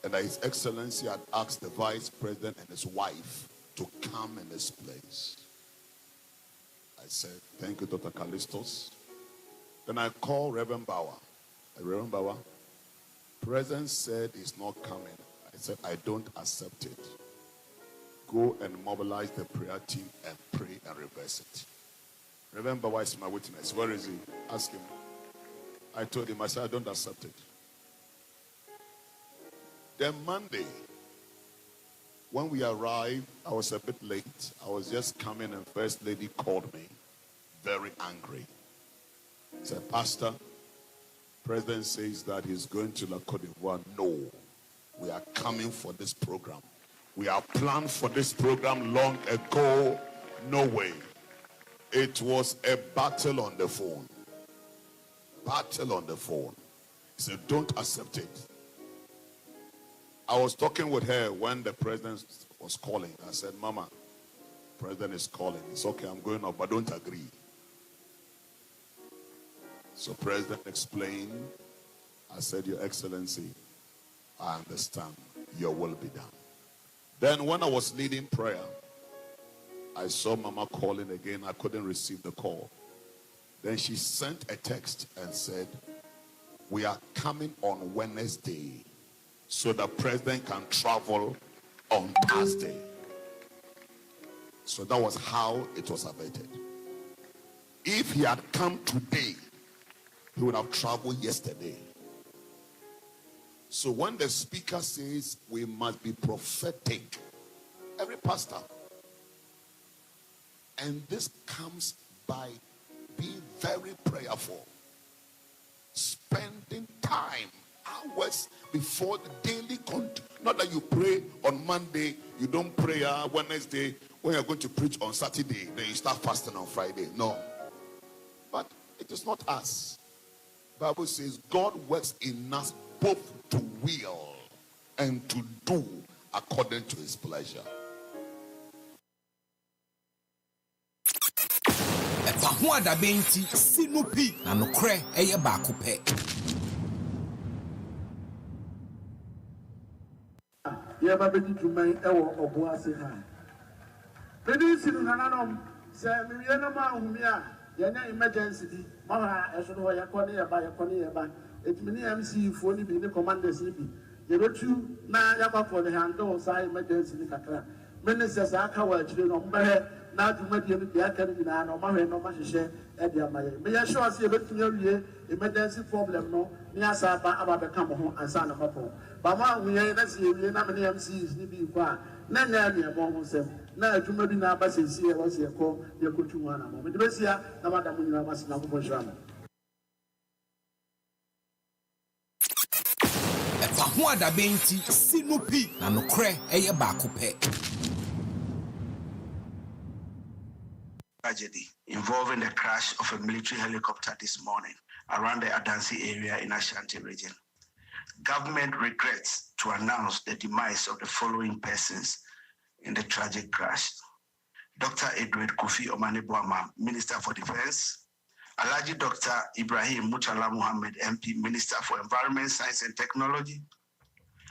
And His Excellency had asked the Vice President and his wife to come in this place. I said, thank you, Dr. Callistos. Then I called Reverend Bauer. Reverend Bauer, President said he's not coming. I said, I don't accept it. Go and mobilize the prayer team and pray and reverse it. Reverend Bauer is my witness. Where is he? Ask him. I told him, I said, I don't accept it. Then Monday, when we arrived, I was a bit late. I was just coming and First Lady called me, very angry. Said, Pastor, President says that he's going to La Côte d'Ivoire. No, we are coming for this program. We are planned for this program long ago. No way. It was a battle on the phone. Battle on the phone. He said, don't accept it. I was talking with her when the president was calling. I said, Mama, president is calling. It's okay, I'm going up, but don't agree. So president explained. I said, Your Excellency, I understand. Your will be done. Then when I was leading prayer, I saw Mama calling again. I couldn't receive the call. Then she sent a text and said, we are coming on Wednesday so the president can travel on Thursday. So that was how it was averted. If he had come today, he would have traveled yesterday. So when the speaker says we must be prophetic, every pastor, and this comes by being very prayerful, spending time, hours before the daily content. Not that you pray on Monday, you don't pray Wednesday, when you're going to preach on Saturday, then you start fasting on Friday. No. But it is not us. The Bible says God works in us both to will and to do according to his pleasure. Emergency. It means MC for the commanders. You go to now for the handle side emergency. Ministers are covered now to make the academy no matter no much share at the Amaya. May I show us a emergency problem no near Saba about the come home and son of a poem. But now we are not seeing the MCs need far. None of them. Now, to maybe now, but since here was your call, you could do one. But the best year, no matter when you must not push on. Tragedy involving the crash of a military helicopter this morning around the Adansi area in Ashanti region. Government regrets to announce the demise of the following persons in the tragic crash: Dr. Edward Kofi Omane-Boamah, Minister for Defense; Alhaji Dr. Ibrahim Muchala Muhammad, MP, Minister for Environment, Science and Technology;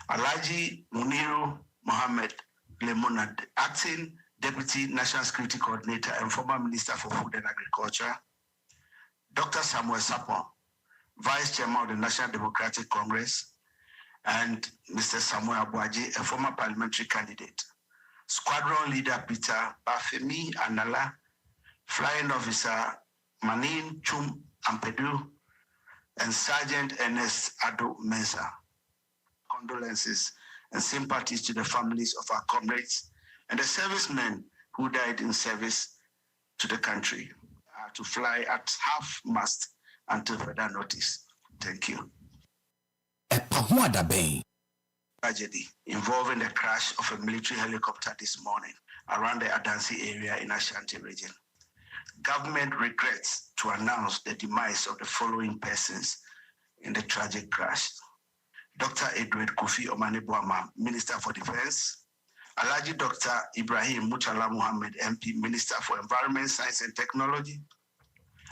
Alhaji Muniru Mohammed Lemonad, Acting Deputy National Security Coordinator and former Minister for Food and Agriculture; Dr. Samuel Sapon, Vice Chairman of the National Democratic Congress; and Mr. Samuel Abuaji, a former parliamentary candidate; Squadron Leader Peter Bafemi Anala, Flying Officer Manin Chum Ampedu, and Sergeant Ernest Ado Mensah. Condolences and sympathies to the families of our comrades and the servicemen who died in service to the country. To fly at half-mast until further notice. Thank you. Tragedy involving the crash of a military helicopter this morning around the Adansi area in Ashanti region. Government regrets to announce the demise of the following persons in the tragic crash: Dr. Edward Kofi Omane-Boamah, Minister for Defense; Alhaji Dr. Ibrahim Muchala Muhammad, MP, Minister for Environment, Science and Technology;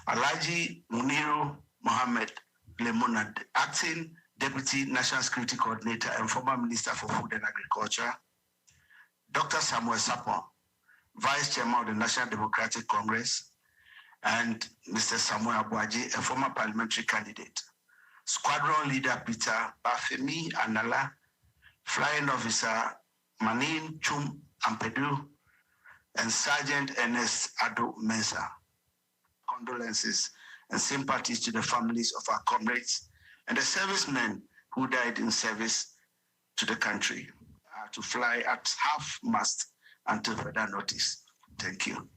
Alhaji Muniru Mohammed Lemonad, Acting Deputy National Security Coordinator and former Minister for Food and Agriculture, Dr. Samuel Sapon, Vice Chairman of the National Democratic Congress, and Mr. Samuel Abuaji, a former parliamentary candidate. Squadron Leader Peter Bafemi Anala, Flying Officer Manin Chum Ampedu, and Sergeant Ernest Ado Mensah. Condolences and sympathies to the families of our comrades and the servicemen who died in service to the country, to fly at half-mast until further notice. Thank you.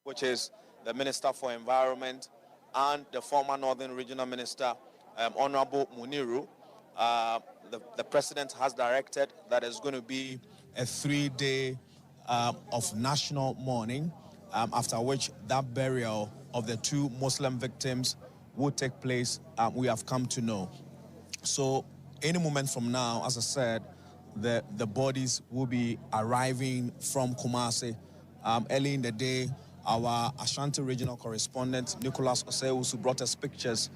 Which is the Minister for Environment and the former Northern Regional Minister, Honorable Muniru. The President has directed that there's going to be a 3-day of national mourning, after which that burial of the 2 Muslim victims will take place, we have come to know. So any moment from now, as I said, the bodies will be arriving from Kumasi. Early in the day, our Ashanti regional correspondent, Nicholas Osewusu, brought us pictures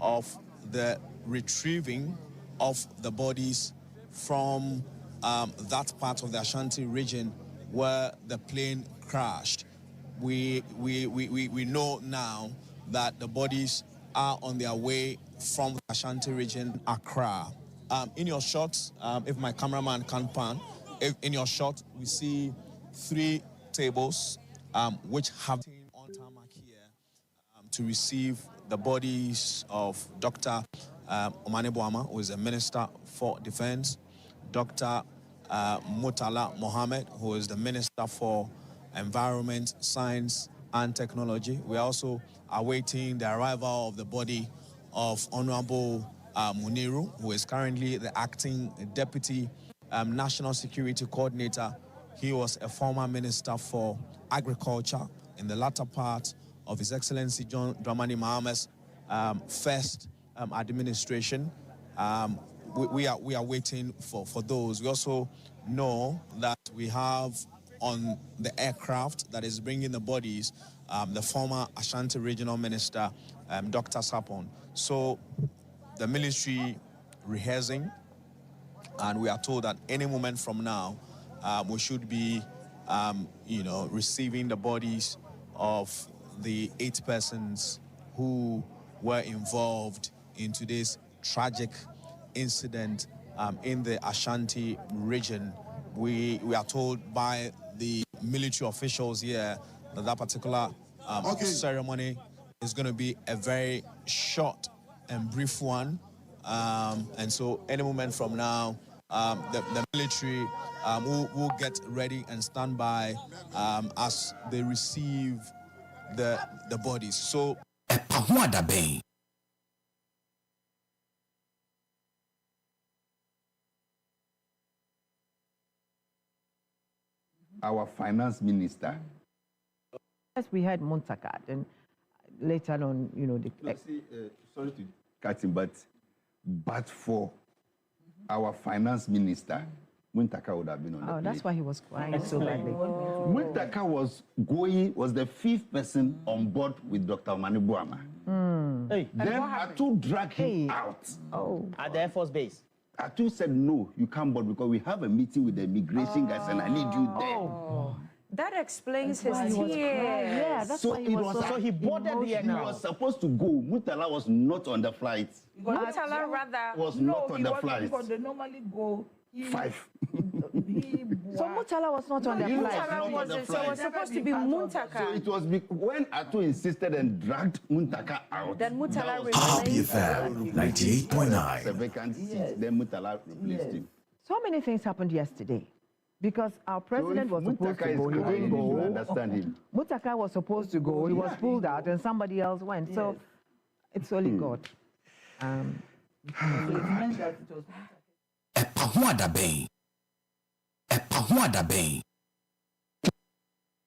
of the retrieving of the bodies from that part of the Ashanti region where the plane crashed. We know now that the bodies are on their way from the Ashanti region, Accra. In your shots, if my cameraman can pan, in your shot, we see 3 tables which have been on tarmac here to receive the bodies of Dr. Omane Boama, who is a Minister for Defense, Dr. Murtala Mohammed, who is the Minister for Environment, Science and Technology. We are also awaiting the arrival of the body of Honorable Muniru, who is currently the acting Deputy National Security Coordinator. He was a former Minister for Agriculture in the latter part of His Excellency John Dramani Maham's first administration. We are waiting for those. We also know that we have on the aircraft that is bringing the bodies the former Ashanti Regional Minister, Dr. Sapon. So the military rehearsing, and we are told that any moment from now, we should be, receiving the bodies of the 8 persons who were involved in today's tragic incident in the Ashanti region. We are told by the military officials here that that particular ceremony is going to be a very short and brief one. And so any moment from now, the military will get ready and stand by as they receive the bodies. So our finance minister. Yes, we had Muntaka, and later on, Sorry to cut him, but for our finance minister, Muntaka would have been on the plane. That's why he was crying so badly. Muntaka was the 5th person on board with Dr. Omane Boama. Then Atu dragged him out. At the Air Force Base. Atu said, no, you can't board because we have a meeting with the immigration guys and I need you there. That explains his tears. Yeah, that's why he was so he boarded the He was supposed to go. Murtala was not on the flight. Murtala rather Was not on the flight. Because they normally go. 5. So Murtala was not on the flight. Murtala wasn't, so it was supposed to be Muntaka. So it was when Atu insisted and dragged Muntaka out. Then Murtala replaced him. 98.9. The vacant seat, then Murtala replaced him. So many things happened yesterday. Because our president was supposed to go, he crying, didn't go. you understand him. Mutaka was supposed to go, he was pulled out, and somebody else went. So it's only God.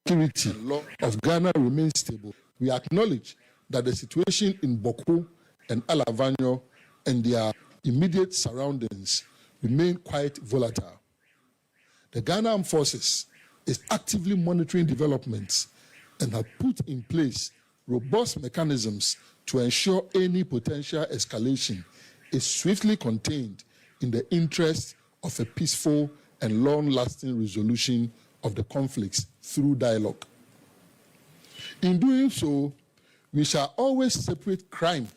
Security of Ghana remains stable. We acknowledge that the situation in Boko and Alavanyo and their immediate surroundings remain quite volatile. The Ghana Armed Forces is actively monitoring developments and have put in place robust mechanisms to ensure any potential escalation is swiftly contained in the interest of a peaceful and long-lasting resolution of the conflicts through dialogue. In doing so, we shall always separate crime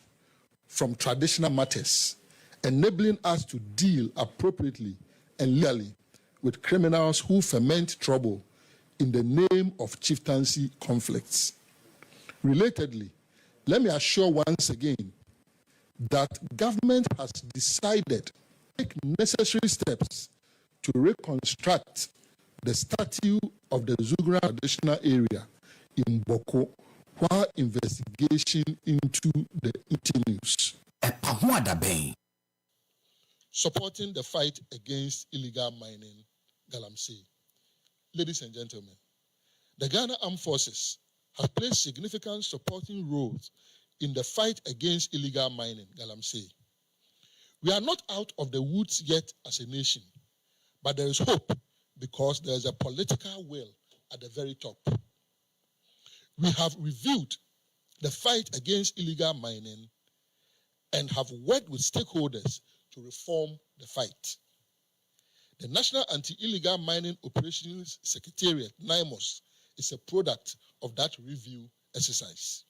from traditional matters, enabling us to deal appropriately and legally with criminals who foment trouble in the name of chieftaincy conflicts. Relatedly, let me assure once again that government has decided to take necessary steps to reconstruct the statue of the Zugra traditional area in Boko while investigation into the continues. Supporting the fight against illegal mining, Galamsey. Ladies and gentlemen, the Ghana Armed Forces have played significant supporting roles in the fight against illegal mining, Galamsey. We are not out of the woods yet as a nation, but there is hope because there is a political will at the very top. We have reviewed the fight against illegal mining and have worked with stakeholders to reform the fight. The National Anti-Illegal Mining Operations Secretariat, NIMOS, is a product of that review exercise.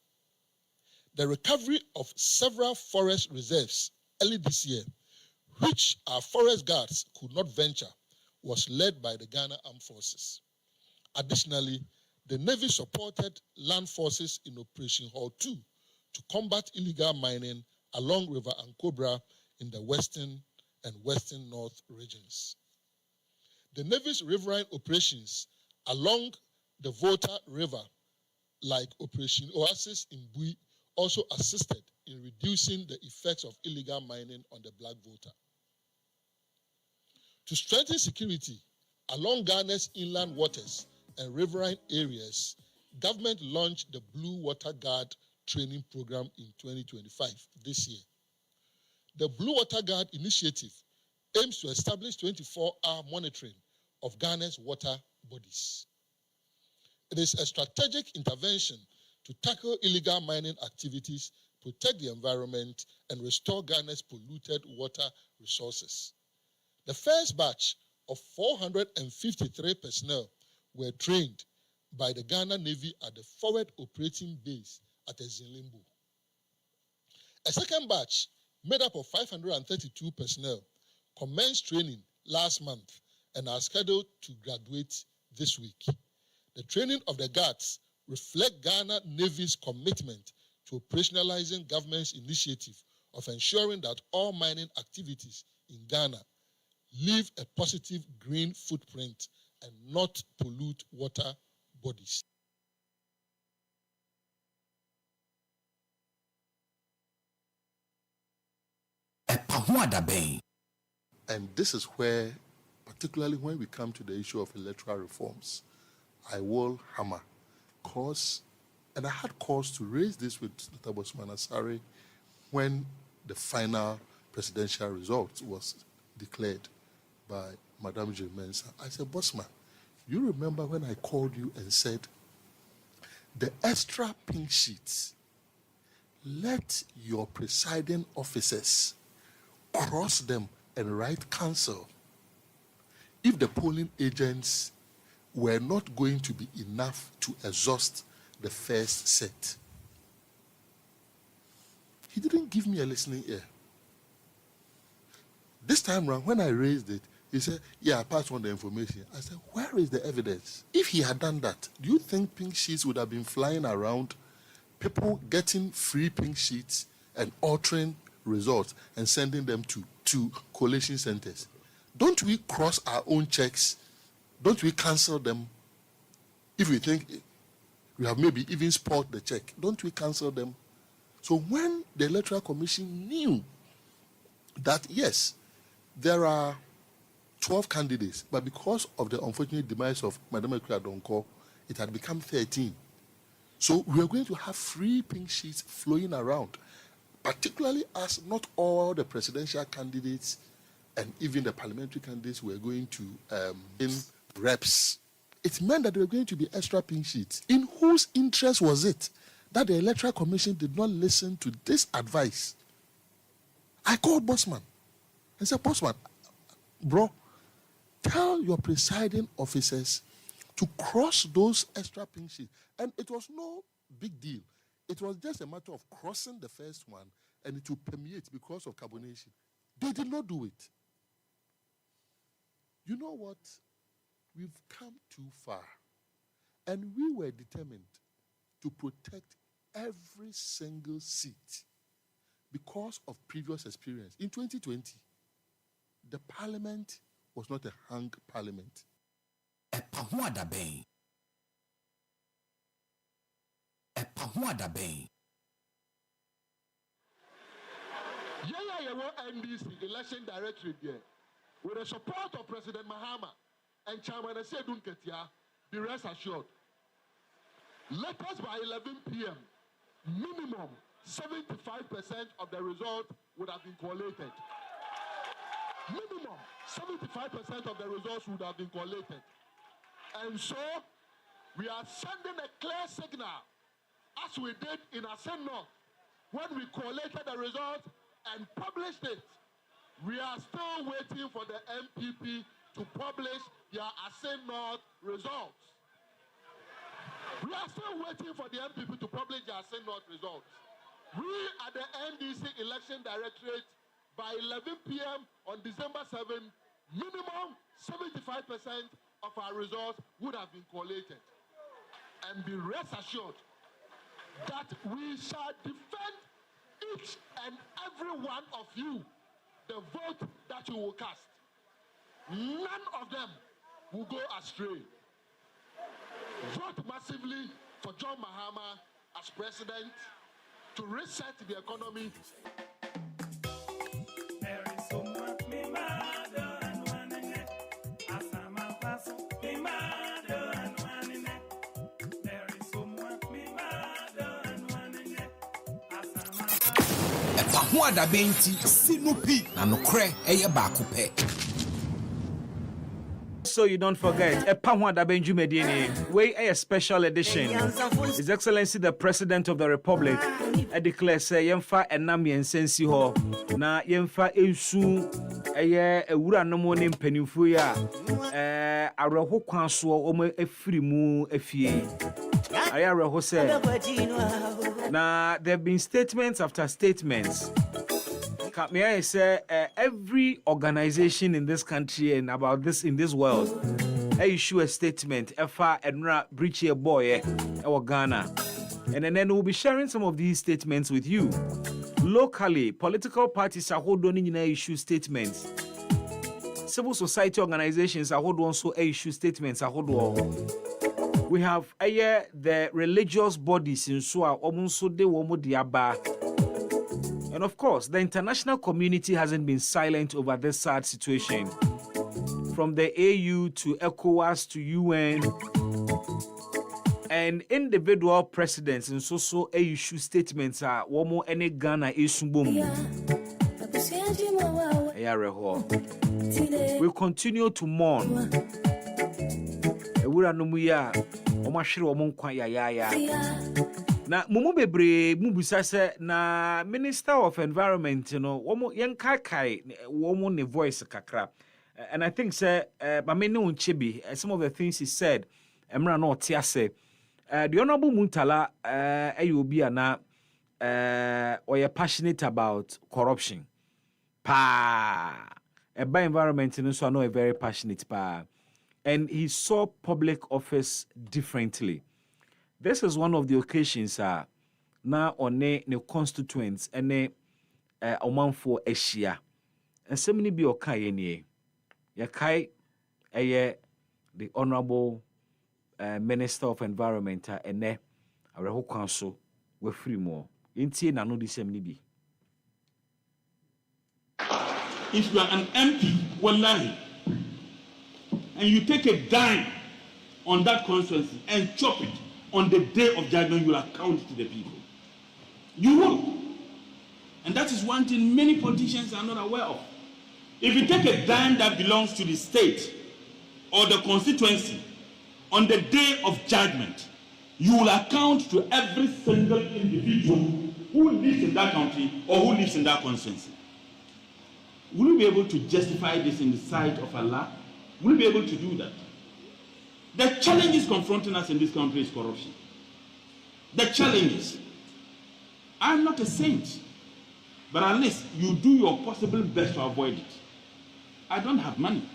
The recovery of several forest reserves early this year, which our forest guards could not venture, was led by the Ghana Armed Forces. Additionally, the Navy supported land forces in Operation Hall 2 to combat illegal mining along River Ankobra in the western and western north regions. The Navy's riverine operations along the Volta River, like Operation Oasis in Bui, also assisted in reducing the effects of illegal mining on the Black Volta. To strengthen security along Ghana's inland waters and riverine areas, government launched the Blue Water Guard training program in 2025, this year. The Blue Water Guard initiative aims to establish 24-hour monitoring of Ghana's water bodies. It is a strategic intervention to tackle illegal mining activities, protect the environment, and restore Ghana's polluted water resources. The first batch of 453 personnel were trained by the Ghana Navy at the Forward Operating Base at Ezinlimbo. A second batch, made up of 532 personnel, commenced training last month and are scheduled to graduate this week. The training of the guards reflect Ghana Navy's commitment to operationalizing government's initiative of ensuring that all mining activities in Ghana leave a positive green footprint and not pollute water bodies. And this is where, particularly when we come to the issue of electoral reforms, I will hammer cause, and I had cause to raise this with Dr. Bosman Asare when the final presidential result was declared by Madame Jill Mensah. I said, Bosman, you remember when I called you and said, the extra pink sheets, let your presiding officers cross them and write cancel if the polling agents were not going to be enough to exhaust the first set. He didn't give me a listening ear. This time around, when I raised it, he said, yeah, I passed on the information. I said, where is the evidence? If he had done that, do you think pink sheets would have been flying around, people getting free pink sheets and altering results and sending them to collation centers? Don't we cross our own checks? Don't we cancel them? If we think we have maybe even spoiled the check, don't we cancel them? So when the Electoral Commission knew that, yes, there are 12 candidates, but because of the unfortunate demise of Madame Ekua Donko, it had become 13. So we are going to have free pink sheets flowing around, particularly as not all the presidential candidates and even the parliamentary candidates were going to in reps. It meant that there were going to be extra pink sheets. In whose interest was it that the Electoral Commission did not listen to this advice. I called Bossman and said, Bossman, bro, tell your presiding officers to cross those extra pink sheets. And it was no big deal. It was just a matter of crossing the first one and it will permeate because of carbonation. They did not do it. You know what? We've come too far. And we were determined to protect every single seat because of previous experience. In 2020, the parliament was not a hung parliament. NDC election directorate there, with the support of President Mahama and Chairman Asedun Ketia, be rest assured. Latest by 11 p.m., minimum 75% of the result would have been collated. Minimum 75% of the results would have been collated. And so, we are sending a clear signal, as we did in Asen North, when we collated the results and published it. We are still waiting for the MPP to publish their Asen North results. We are still waiting for the MPP to publish their Asen North results. We at the NDC Election Directorate, by 11 p.m. on December 7, minimum 75% of our results would have been collated. And be rest assured that we shall defend each and every one of you, the vote that you will cast. None of them will go astray. Vote massively for John Mahama as president to reset the economy. Wada benti sinupi na nokre eye baako pe. So you don't forget, Wada Benju Medini, way a special edition. His Excellency the President of the Republic declares yemfa enam yensensi ho na yemfa esu eye ewura no mo ne mpanimfo ya areho kwanso o efiri mu afie. Areho say na there have been statements after statements. May I say, every organization in this country and about this in this world, issue a statement, Efa Enra Kaseɛbɔ or Ghana. And then we'll be sharing some of these statements with you. Locally, political parties are holding issue statements. Civil society organizations are holding also issue statements. We have the religious bodies in Sua, Omunso de Womo Diaba. And of course, the international community hasn't been silent over this sad situation. From the AU to ECOWAS to UN and individual presidents and so issue statements are womo any Ghana isubum. We continue to mourn. Na mumu bebre mubusa se na Minister of Environment womo yenkai womo ne voice kakra, and I think say Mamene Unchebi, some of the things he said emra no tiase the Honorable Muntala ayubi ana or you're passionate about corruption pa by environment so I know very passionate pa, and he saw public office differently. This is one of the occasions now on the constituents and a man for Asia. And so many be okay any. Yakai the Honorable Minister of Environment and a whole council were free more. Inti na no the same be. If you are an MP, wallahi, and you take a dime on that constituency and chop it, on the day of judgment, you will account to the people. You will. And that is one thing many politicians are not aware of. If you take a dime that belongs to the state or the constituency, on the day of judgment, you will account to every single individual who lives in that country or who lives in that constituency. Will you be able to justify this in the sight of Allah? Will you be able to do that? The challenges confronting us in this country is corruption. The challenges. I'm not a saint, but at least you do your possible best to avoid it. I don't have money.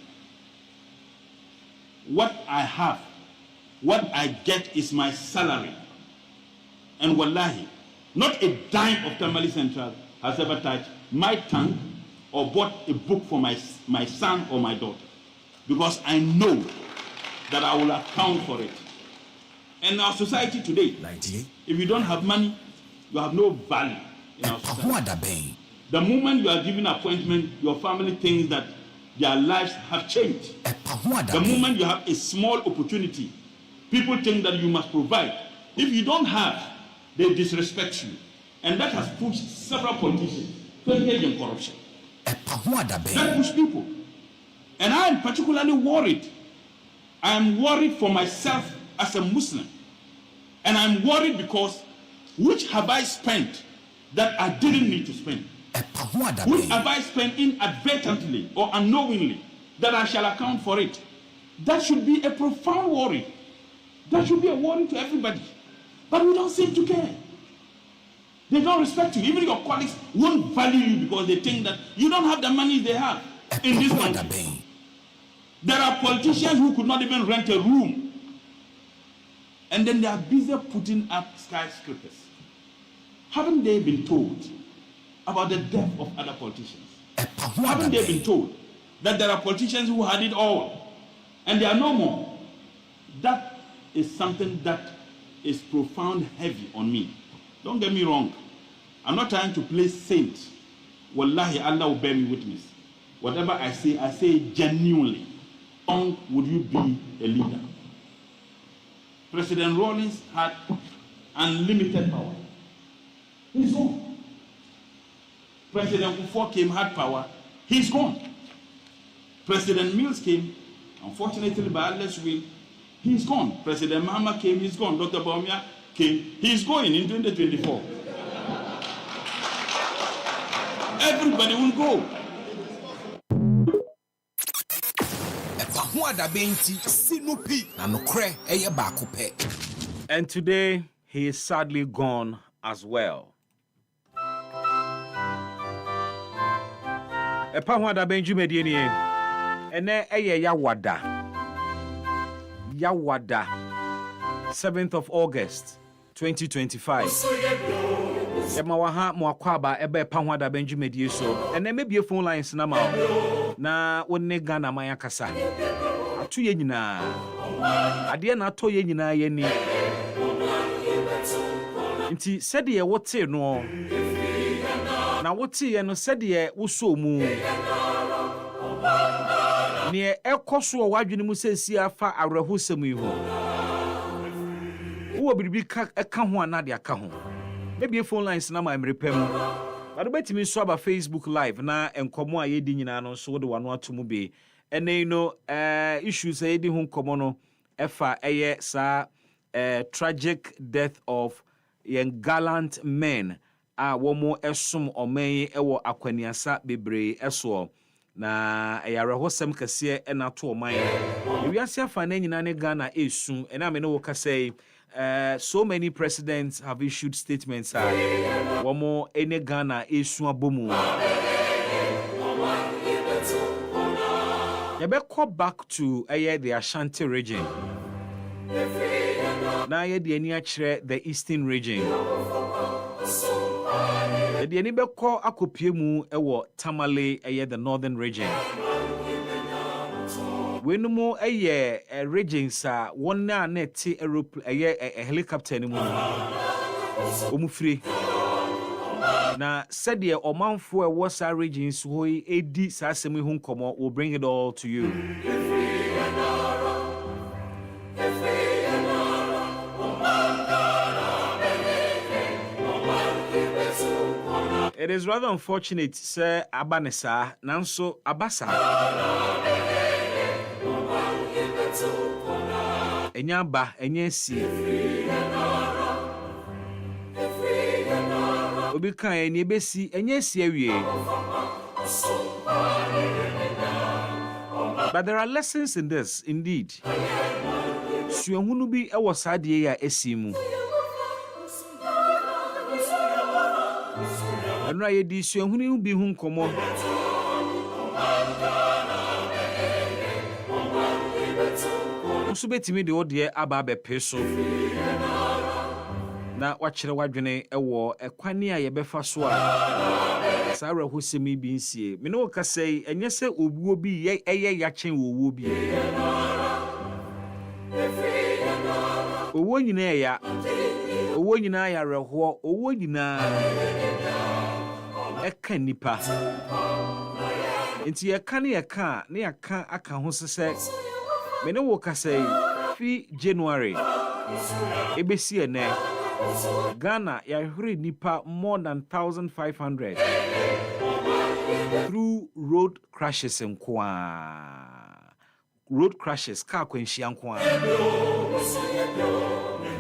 What I have, what I get is my salary. And wallahi, not a dime of Tamale Central has ever touched my tongue or bought a book for my son or my daughter. Because I know that I will account for it. And our society today, if you don't have money, you have no value in our society. The moment you are given appointment, your family thinks that their lives have changed. The moment you have a small opportunity, people think that you must provide. If you don't have, they disrespect you. And that has pushed several politicians to engage in corruption. That pushed people. And I am particularly worried. I am worried for myself as a Muslim. And I'm worried because which have I spent that I didn't need to spend? Which have I spent inadvertently or unknowingly that I shall account for it? That should be a profound worry. That should be a worry to everybody. But we don't seem to care. They don't respect you. Even your colleagues won't value you because they think that you don't have the money they have in this country. There are politicians who could not even rent a room. And then they are busy putting up skyscrapers. Haven't they been told about the death of other politicians? Haven't they been told that there are politicians who had it all and they are no more? That is something that is profound heavy on me. Don't get me wrong. I'm not trying to play saint. Wallahi, Allah will bear me witness. Whatever I say genuinely. How long would you be a leader? President Rawlings had unlimited power. He's gone. President Kufuor came, had power. He's gone. President Mills came, unfortunately by Allah's will, he's gone. President Mahama came, he's gone. Dr. Bawumia came, he's going in 2024. Everybody will go. And today, he is sadly gone as well. Epahwada Benjamin Mediani, ene eye Yawada, 7th of August, 2025. Emawaha mwakwaba ebe epahwada Benjamin Mediani so, ene maybe phone lines na ma na wonne Ghana maya kasa. Atu ye nyina. Ade na to ye nyina ye ni. Nti sede ye wote no. Na wote ye no sede ye woso mu. Ne ekoso o wadwene mu sesi afa awrehosem yi ho. Wo biribi ka ho anade aka ho. Maybe phone lines na ma mrepem. Bado betimi so aba Facebook live na enkomo a ye di nyina no so wo de wano atomu be. Ene no issues e di ho nkomo no efa eye sa tragic death of young gallant men a womo esom omen ewo akwaniasa bebre eso na eyarehosem kase e na to oman ewiase afa na nyina ne Ghana esu ena me no wo kase so many presidents have issued statements womo ene Ghana esu abomu. Yebeko back to the Ashanti region. Na ye de ani akire the eastern region. Ye de ani beko akopie mu ewo Tamale the northern region. We no mo regions one na ti a helicopter ni mu. Omufiri. Na said ye omanfo e wasa regions ho edi sa asemi hu nkomo will bring it all to you. It is rather unfortunate sir abanesa nanso abasa enyaba enyesi obi kan eni ebesi enye si awie. But there are lessons in this, indeed. Suahunu bi ewo saade ya esimu. Enra ye di suahunu bi hu nkomo. Nso betimi de odie aba bepeso. Na wachire wadwene ewo ekwane a yebefa so a sara hosemi bi nsie me no ka sei enye se obuo bi eye yachen wowo bi owo nyina ya owo nyina ya reho owo nyina eka nipa enti yeka ne yeka ne yaka aka ho sese me no ka sei fi January ebesi ene Ghana yahuri nipa more than 1,500 through road crashes in road crashes car kwenshia nkwa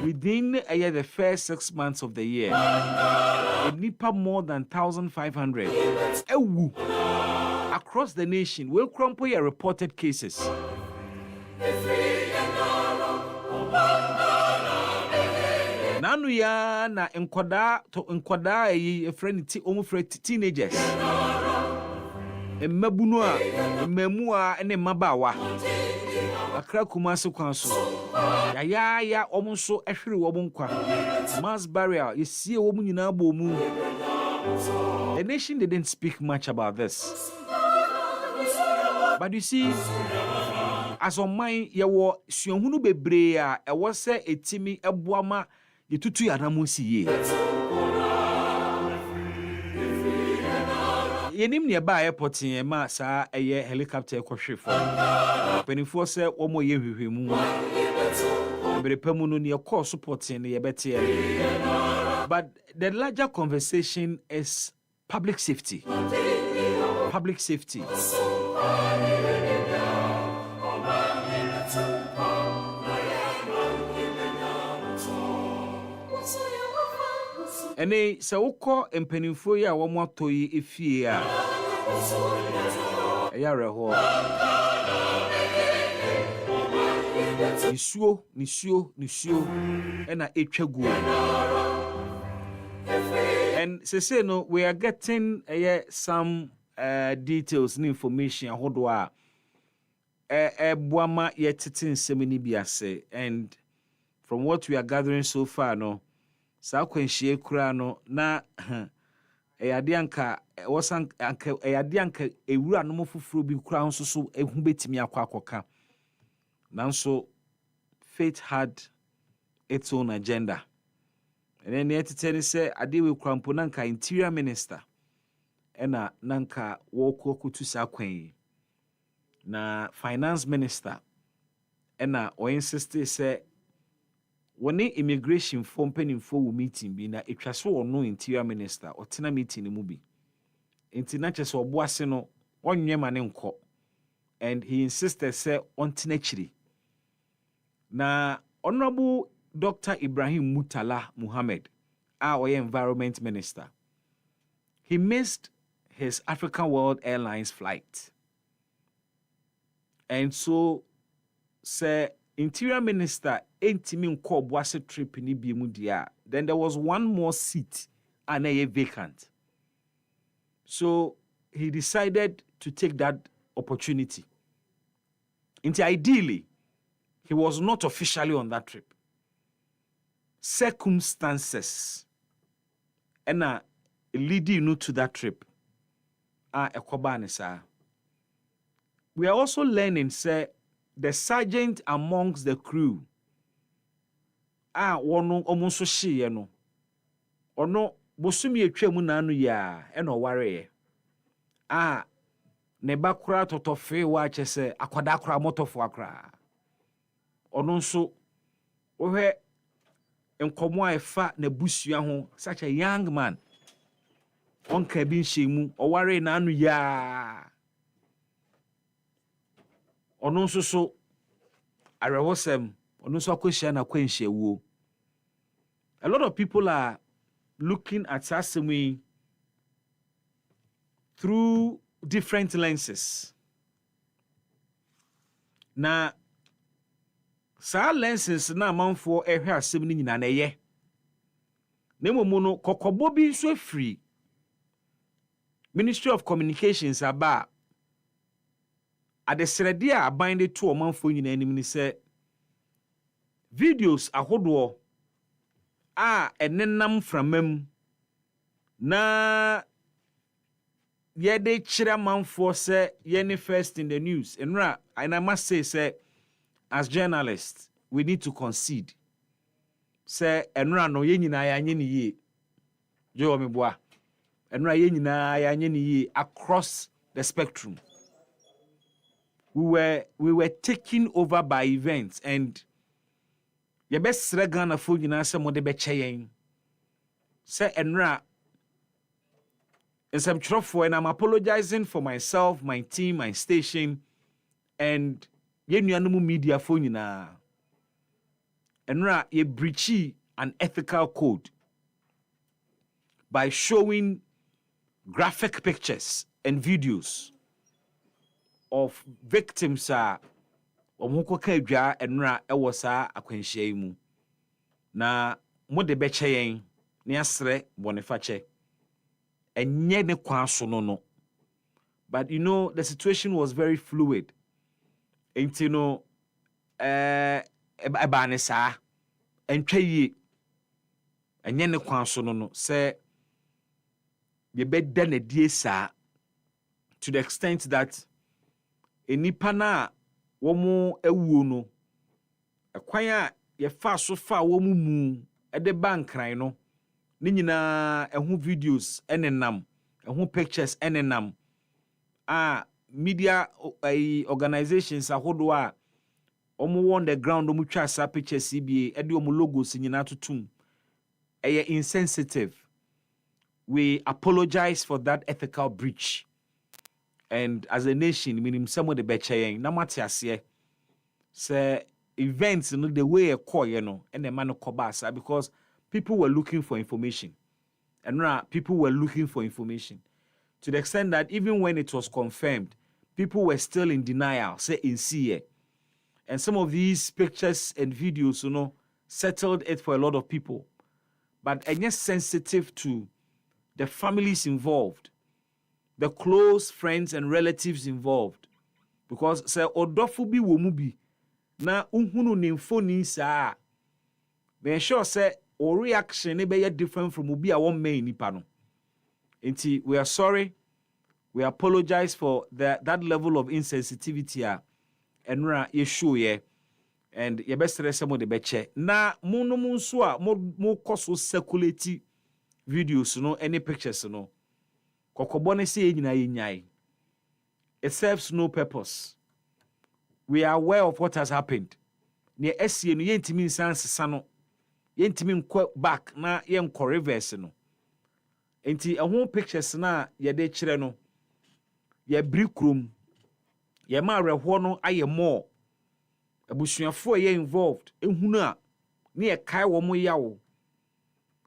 within the first 6 months of the year nipa more than 1,500 ewu across the nation we crumple your reported cases. Nanu ya na enkoda yi friend ti omu friend teenagers emmabunu a emmemu a ene mabawa akra Kumasi kwanso ya omu so ehwere wo nkwa mass barrier yesie wo mu nyina bo mu. The nation didn't speak much about this, but you see, as on mine yewo suahunu bebre a ewo se etimi eboama yetutu yanamusi ye yenim ne ba airport yen ma sa eye helicopter kwhwefo penifo se omo ye hwehwemu berepamu no ne call support ne yebete. But the larger conversation is public safety. Public safety. Ene se wokọ empanimfo ya wo mo atoyi efie a ya reho nisuo ena etwagu. And say no, we are getting some details and information ahodo a buama yetete nsem bi ase. And from what we are gathering so far no sa kwanhie kura no na eyade anka wosan anka eyade anka ewura no mofoforo bi kura nso so ehu betimi akwakoka. Nanso fate had its own agenda. And then yet say adewe krampo nanka interior minister ena nanka woko kutusa kwen na finance minister ena o insist say woni immigration form penifo wo meeting bi na etwaso ono interior minister otena meeting ni mu bi enti na chese oboase no onwema ne nko, and he insisted say ontena chiri na honorable Dr. Ibrahim Mutala Muhammad, our environment minister, he missed his African World Airlines flight. And so, say, Interior Minister Entimin Kobwase trip in Ibimudia. Then there was one more seat and a vacant. So he decided to take that opportunity. Ideally, he was not officially on that trip. Circumstances and leading you to that trip are a. We are also learning, say, the sergeant amongst the crew wono omonso hye no ono bosumi etwam na anu ya e no ware ne ba kura totofe wa chese akwada kura motofo akra ono nso wohwe enkomo efa na busua ho, such a young man on cabin shemu o ware na anu ya ono nso so arewosem ono nso akohia na kwanhia wuo. A lot of people are looking at Sasimi through different lenses. Na sa lenses na amanfo ehwe asem ni nyina na ye. Na momo no kokobo bi so free Ministry of Communications aba adesrede a aban de to omanfo nyina anim ni se videos ahodo a enenam framam na yede chira manfo se ye first in the news. And I must say as journalists we need to concede say enra no ye nyina ya nye ni ye jo me boa enra ye nyina ya nye ni ye across the spectrum. We were taken over by events, and your best Ghana for nyina se mo de be cheyen say enra. And some trouble, and I'm apologizing for myself, my team, my station, and ye nuanumu media for nyina. Enra ye breachy an ethical code by showing graphic pictures and videos of victims omhoko ka adwa enra ewo saa akwanhyia mu na mo de be cheyen ne asre bonifache enye ne kwaso no. But you know the situation was very fluid. And you know ebanesa entwaye enye ne kwaso no say ye bedda na die saa to the extent that enipa na womo ewuo no ekwan a ye fa so fa womo mu ede bankran no ni nyina ehu videos enenam ehu pictures enenam media organizations ahodo a omo on the ground omo twa sa pictures CBA ede omo logos nyina tutum eye insensitive. We apologize for that ethical breach. And as a nation, meaning some of the bechayen, na matiase say events, you know, the way a call, you know, and the man of Kobasa, because people were looking for information. And people were looking for information to the extent that even when it was confirmed, people were still in denial, say in CA. And some of these pictures and videos, you know, settled it for a lot of people. But and yes, sensitive to the families involved, the close friends and relatives involved, because say odofu bi wo mu bi na unhunu ne mfoni saa be sure say o reaction e be different from obi a won main nipa no. Enti we are sorry, we apologize for that level of insensitivity enra ye show ye, and ye best rest some of the beche na munu nso a mo koso circulate videos no any pictures no kokobo ne se nyina yenyai. It serves no purpose. We are aware of what has happened. Ne esie no yentimi nsansesa no yentimi nkɔ back na yenkɔ reverse no. Enti ehun pictures na ye de kire no ye bri krom ye ma rehɔ no aye more abusuafo ye involved ehunu a ne ye kai wo mo yawo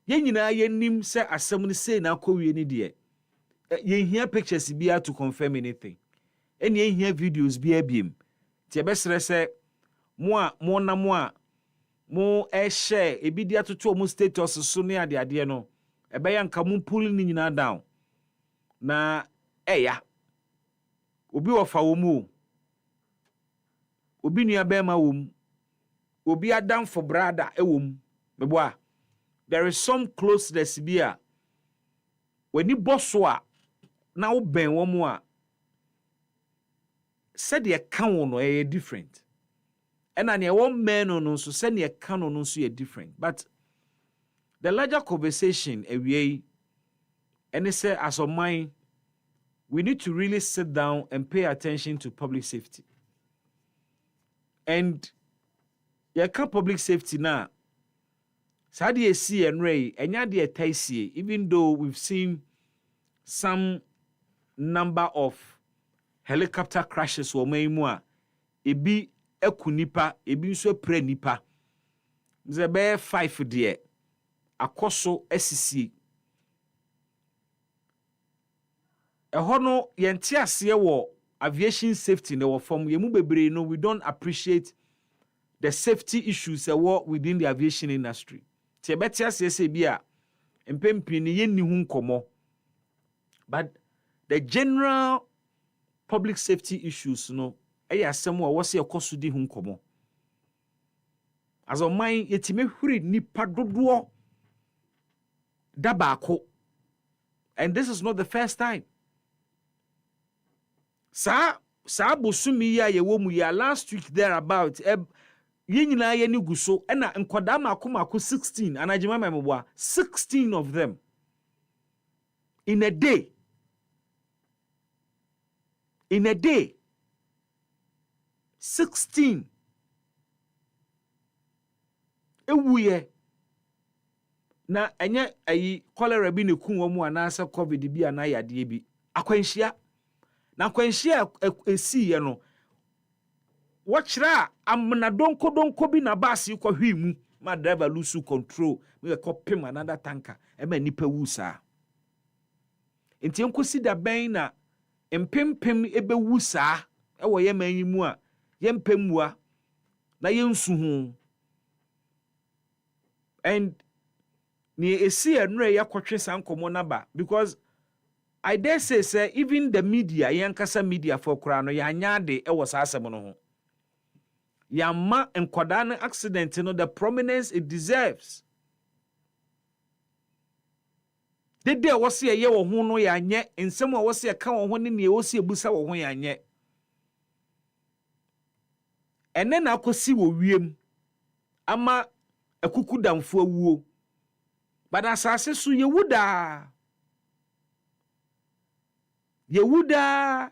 ye nyina ye nim sɛ asɛm no sei na akɔwie ni de ye hia pictures bia to confirm anything ene ye hia videos bia biem tie besere sɛ mo na mo share ebi dia toto mo status so ne ade no ebeya nka mo pull ni nyina down na eya obi wofa wo mu obi nua bema wo mu obi adam for brother wo mu meboa. There is some closeness bia when you boss wa na wo ben wo mu a said the account no e different and na one man no so said the account no so e different. But the larger conversation ewie and they say as of mine we need to really sit down and pay attention to public safety. And you can't public safety now. Sadi see and Ray, and yadi taisi, even though we've seen some number of helicopter crashes or meimwa, ebi ekunipa, ebi so pre nipa. Zebe 5 there. Akoso SCC no yente ase wo aviation safety ne wo from yemu bebre no we don't appreciate the safety issues within the aviation industry. Ti ebeti ase se bia empempi ne yenni hu nkomo. But the general public safety issues no eya asem wo se ekoso di hu nkomo. As on mine yetime huri nipa dodo dabako. And this is not the first time. Sa bosumi ya yewo mu ya last week there about yenyina ye ni guso na nkoda mako 16 anajima memboa 16 of them in a day 16 ewuye na enye ayi cholera bi ne kunwo mu anasa covid bi ana yade bi akwanhia na akwanhia esi ye no wochira amna donko bi na basi kwa hwimu ma driver lose control we kopim another tanker e ma nipa wusa enti enkosi da ben na empempem ebe wusa e wo ye manyimu a ye mpemua na ye nsu hu and ni esi enre ya kwotwe sankomo naba because I dare say even the media yankasa media for kura no ya nyade e wo sa asem no ho yama enkoda no accident no the prominence it deserves. The day was ye wo ho no ya nye nsem a was ye ka wo ho ne ne wo se ebusa wo ho ya nye ene na akosi wo wiem ama akuku damfo awuo bada asase so yewuda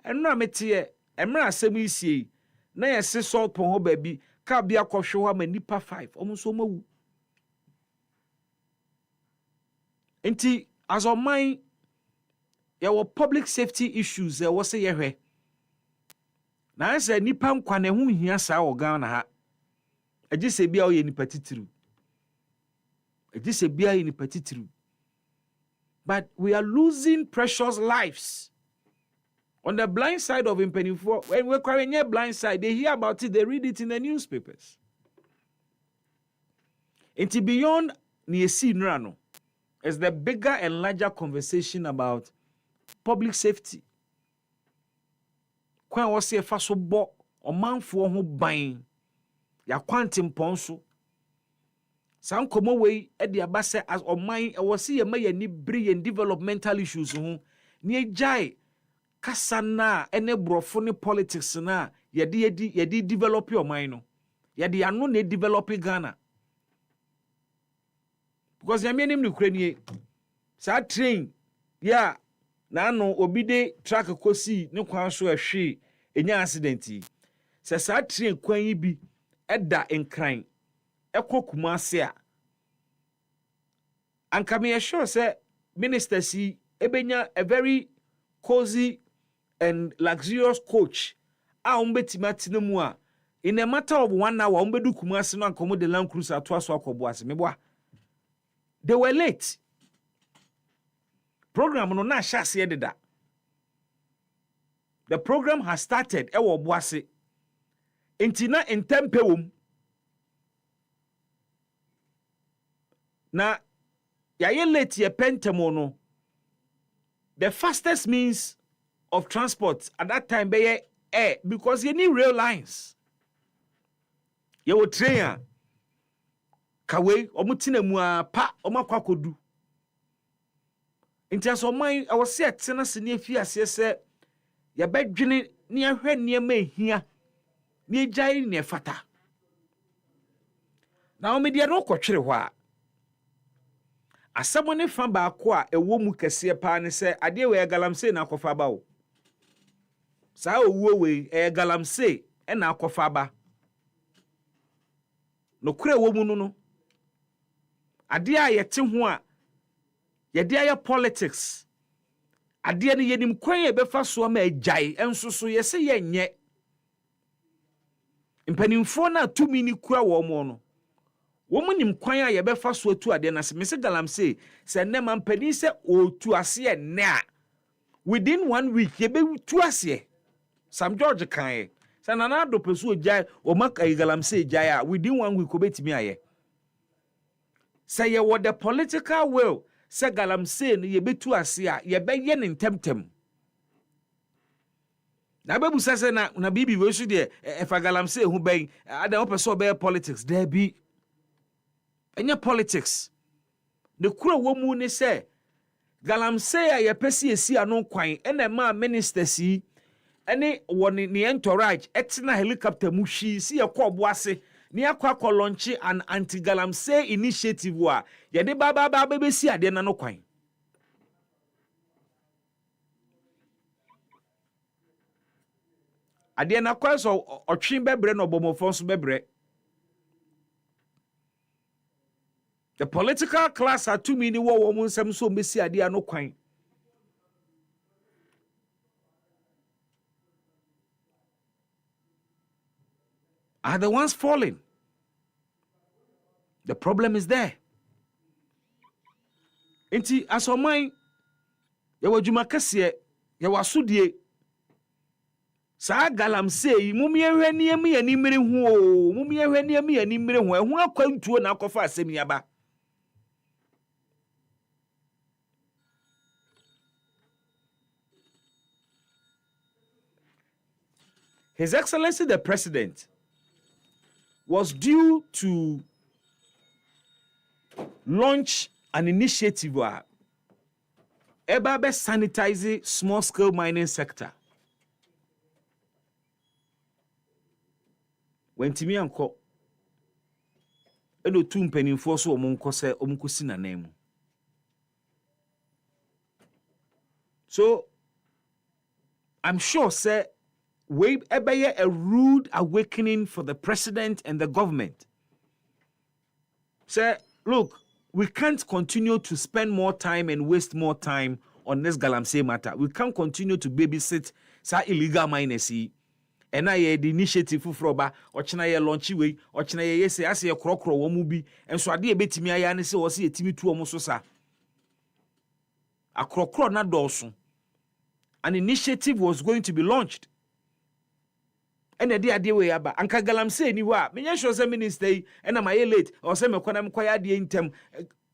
eno amete emra asem isie na yese salt pon ho baabi ka bia kwohwe ho ma nipa 5 omunso mawu enti as on mine your public safety issues was say yehwe na ase nipa nkwa ne ho hia saa organ na ha agise bia o ye nipa titiru but we are losing precious lives. On the blind side of Impenifo, when we're carrying a blind side, they hear about it, they read it in the newspapers. Into beyond Niesi Nrano is the bigger and larger conversation about public safety. When was say faso bo or man for who buying ya quantum ponso. Some come away at the abase as on mine, I was see a may ni brilliant developmental issues near jai. Kasana ene brofo ne politics na yedi develop your mind no yedi anu ne develop Ghana because ya menim ni kranie sa train ya na anu obi de track kosi ne kwan so ahwe enya accident yi se sa train kwan yi bi eda enkran ekokuma ase a anka me sure say minister si ebenya a very cozy and luxurious coach a umbetima tinemu a in a matter of 1 hour umbedu kumasi no ankomo de Land Cruiser to aso akobo ase meboa they were late program no na shase ededa the program has started e wo boase entina entempewom na ya late ye pentemo no the fastest means of transport at that time be air because you need rail lines. You will train kawe omutina mu pa omakwakodu. In terms of mine, I was say tena sene afia se ya bedwene ne ahwe niema ehia ne gyae ne fata. Na o media no kwotwere ho a asamo ne fa ba ko a ewo mu kese pa ne se ade we galamse na akofa ba o sa owuo we galamse e na akofa ba no kure wo mu no ade a yete ho a yede aye politics ade ne yenim kwan e befa so ma agyae enso so yese yenye mpanimfo na tumi ni kura wo mo no womu nim kwan a yebefa so atu ade na se mese galamse se ne mampani se otu ase ne a within 1 week ye be tuasie Sam George kan sa nana do pesu ojai o maka galamsey jaya within 1 week obetimi aye say ye what the political will say galamsey no ye betu ase a ye be ye ntemptem na bebu sase na bibi we so de efa galamsey hu ben ada opeso be politics there be enya politics the kura wo mu ni say galamsey a ye pesi esi ano kwan ena ma ministers yi ene woni ne entourage etina helicopter mu hwi si ye kɔ boase ne akwa launch an anti-galamsey initiative wa ye de ba besi ade na no kwan ade na kwa so otwe bebre no bomofo so bebre the political class are too many wo mo nsem so besi ade no kwan are the ones falling. The problem is there. Inti asomai ya wajuma kase ya wasudie sa galamsey mumye hwani am ya ni mmere hu o mumye hwani am ya ni mmere hu ehun akwantuo na akofa asem yaba His Excellency the President was due to launch an initiative where Ebabe sanitize small-scale mining sector. When Timi anko, eno tu mpenimfo so omunkosi na name. So I'm sure, sir, we ebeye a rude awakening for the president and the government. Say, look, we can't continue to spend more time and waste more time on this galamsey matter. We can't continue to babysit sa illegal miners. And I the initiative for ba ochina ye launch way ochina ye say as ye krokro wo mu bi enso ade e betimi aya ne se wo se etimi tu omo so sa akrokro na doso. An initiative was going to be launched. And the idea we aba anka galamsey ni wa menya sure say minister yi na my late or say me kwana me kwaya ade intem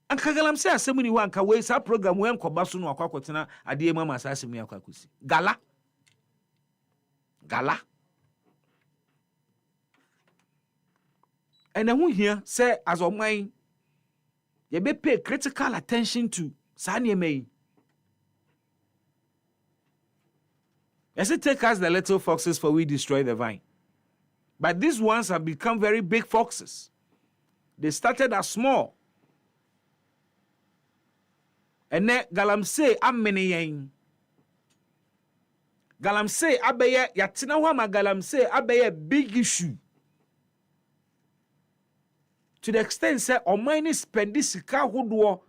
anka galamsey asem ni wa anka we sa program we enkoba so no akwakotena ade mama asase mu akwakosi gala and who here say as of mine you be pay critical attention to sanye me. As it take us the little foxes for we destroy the vine. But these ones have become very big foxes. They started as small. And then galamsey amene yen. Galamsey abeye yatina wa ma galamsey abeye big issue. To the extent say omani spend this sika hodo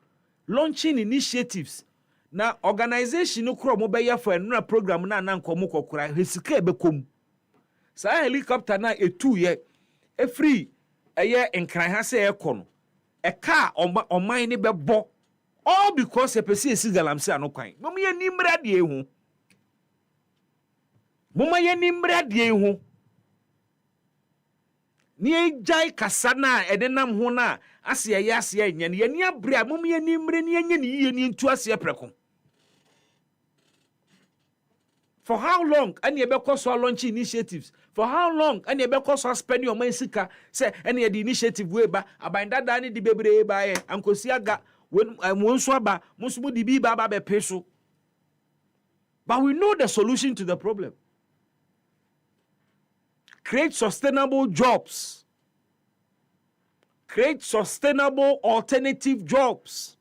launching initiatives. Na organization no kro mo beya for enra program na nkomo kokora hesika ebekom sa helicopter na etu ye e free eye enkran ha se ekọ no e car oman ni bebo all because e pesi esi galamsey anokwan mom ye nimra de ehu ni ejai kasa na edenam ho na ase ye ase enya ne ni abre mom ye nimre ne enya ne yiye ni ntu ase preko. For how long any ebe so launch initiatives? For how long any ebe so spend your money sika say any the initiative we ba abanda dani di bebre ba ye ankosi aga won so aba musumu di bi ba be peso. But we know the solution to the problem. Create sustainable jobs. Create sustainable alternative jobs.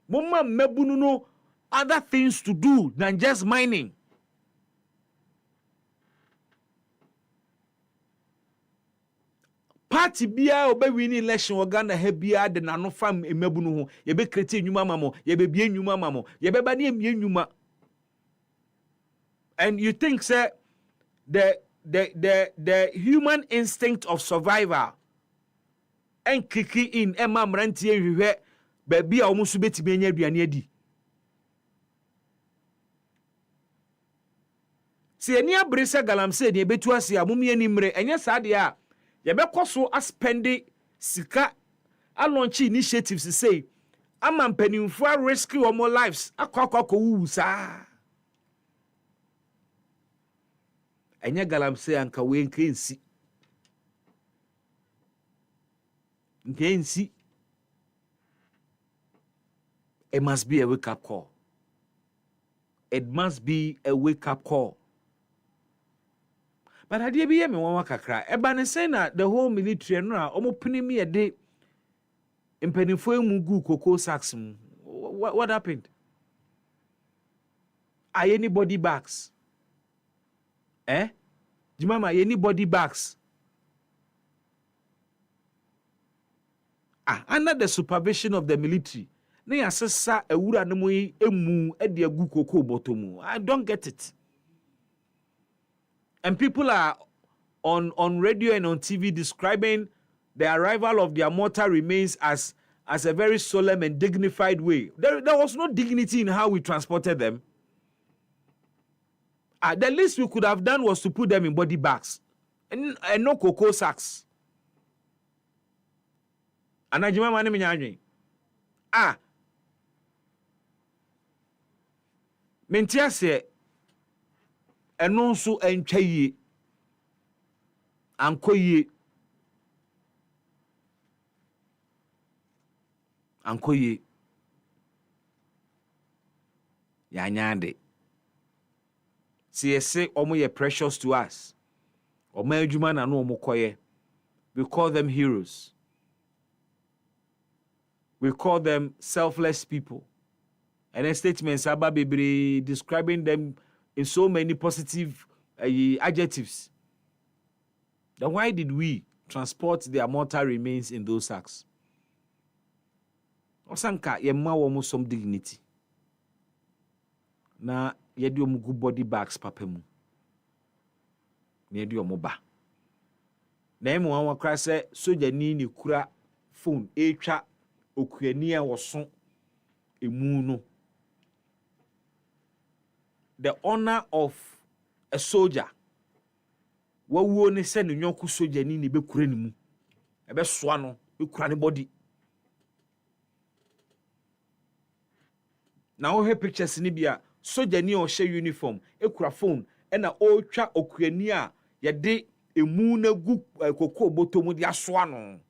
Mama mebunu no other things to do than just mining. Party bia obe win election Uganda he bia de nano fam emebunu ho ye be create enwuma mamo ye be bia enwuma mamo ye be ba na emie enwuma. And you think say the human instinct of survival and kicking in emma mrantie hwehwe ba bia omusu betime nya aduane adi. Se any abrese galamse de betu ase a mumie ni mre enye saade a ye bekɔ so aspende sika a launch initiatives say ama mpanimfo a risk omo lives akɔ wu saa enye galamse anka we nkensi it must be a wake up call. It must be a wake up call. But I did be me one kakra. Ebane say na the whole military no omo pini me a day impenifo mugu cocoa sacks. What happened? Are any body bags? Jimama, any body bags? Under the supervision of the military. Na yasesa ewura no moyi emu e de agu cocoa botomu. I don't get it. And people are on radio and on TV describing the arrival of their mortal remains as a very solemn and dignified way. There was no dignity in how we transported them. The least we could have done was to put them in body bags and no cocoa sacks. Anajima mani minyanywe. Mentia se eno nso antwa yie anko yie ya nyande si ese omo ye precious to us omo adwuma na no omo koye. We call them heroes. We call them selfless people. And then statements about Bibri describing them in so many positive adjectives. Then why did we transport their mortal remains in those sacks? Osanka yemma wo some dignity. Na yedi omu good body bags papemu. Na yedi omu ba. Na emu wanwa kra se soja ni kura phone etwa okuani a woso emu no. The honor of a soldier. Wawu ne se ne nyonku soldier ni be kura ni mu. Ebe soa no, be kura ne body. Na wo he pictures ni bia soldier ni o she uniform, e kura phone, e na o twa okuani a ye de emu na gu kokko botomu de asoa no.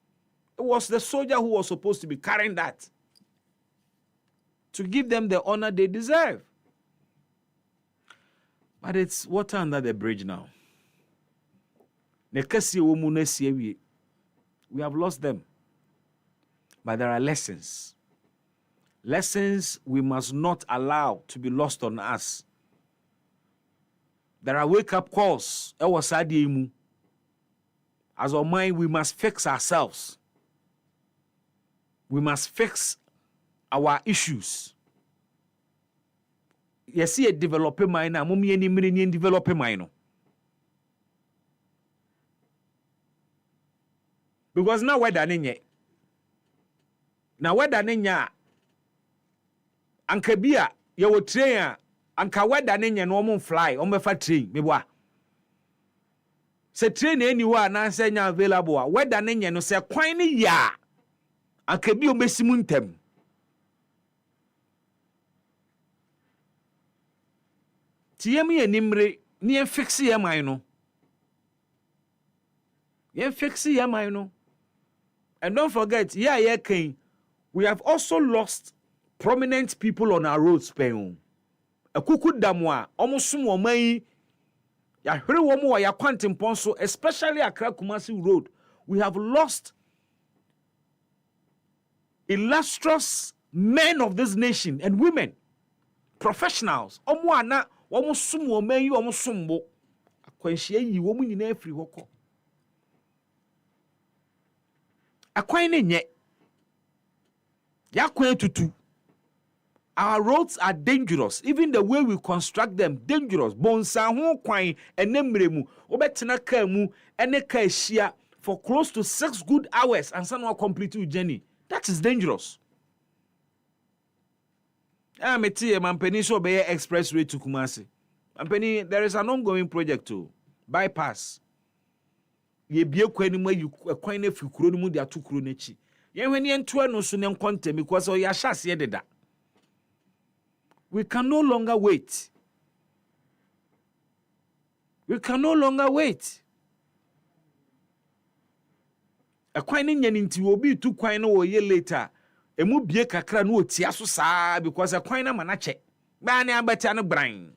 It was the soldier who was supposed to be carrying that to give them the honor they deserve. But it's water under the bridge now. We have lost them. But there are lessons. Lessons we must not allow to be lost on us. There are wake-up calls. As our mind, we must fix ourselves. We must fix our issues. You see a developing mind, mummy any million developing mind. Because now we're done in yet. Now we're done in ya. Anka bia, you will train, anka we're done in ya no fly, on my train, me wa. Se train anywhere, na say nya available. We're done in ya no say quine ya. Anka bi o mesimuntem. Tiemi enimre ni en fix ye man no. Ye fix ye man no. And don't forget, yeah, King, we have also lost prominent people on our roads, pen. A kuku damwa, almost some woman, ya hurry woman, ya quantum ponso, especially Accra Kumasi Road. We have lost illustrious men of this nation and women, professionals. Omwana, almost some woman, you almost sumbo. Akwenshie yi woman in every woko. Akwane nye. Yakwe tutu. Our roads are dangerous. Even the way we construct them, dangerous. Bonsa ho kwan enemremu. Obetena ka mu ene ka ehia for close to 6 good hours and someone complete your journey. That is dangerous. Meti mampeni so be expressway to Kumasi. Ampani, there is an ongoing project to bypass. Ye bie kwani mu ayi kwan na fi kuro no mu de ato kuro n'echi. Yen hwani entoa no so ne nkontem because o ya hyase ye deda. We can no longer wait. We can no longer wait. A kwan ni nyani nti obi tu kwan no wo ye later. Emu bie kakra no otia so saa because a kwan na manache. Ba ne abata no bran.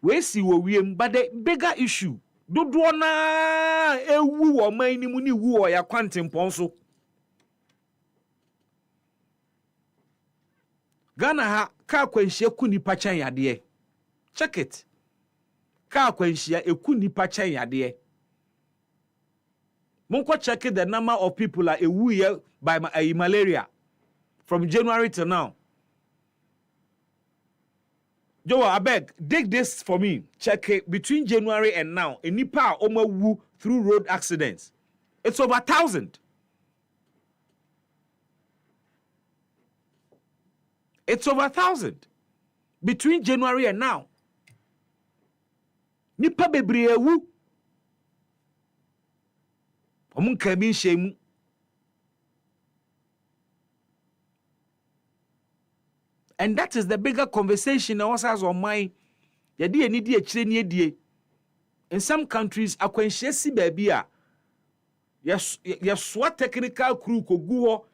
We see wo wiem, but the bigger issue dodo na ewu wo man ni mu ni wu o ya kwantempon so. Ghana ha ka kwanhia ku nipa chan yade. Check it. Ka kwanhia eku nipa chan yade. Monko check the number of people are ewu here by malaria from January to now. Joe, I beg, dig this for me. Check it between January and now. A nipa wu through road accidents. It's over 1,000. It's over 1,000 between January and now. Nipa bebree wu. Omun kabi shemu. And that is the bigger conversation that was on my yadi eni di echire ni edie. In some countries akwanhye si baabi a yes what technical crew kogu ho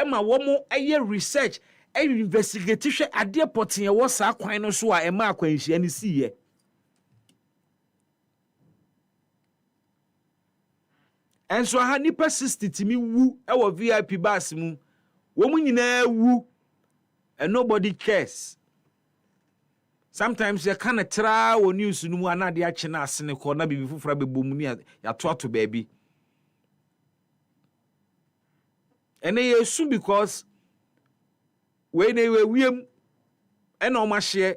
ema wo mo eye research investigate hwe ade poten ye wo sa kwan no so a ema akwanhye ni siye. And so ha nipa 60 timi wu e wo VIP bus mu wo mu nyina wu and nobody cares. Sometimes you kind of try on news no ana de ache na asene ko na bibi fufura bebom ni ya to baby. And they assume because when they were wiem and o ma hye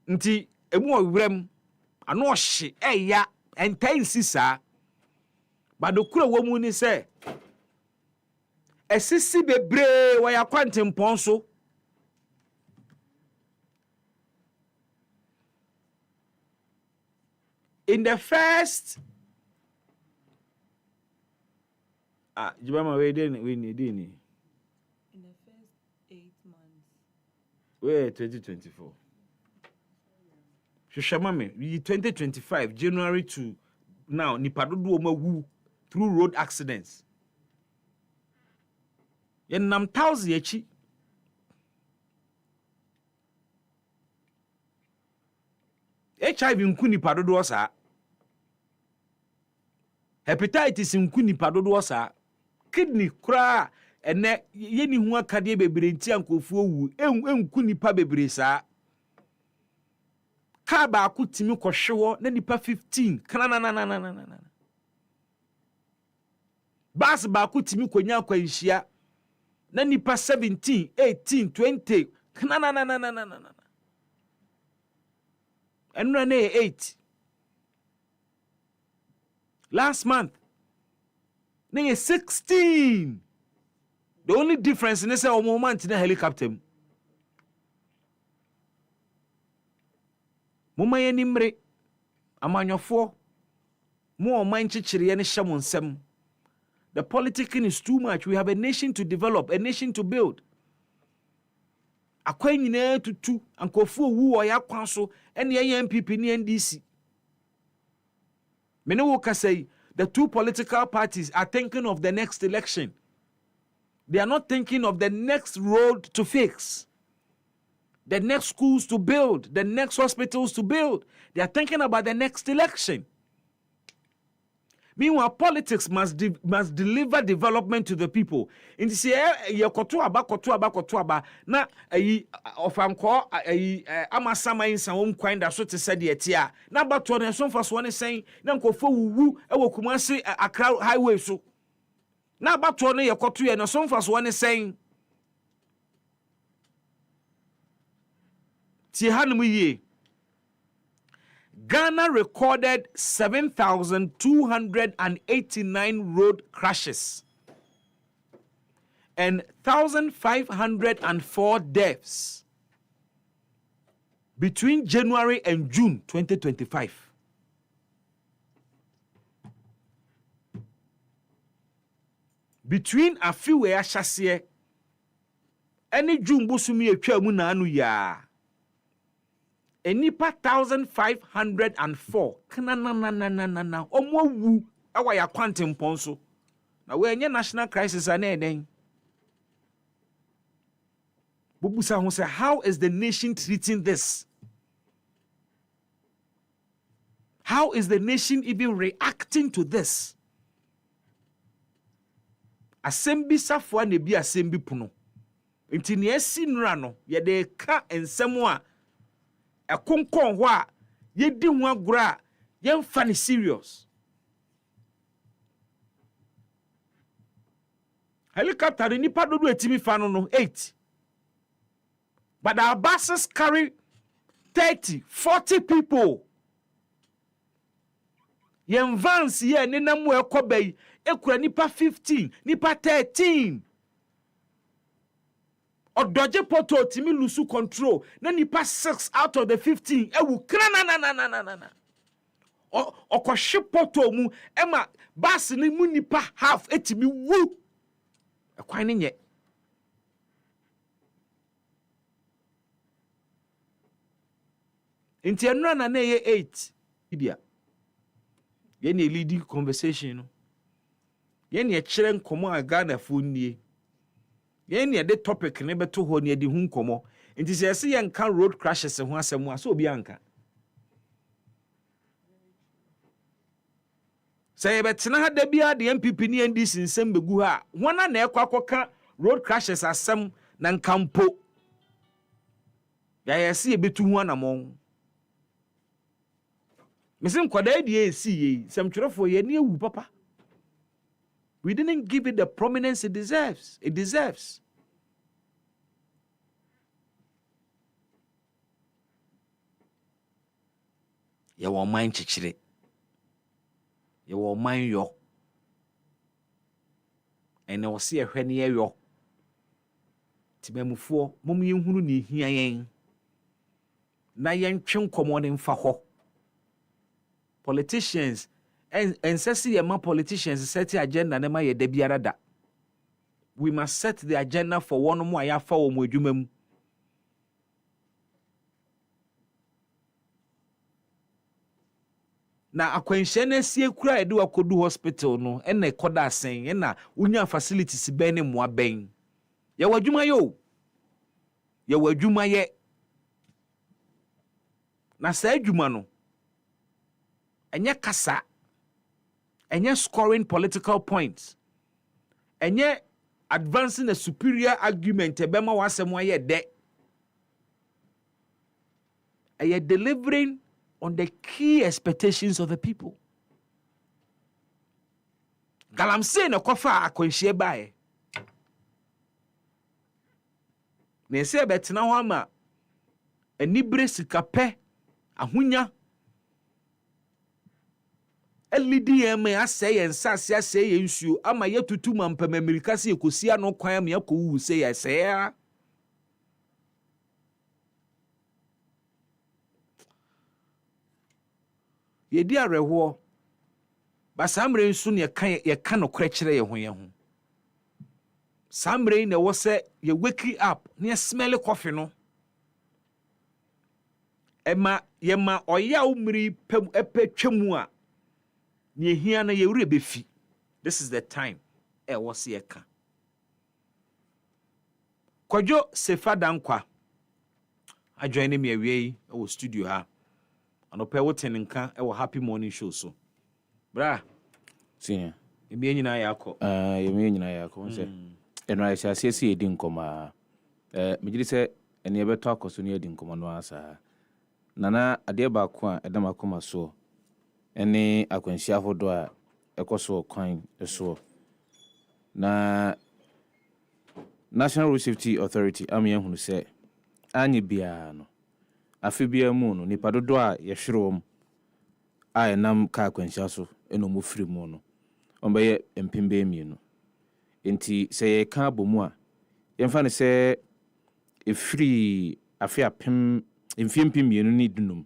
nti emu owrem ano hye eya entai sisa but the kura wo mu ni say esisi bebre wa ya kwantempon so in the first Jibama we need in the first 8 months. Where 2024. Shushamame, 2025 January to now nipadodo o mawu through road accidents. Yen nam 1,000 echi. HIV nku nipadodo sa. Hepatitis nku nipadodo sa. Kidney kra ene yeni hu akade bebre nti ankofu owu enku nipa bebre sa. Ka ba akutimi kohwewo na nipa 15 kana. Bas ba akutimi konya kwanhia na nipa 17 18 20 kana. And run 8 last month na 16. The only difference in say o moment na helicopter mumma ye nimre amanyofo mo o man chichire ne hye mo nsem. The politicking is too much. We have a nation to develop, a nation to build. Akwa nyina tutu ankofu owu o ya kwan so ene ye MPP ni NDC. Mene wo ka say the two political parties are thinking of the next election. They are not thinking of the next road to fix, the next schools to build, the next hospitals to build. They are thinking about the next election. Meanwhile, politics must deliver development to the people. In this year, kotu aba na ofanko amasama insa won kwan da so te said etia na bato na so faso ne sen na nkofo wuwu e wo Kumasi Accra highway so na bato no yekoto ye na so faso ne sen ti hanum yi. Ghana recorded 7,289 road crashes and 1,504 deaths between January and June 2025. Between a few years any June busumi etwa mu na anu ya enipa 1,504 na omo wu awa ya kwantem ponso na we enye national crisis ana eden bubusa ho say how is the nation treating this? How is the nation even reacting to this? Asembi safo na bi asembi puno nti ne esi nra no ye de ka ensem a ekonkon ho a ye di ho agora ye mfa ne serious. Helicopter ni padodo etimi fa no 8, but our buses carry 30, 40 people. Yen vans ye ne namu ekobai ekura nipa 15, nipa 13. Odoje poto timi lusu control na nipa 6 out of the 15 ewu kra na okohwe poto mu ema bus ni mu nipa half etimi wu ekwan ne nye. Inti enura na na ye 8 ibia ye ne leading conversation no ye ne kire nkomo aga na fo nie ye ne de topic ne beto ho ne de hu nkomo nti se ye nka road crashes ho asem a so obi anka se ye betena ha da bia de MPP ne NDC nsem begu ha wona na ekwakoka road crashes asem na nkampo ya ye se ye betu hu anamon. Misim kwada di esi ye sem twerefo ye ne ewu papa. We didn't give it the prominence it deserves. It deserves. Ye wo man chichire. Ye wo man yo. Ene wo se ehwe ne ye yo. Tibamufo mom ye hunu ne hia yen. Na yen twe nkomo ne mfa ho. Politicians and sesi yema politicians set the agenda nema ye da biara da. We must set the agenda for one more ayafa wo mo adwuma mu. Na akwanhye na sie kura ede wakodu hospital no na ekoda asen na unya facilities ben ne mo aben. Ye wadwuma yo. Ye wadwuma ye. Na sa adwuma no enye kasa enye scoring political points enye advancing a superior argument ebema wasem aye de aye delivering on the key expectations of the people. Galamsey na kofa akwanhie bae na ese betena ho ama anibre sikape ahunya elidi eme asay ensase asay yensuo ama yetutu mampam Amerika se ekosia no kwan me akowu se yesea yedi areho basamre nsu ne ye ka no krekere ye ho samre ne wo se ye wake up ne smell coffee no ema yema oya umri pem epetwemu a ne hia na ye wure befi. This is the time was ye ka Kwadwo Sefada Nkwa ajoin me awie e studio ha anope woten nka e happy morning show so bra sia emi nyina ya akọ emi nyina ya akọ se enra sia sia edi nkoma megiri se ene ebeto akoso ne edi nkoma no asa nana ade ba ko a edam akoma so ene akwanhia hodo a ekoso kwan eso na National Road Safety Authority am yen hunu se anyi bia no afi bia mu no nipa dodo a ye hwerom a enam ka akwanhia so eno mo firi mu no ombe ye empembe mi no nti sɛ yɛka abɔ mu a yɛmfa no sɛ ɛfiri afe apem mfiempim mmienu ne dunum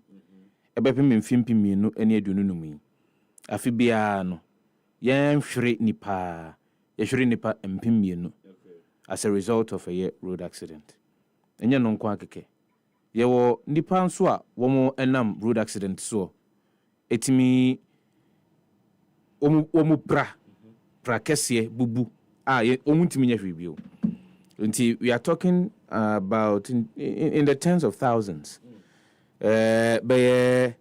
ɛbɛpem mfiempim mmienu ne adununum yi afe biara no yɛnhwere nipa yɛhwere nipa mpem mmienu as a result of a road accident ɛnyɛ no nko akeke yɛwɔ nipa nso a wɔn ɛnam road accident so ɛtumi wɔn pra kɛseɛ bubu a wɔn ntumi nyɛ hwee bio nti we are talking about in the tens of thousands bɛyɛ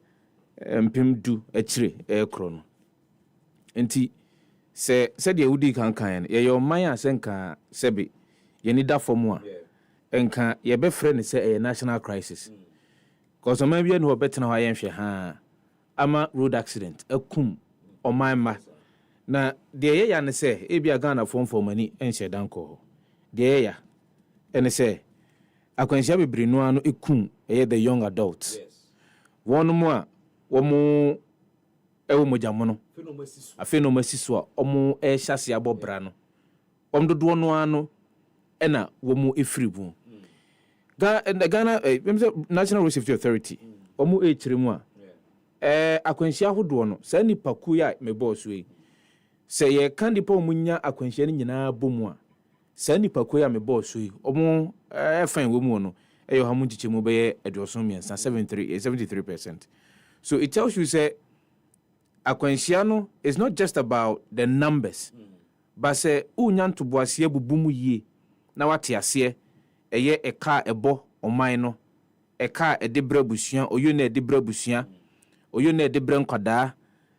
mpem du akyire ɛkorɔ no nti sɛdeɛ wodi kankan no yɛyɛ ɔman a sɛ nka sɛbe yɛni da fam a nka yɛbɛfrɛ ne sɛ ɛyɛ national crisis because ɔman bi ne hɔ bɛtena hɔ ayɛnhwɛ ha ama road accident akum ɔman ma na deɛ yɛyɛ ne sɛ ebi a Ghana fɔmfɔmani ɛnhyɛ dan kɔ hɔ deɛ yɛyɛ ɛne sɛ akwanhyia bebree no ano ekum ɛyɛ the young adults wɔn mu a wɔn ɛwɔ mogya no afei no masi so a wɔn ɛhyɛ ase abɔ bra no wɔn dodoɔ no ano ɛna wɔn efiri bu Ghana National Road Safety Authority wɔn ɛkyerɛ mu a akwanhyia ahodoɔ no saa nipa kuo a mebɔɔ so yi sɛ yɛka nipa wɔn nya akwanhyia no nyinaa bɔ mu a saa nipa kuo a mebɔɔ so yi wɔn ɛfɛn wɔ mu no ɛyɛ ɔhamu nkyekyɛ mu bɛyɛ 73%. So it tells you say akwanhyia no is not just about the numbers but say unya ntoboaseɛ bubu mu yie na wate aseɛ ɛyɛ ɛka ɛbɔ ɔman no ɛka ɛde brɛ busua oyo na ɛde brɛ busua oyo na ɛde brɛ nkwadaa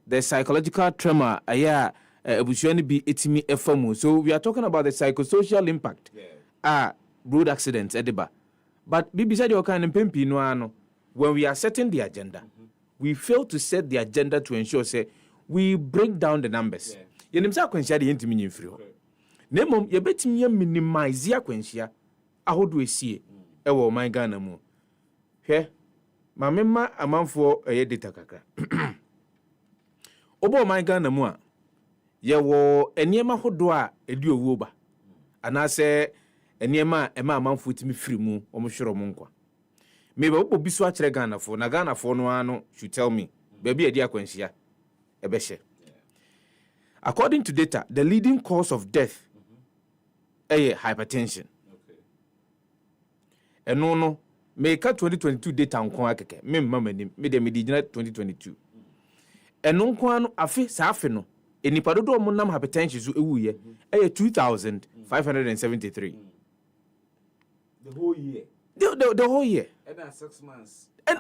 the psychological trauma ɛyɛ abusua no bi etimi ɛfa mu. So we are talking about the psychosocial impact road accidents ediba. But bibi said your kind of pimpi no ano when we are setting the agenda we fail to set the agenda to ensure say we break down the numbers. Yenim sa akwanhyia de yentimi nyimfiri ho. Na mom ye betimi minimize akwanhyia ahodo esie ewo man Ghana mu. Hwe ma memma amanfo eye data kakra. Obo man Ghana mu a ye wo eniema hodo a edi owuo ba. Anase eniema ema amanfo timi firi mu omhwero mu nkwa. Maybe obo biso a kire Ghana for na Ghana for no ano should tell me baby edi akwanhyia ebehye. According to data, the leading cause of death is hypertension. And no, make 2022 data on Kwakeke, me de 2022. And no one afi safino, and if I don't know hypertension is 2,573. The whole year. The whole year. And that's 6 months. And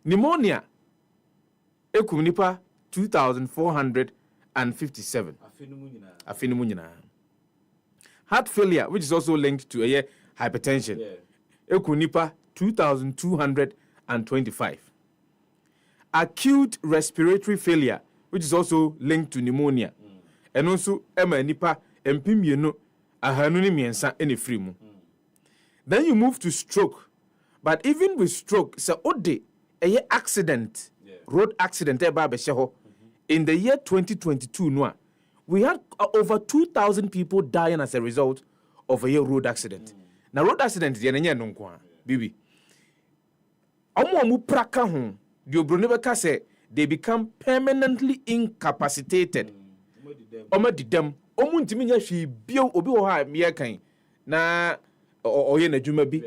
pneumonia ekum nipa 2,457 afinimu nyina. Heart failure, which is also linked to hypertension, ekum nipa 2,225. Acute respiratory failure, which is also linked to pneumonia, and also ema nipa empimienu ahanu ni miensa ene frimu. Then you move to stroke. But even with stroke, so ode a accident, road accident, in the year 2022, we had over 2,000 people dying as a result of a road accident. Now, road accident is Bibi. They become permanently incapacitated. Na oye na dwuma bi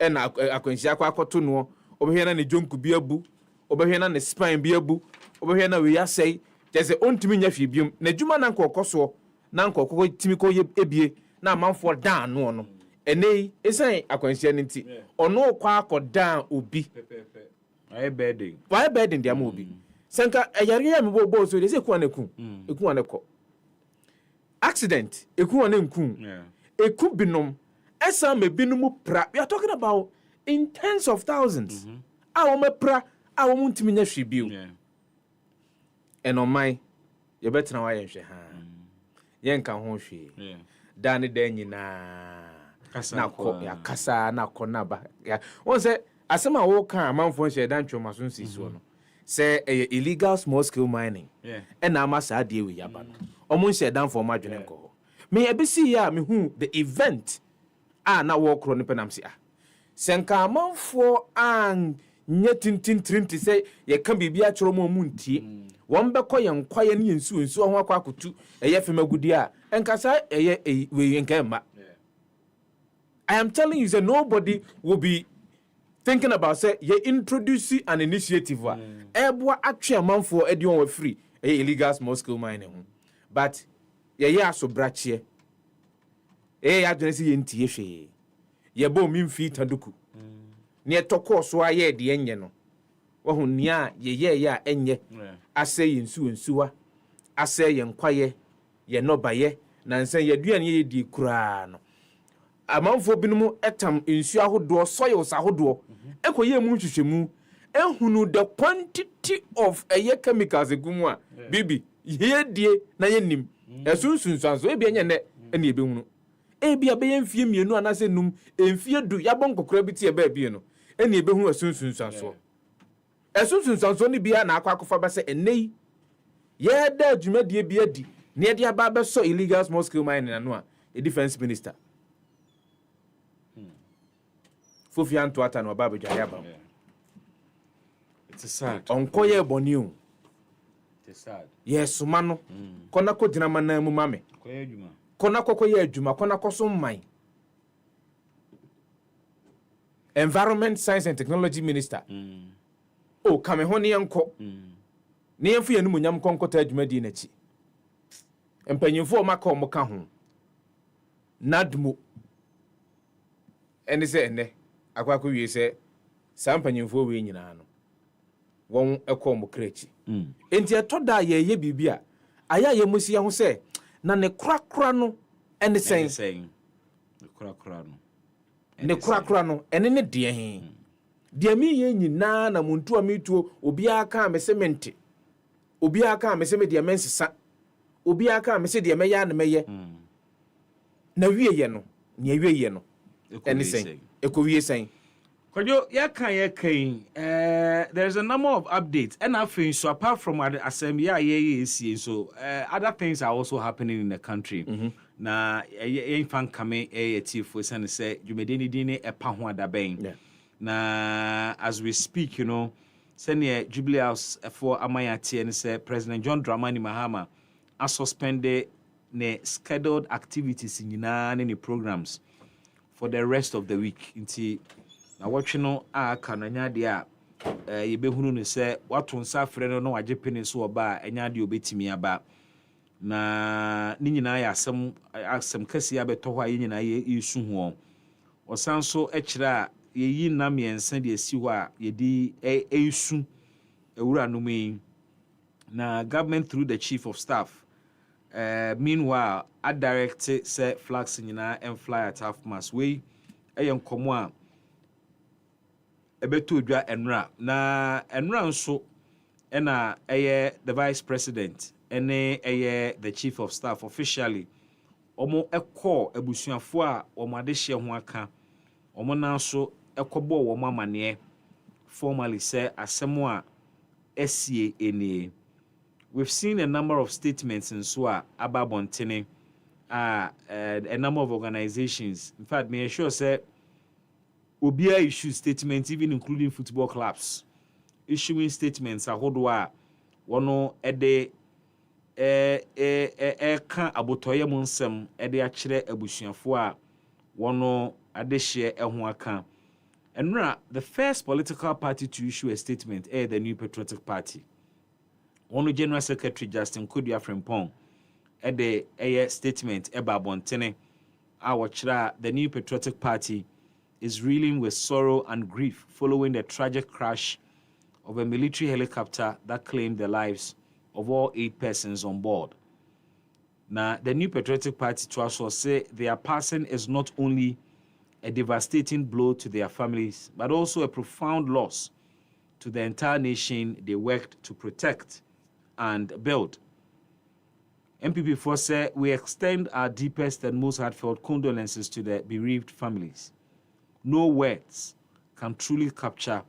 na akwanhyia akoto no obehwe na ne jonku bi abu obehwe na ne spine bi abu obehwe na we yasei jese ontimi nya hwe biom na dwuma na nkokoso na nkokoko timi ko ebie na amanfo dan no enei esan akwanhyia ne nti ono kwa akodan obi why bedding dia ma obi senka eyare ya me bo so de se ku anaku eku anako accident eku ananku eku binom esa me binom pra. We are talking about in tens of thousands. Awo me pra awo muntimi nya hwe biu. And on my you better na wa yenhwe ha. Yenka ho hwe. Dan nyina na ko ya kasa na ko na ba. Won say asema wo kan amanfo hye dan twoma so nsi so no say illegal small scale mining and na ama saa de we yaba no omo hye dan for madwene nko me ebisi ya me hu the event na wo kro ne penam si senka amanfo an nye tintintinti say ye kan bibia kyoro mo mu ntie won be koye nkwaye ne nsu ho akwa akotu eye femagudi a enkasa eye we nka ma. I am telling you that nobody will be thinking about say you introduce an initiative ebo atwe amanfo edion wa free illegal small scale mining but ye aso brachie ya dwene se ye ntie hwe ye bo mi mfi taduku ne etoko so aye de enye no wo hu nia ye ya enye ase nsuwa ase ye nkwaye ye nobaye nansen ye duane ye di kura no amanfo binumu etam nsu ahodo soils ahodo ekoye mu hwehwemu ehunu the quantity of chemicals egumu a bibi ye die na ye nim esunsunsanso ebi enye ne ene ebehunu ebi abeye mfie mienu anase num emfie du yabon kokora bi tie ba bi no ene ebehunu esunsunsanso esunsunsanso ni bia na akwakofa ba se enei ye da adwumadie bi adi ne ye dia ba be so illegal small scale mining no a defense minister Fofi Antoata no baba jayaba. It's sad. Onkoye boniu. It's sad. Yes, mano. Kona ko dina mana mu mame. Koye adwuma. Kona ko koye adwuma, kona ko so man. Environment, Science and Technology Minister. Oh, kame ho ne yanko. Ne yemfu yenu munyam konkota adwuma di na chi. Empanyimfo maka mo ka ho. Nadmo. Ene se ene akwako wie se sampanyimfo we nyina no won ekọ mo krechi enti etoda ye bibia aya ye musi ho se na ne krakra no ene sen ne krakra no ene ne de he de mi ye nyina na muntu amituo obi aka me cement obi aka me se me de mensesa obi aka me se de me ya na meye na wie ye no ne wie ye no anything ekowie sen Kojo there's a number of updates and I think so apart from assembly so other things are also happening in the country na fan kame chief we say you made any dine epa ho adaben na as we speak senior Jubilee House for amayati and say President John Dramani Mahama has suspended the scheduled activities in any programs for the rest of the week. Inti na watchino kananya dia yebehunu ne se wato nsa frɛ no wagye so oba enya de obetimi aba na ni nyina ya asem kase ya beto hɔ a nyina yesu ho osanso ekira yeyi na miensa de asi hɔ a yedi esu ewura no mi na government through the chief of staff meanwhile a direct say flags nyina and fly at half mast we nkomo a ebeto dwa enra na enra nso na the vice president ene the chief of staff officially omo ekọ abusuafo a omo ade hye ho aka omo na so ekọbọ wo mamane formally say asemo a esie ene. We've seen a number of statements in SWA about Bontene, a number of organizations. In fact, may I sure say, Obia issued statements, even including football clubs, issuing statements. Ahodwa, wano ede kan abotoye monsem ede achire abusuafo a wano ade hye ho aka. And the first political party to issue a statement the New Patriotic Party. One General Secretary Justin Kodua Frimpong a statement about Bontene the New Patriotic Party is reeling with sorrow and grief following the tragic crash of a military helicopter that claimed the lives of all 8 persons on board. Now, the New Patriotic Party to also say their passing is not only a devastating blow to their families, but also a profound loss to the entire nation they worked to protect and build. MPP for say we extend our deepest and most heartfelt condolences to the bereaved families. No words can truly capture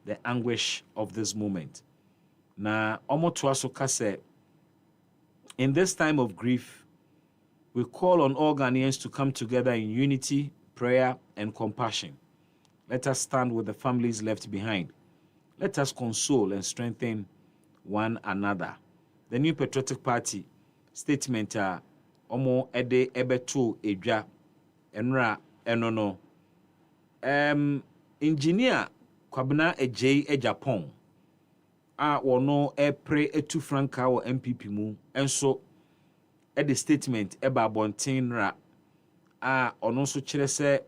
the anguish of this moment. Na omo to aso kase, in this time of grief, we call on all Ghanaians to come together in unity, prayer, and compassion. Let us stand with the families left behind. Let us console and strengthen one another. The New Patriotic Party statement omo ede ebeto edwa enra enono engineer Kwabena Ejay Japan a wono epre etu franka wo MPP mu enso the statement eba bontin ra a ono so kire se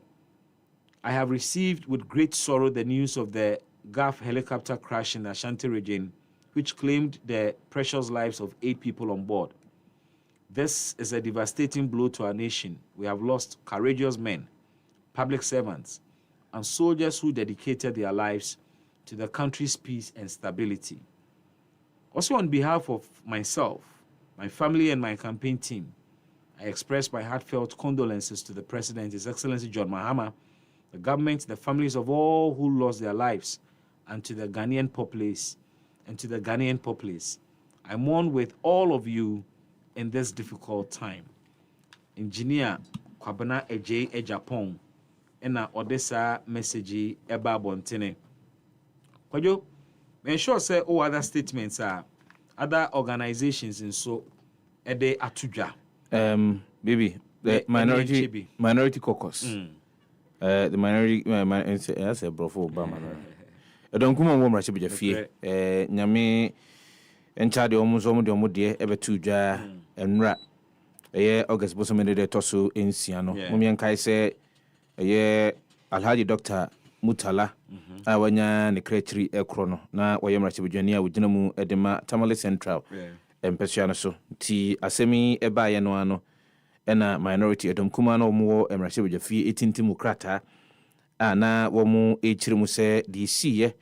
I have received with great sorrow the news of the Gulf helicopter crash in Ashanti region, which claimed the precious lives of 8 people on board. This is a devastating blow to our nation. We have lost courageous men, public servants, and soldiers who dedicated their lives to the country's peace and stability. Also, on behalf of myself, my family, and my campaign team, I express my heartfelt condolences to the President, His Excellency John Mahama, the government, the families of all who lost their lives, and to the Ghanaian populace. I mourn with all of you in this difficult time. Engineer Kwabena Ejay Japan, ena Odessa message eba bontene. Kwajo, me sure say all other statements are other organizations and so ede atudwa. Baby, the minority caucus. The minority that's a brofo Obama. I don't come on one rush be fie. Nyame encha de omo de ebetudwa enra. August bosom de toso ensia no. Mumien kai say Alhaji Dr. Mutala awanya ne kretri ekro no na woyem rush be dwani a wogina mu edema Tamale Central. Empesua no so ti asemi eba ye no ano ena minority edom kuma na omo emrahye bejafie etintimu krata na womu echirimu se DC ye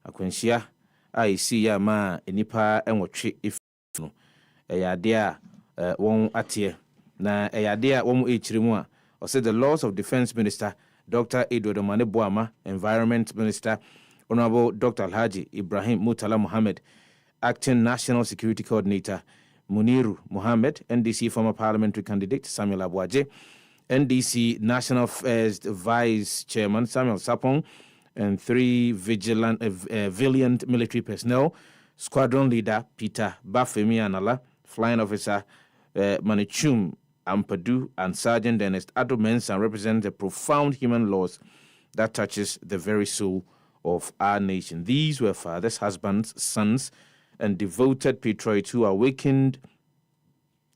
akwanhia isi ya ma enipa enwotwe efunu eyade a won atie na eyade a womu echirimu a o said the loss of Defense Minister Dr. Edward Omane Boama, Environment Minister Honorable Dr. Alhaji Ibrahim Mutala Mohammed, Acting National Security Coordinator Muniru Mohammed, NDC former parliamentary candidate Samuel Abuaje, NDC National First Vice Chairman Samuel Sapong, and 3 valiant military personnel, Squadron Leader Peter Bafemi Anala, Flying Officer Manichum Ampadu, and Sergeant Ernest Ado Mensah represent the profound human loss that touches the very soul of our nation. These were fathers, husbands, sons, and devoted patriots who awakened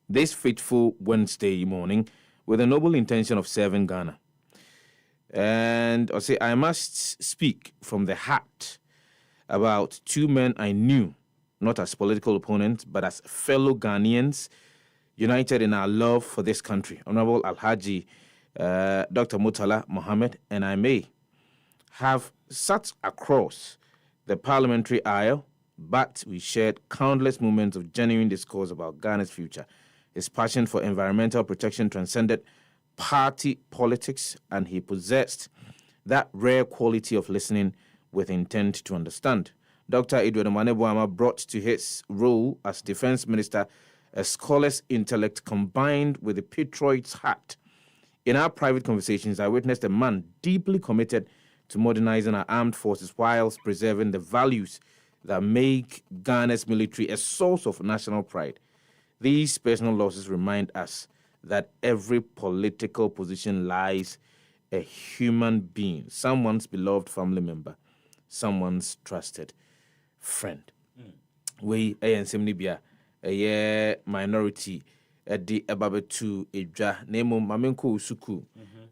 this fateful Wednesday morning with a noble intention of serving Ghana. And I'll say I must speak from the heart about 2 men I knew, not as political opponents, but as fellow Ghanaians, united in our love for this country. Honorable Alhaji Dr. Mutala Mohammed and I may have sat across the parliamentary aisle, but we shared countless moments of genuine discourse about Ghana's future. His passion for environmental protection transcended party politics, and he possessed that rare quality of listening with intent to understand. Dr. Edward Omane Boama brought to his role as Defense Minister a scholar's intellect combined with a patriot's heart. In our private conversations, I witnessed a man deeply committed to modernizing our armed forces whilst preserving the values that make Ghana's military a source of national pride. These personal losses remind us that every political position lies a human being, someone's beloved family member, someone's trusted friend. We ANC minority the ababetu edwa nemo mamenko usuku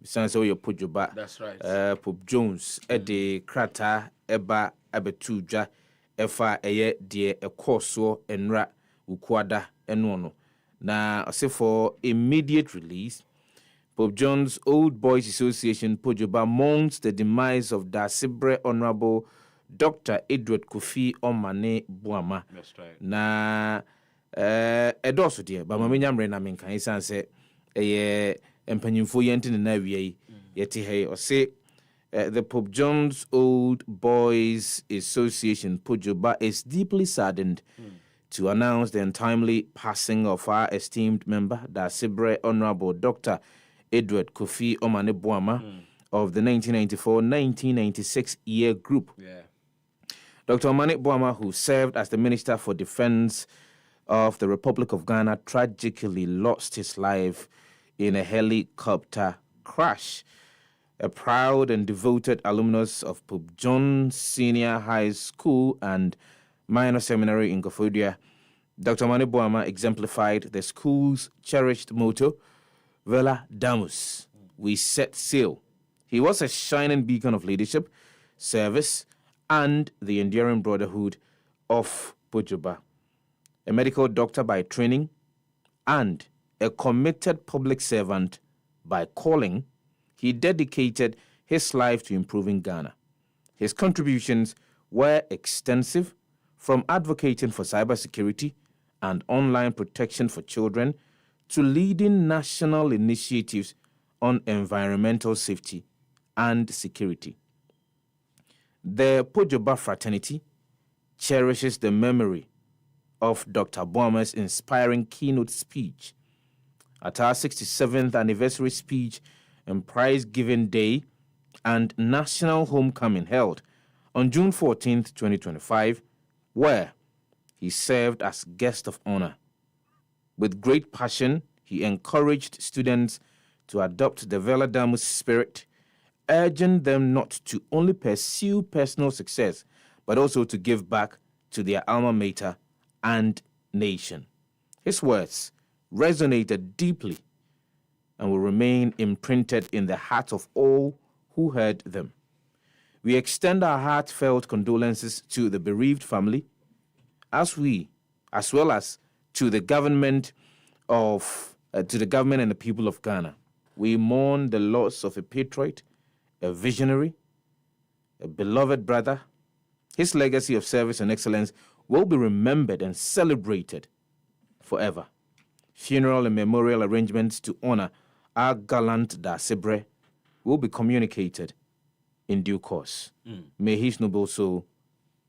bisan se we pojoba. That's right. Pope Jones the krata eba abetu dwa efa de ekoso enra ukwada eno no na say for immediate release. Pope John's Old Boys Association Pojoba mourns the demise of Dasibre Honorable Dr. Edward Kofi Omane Boama. That's right. Na edoso de ba mamenya mre na menkan isan se empanyimfo yente na wie yete he o se The Pope John's Old Boys Association, Pujoba, is deeply saddened to announce the untimely passing of our esteemed member, the Sibre Honorable Dr. Edward Kofi Omane-Boamah of the 1994-1996 year group. Dr. Omane-Boamah, who served as the Minister for Defense of the Republic of Ghana, tragically lost his life in a helicopter crash. A proud and devoted alumnus of Pope John Senior High School and Minor Seminary in Koforidua, Dr. Omane-Boamah exemplified the school's cherished motto, Vela Damus, we set sail. He was a shining beacon of leadership, service, and the enduring brotherhood of Pujoba. A medical doctor by training and a committed public servant by calling, he dedicated his life to improving Ghana. His contributions were extensive, from advocating for cybersecurity and online protection for children to leading national initiatives on environmental safety and security. The Pujoba fraternity cherishes the memory of Dr. Boamah's inspiring keynote speech at our 67th anniversary speech and prize-giving day and national homecoming held on June 14th, 2025, where he served as guest of honor. With great passion, he encouraged students to adopt the Vela Damus spirit, urging them not to only pursue personal success, but also to give back to their alma mater and nation. His words resonated deeply and will remain imprinted in the hearts of all who heard them. We extend our heartfelt condolences to the bereaved family, as well as to the government and the people of Ghana. We mourn the loss of a patriot, a visionary, a beloved brother. His legacy of service and excellence will be remembered and celebrated forever. Funeral and memorial arrangements to honor our gallant Da Sibre will be communicated in due course. May his noble soul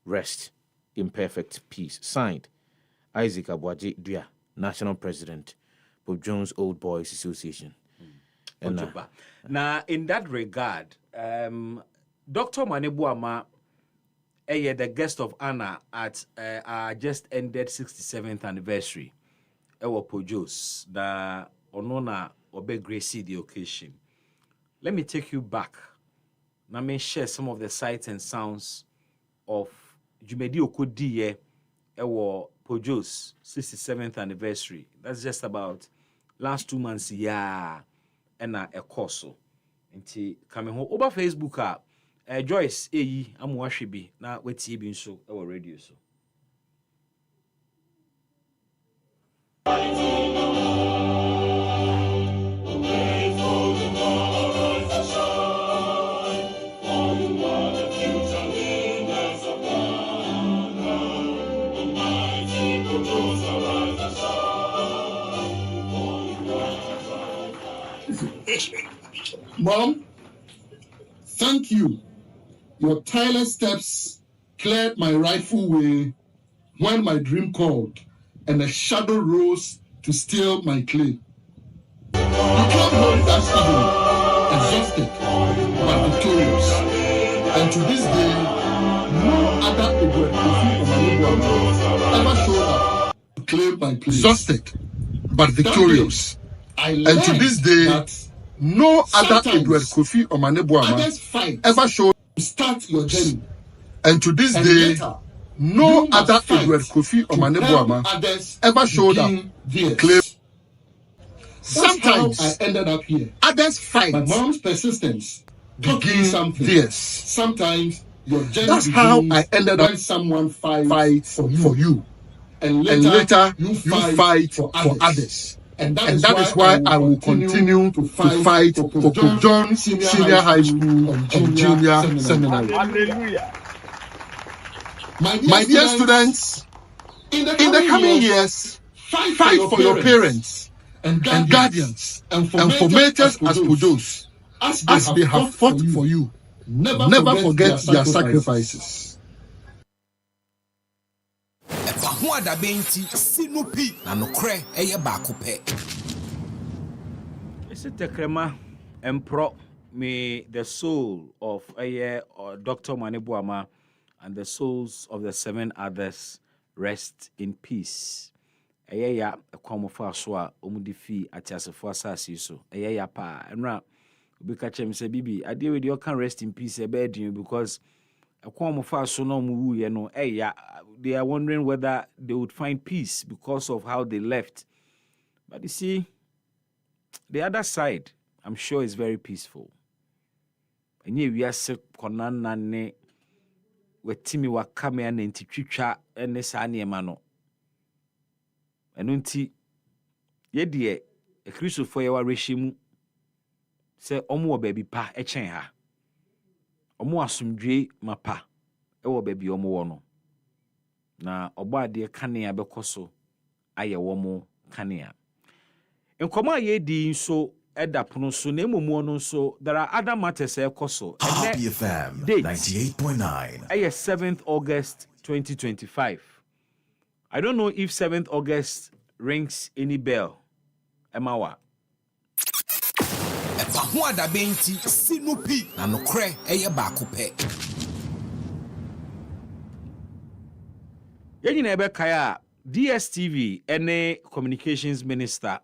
rest in perfect peace. Signed, Isaac Abuaji Dua, National President, Pope John's Old Boys Association. Now, in that regard, Dr. Omane-Boamah, the guest of honor at our just ended 67th anniversary. Pojos, the Onona Obe Gracie the occasion. Let me take you back. Let me share some of the sights and sounds of Jumedi Okodiye Pojos 67th anniversary. That's just about last 2 months, and a course. Inti coming home over Facebook, Joyce Eyi Amuashibi na weti bi nso e radio so. Mom, thank you. Your tireless steps cleared my rightful way when my dream called and a shadow rose to steal my clay. You came home that evening, exhausted but victorious. And to this day, no other Edward Kofi Omane-Boamah ever showed up to claim my place. Exhausted but victorious. And to this day, no other Edward Kofi Omane-Boamah ever showed to start your journey. And to this day, no other Edward Kofi Omane-Boamah ever showed up to claim. Sometimes I ended up here. Others fight. My mom's persistence begin something. Yes. Sometimes your journey. That's how I ended up. When someone fights for you. And later you fight for others. And that is why I will continue to fight for Pope John Senior High School and Junior Seminary. Hallelujah. My dear students, in the coming years, fight for your parents and guardians and formators as Pojos, as they have fought for you. Never forget their sacrifices. Ɛfa ho adabɛnti sinupi na nokorɛ ɛyɛ baako pɛ. Ese tekrema empro may the soul of Dr. Manibuama and the souls of the 7 others rest in peace. Ya ekwamofo aso a omudifi atiasefo asase so. Ya pa enra obi ka chem se bibi ade we dey can rest in peace ebedin because ekwamofo aso no mu ye no they are wondering whether they would find peace because of how they left. But you see, the other side, I'm sure, is very peaceful. And we are sick, Konana ne, where Timmy wa come and intitwicha and Nesani Mano. And unti, ye dear, a crucial for your regime, say, Omo baby pa, a chain ha. Omo asumdwe mapa, ewo baby omo wono. Na oba dear kania bekoso, aye womo kania. In Koma ye di so edapono so nemumu no so there are other matters ekoso. Happy FM 98.9. 7th August 2025. I don't know if 7th August rings any bell. Emawa. Ɛfa ho adabɛnti sinupi na nokorɛ ɛyɛ baako pɛ. Yenyi ebe kaya DSTV ene communications minister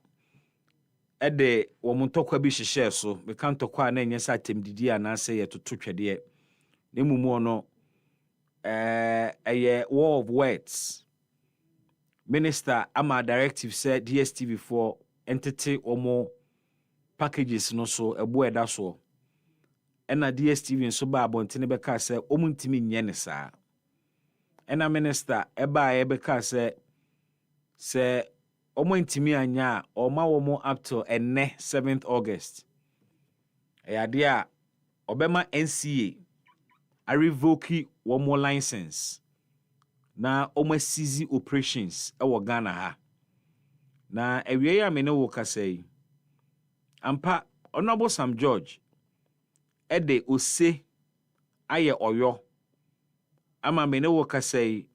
ede womuntokwa bi hyehyɛ so meka ntokwa na enye sa temdidi anase ye toto twede ne mumu ono war of words. Minister ama directive said DSTV for entity omo packages no so ebo eda so ena DSTV nso ba abontene beka se omuntimi nye ne saa ena minister eba ebeka se omo ntimi anya oma womo up to enne 7th August ayade a obema NCA a revoke womo license na omo seize operations e wo Ghana ha na ewie ya me ne wo kasai ampa Honorable Sam George ede ose aye oyo ama me ne wo kasai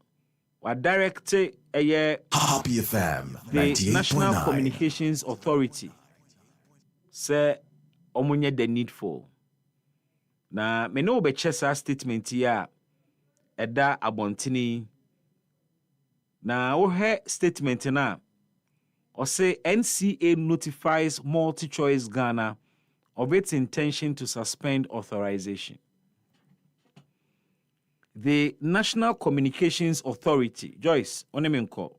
wa direct Happy FM the National Communications Authority say omunye the needful na me no be chesa statement ya eda abontini na wohe statement na or say NCA notifies Multi-Choice Ghana of its intention to suspend authorization. The National Communications Authority, Joyce Onemenko,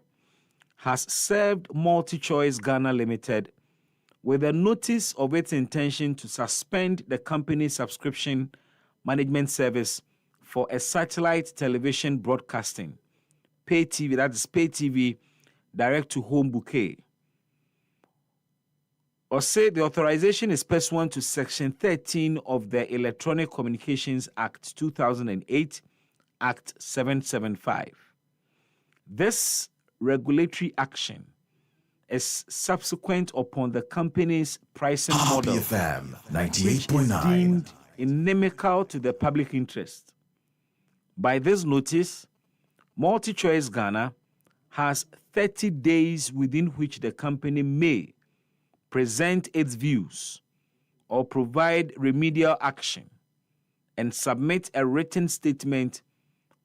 has served Multi-Choice Ghana Limited with a notice of its intention to suspend the company's subscription management service for a satellite television broadcasting, pay TV, that is pay TV, direct-to-home bouquet. Or say the authorization is pursuant to Section 13 of the Electronic Communications Act 2008, Act 775. This regulatory action is subsequent upon the company's pricing model, FM 98.9, which is deemed inimical to the public interest. By this notice, Multi-Choice Ghana has 30 days within which the company may present its views or provide remedial action and submit a written statement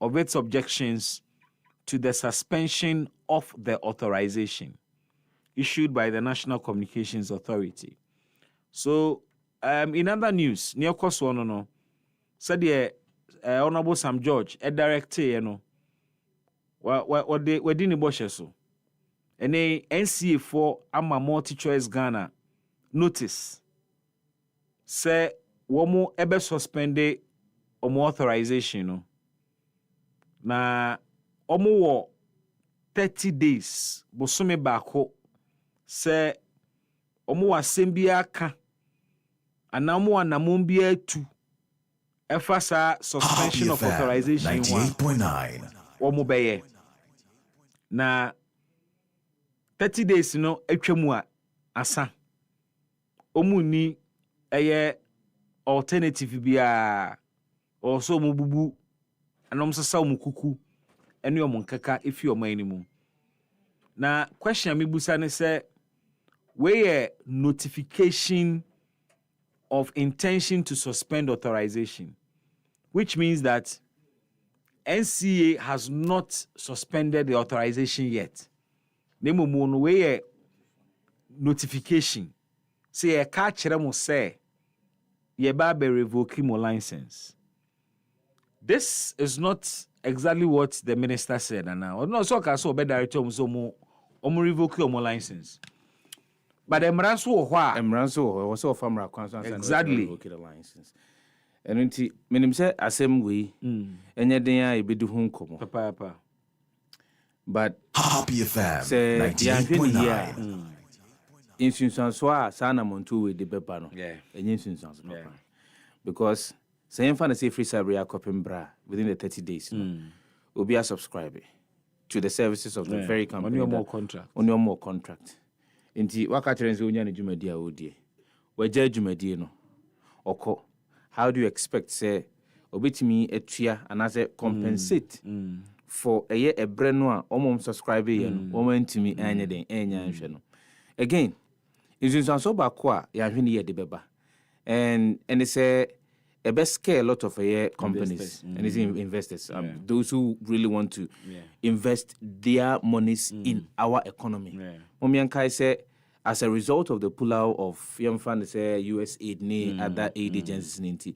of its objections to the suspension of the authorization issued by the National Communications Authority. So, in other news, near Koswono no, said the Honorable Sam George, a director, you know, what they didn't boshe so. And a NCA for ama Multi-Choice Ghana notice say womo ebe suspended omo authorization no. Na omo wo 30 days bosome bako say omo wa sembia aka ana omo wa namombia tu efasa suspension of authorization 98.9 omo beye na 30 days no atwamu a asa omu ni alternative bia also mububu anom sasa mukuku ene omonkaka efi omanimu na question me busa ne say where notification of intention to suspend authorization, which means that NCA has not suspended the authorization yet. Nemo no way notification say a catch them say ye ba be revoke my license. This is not exactly what the minister said and now. No, so can so be director so mo revoke your license. But emranso was so famra kwanso exactly revoke the license. And nti menim say asem we enye den a ebedu ho nkomo. Papa. But Happy FM say 98.9. Insunsanso a sana montu we de beba no. Yeah. Enye insunsanso papa. Because say em fan say free cyber copy bra within the 30 days. Will be a subscriber to the services of the very company. On your more contract. Inti waka chere nze onya ne dwumadi a odie. Waja dwumadi no. Oko. How do you expect say obetimi etua anase compensate for a year brand no a omom subscribe ye no omantimi anya den enya nhwe no. Again, insunsanso ba ko a ya hwe ne ye de beba. And it's a best scale a lot of companies and it's investors, those who really want to invest their monies in our economy. Momiankai say, as a result of the pullout of young fund, say US aid, other aid agencies,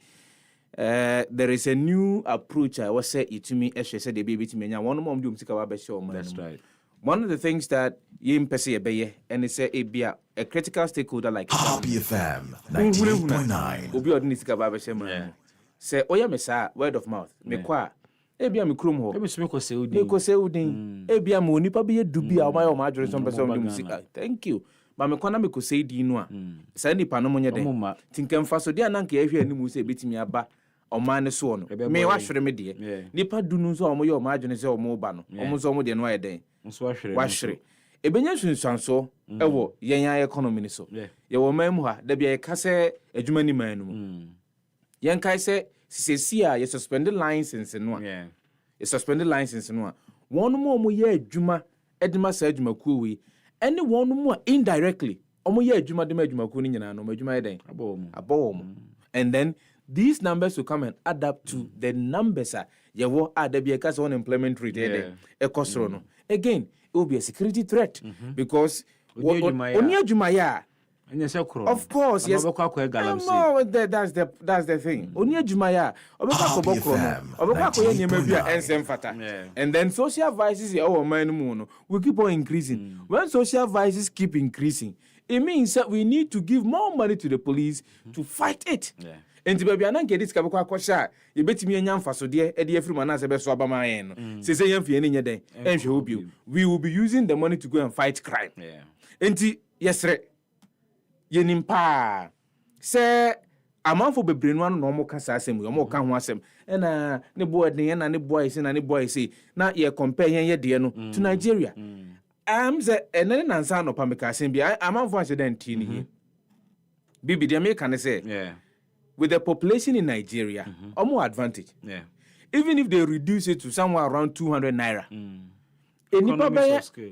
there is a new approach. I was say it to me. As said, the baby to me. One more do That's right. One of the things that you impese and it's a critical stakeholder like Happy FM 98.9. Obi odini sika ba be shema. Say oya me sa word of mouth. Me kwa ebia me krom ho. Ebi so me ko se udin. Me ko se udin. Ebia mo nipa be dubi a o ma adwere so person dem sika. Thank you. Ba me kwa na me ko se di no a. Sa nipa no mo nye den. Tinkem fa so dia na nka ehwe animu se betimi aba o ma ne so no. Me wa hwere me de. Nipa dunu so o mo ye o ma adwere se o mo ba no. O mo so o mo de no aye den. Wa hwere. Ebenya sunsanso ewo yen economy ni so ye wo mamu ha da bia ye kase adwuma ni man mu yen kai se sisi a ye suspended license no a ye suspended license no a won mo ye adwuma edima sa adwuma ku wi ene won mo indirectly omo ye adwuma de adwuma ku ni nyina no adwuma ye den abo and then these numbers will come and add up to the numbers ye wo da bia kase unemployment rate ye ekosoro no again it will be a security threat because of course, yes. No, that's the thing. And then social vices will keep on increasing. When social vices keep increasing, it means that we need to give more money to the police to fight it. And baby, I don't get this. You bet me a young for so dear, Eddie Freeman as a best of my end. Say, young Fianina day, and we will be using the money to go and fight crime. And yes, sir. Yenimpa say, amount for be brain one normal casasem, we more can wasem, and ne boy, ne boys, and any boy say, now ye compare ye dear no to Nigeria. I'm the and then answer no Pamikasim, I'm on for accident. Bibi, the American say, with the population in Nigeria, more advantage. Even if they reduce it to somewhere around 200 naira.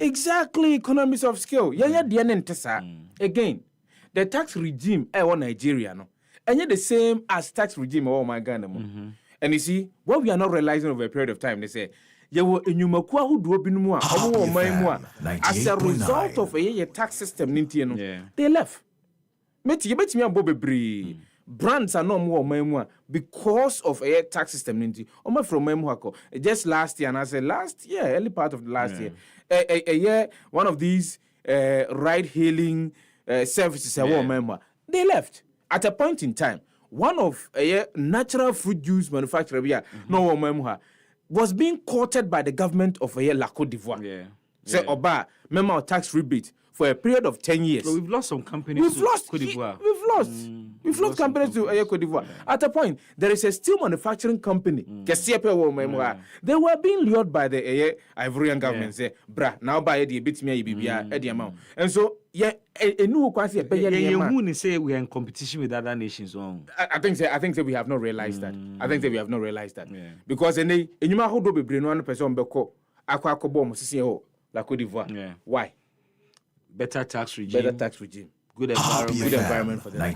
Exactly, economies of scale. Again, the tax regime Nigeria no, and yet the same as tax regime my Ghana. And you see, what we are not realizing over a period of time, they say, as a result of a tax system, they left. Brands are no more because of a tax system. From just last year, and I said last year, early part of the last year, a year, one of these ride-hailing services, they left at a point in time. One of a natural fruit juice manufacturer, was being courted by the government of La Côte d'Ivoire. Say, Oba, member tax rebate. For a period of 10 years. So we've lost some companies to Côte d'Ivoire. We've lost companies to Côte d'Ivoire. At a point, there is a steel manufacturing company. Kaseɛbɔ. They were being lured by the Ivorian government. Say, bra, now buy the bit me EBBA at the amount. And so, yeah, enu kwasi ebeye niema. Who say we are in competition with other nations on? I think we have not realized that. I think that we have not realized that. Because enyuma hodo bebre no person beko akwa mo sisi ho la Côte d'Ivoire. Why? Better tax regime. Good environment for them.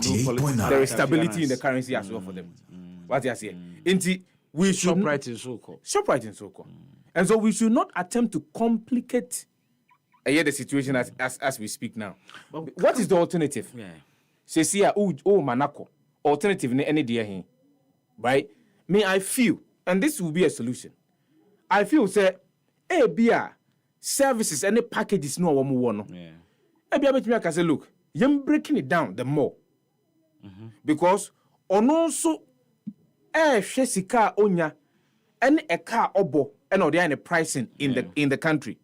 There is stability in the currency as well for them. What you say? We should ShopRite in so-called. And so we should not attempt to complicate the situation as we speak now. What is the alternative? Say manako. Alternative any day here. Right? I feel, and this will be a solution. I feel say beer services any packages no one more. I say look, you're breaking it down the more. Because also sika onya any a car obo and or the pricing in the country.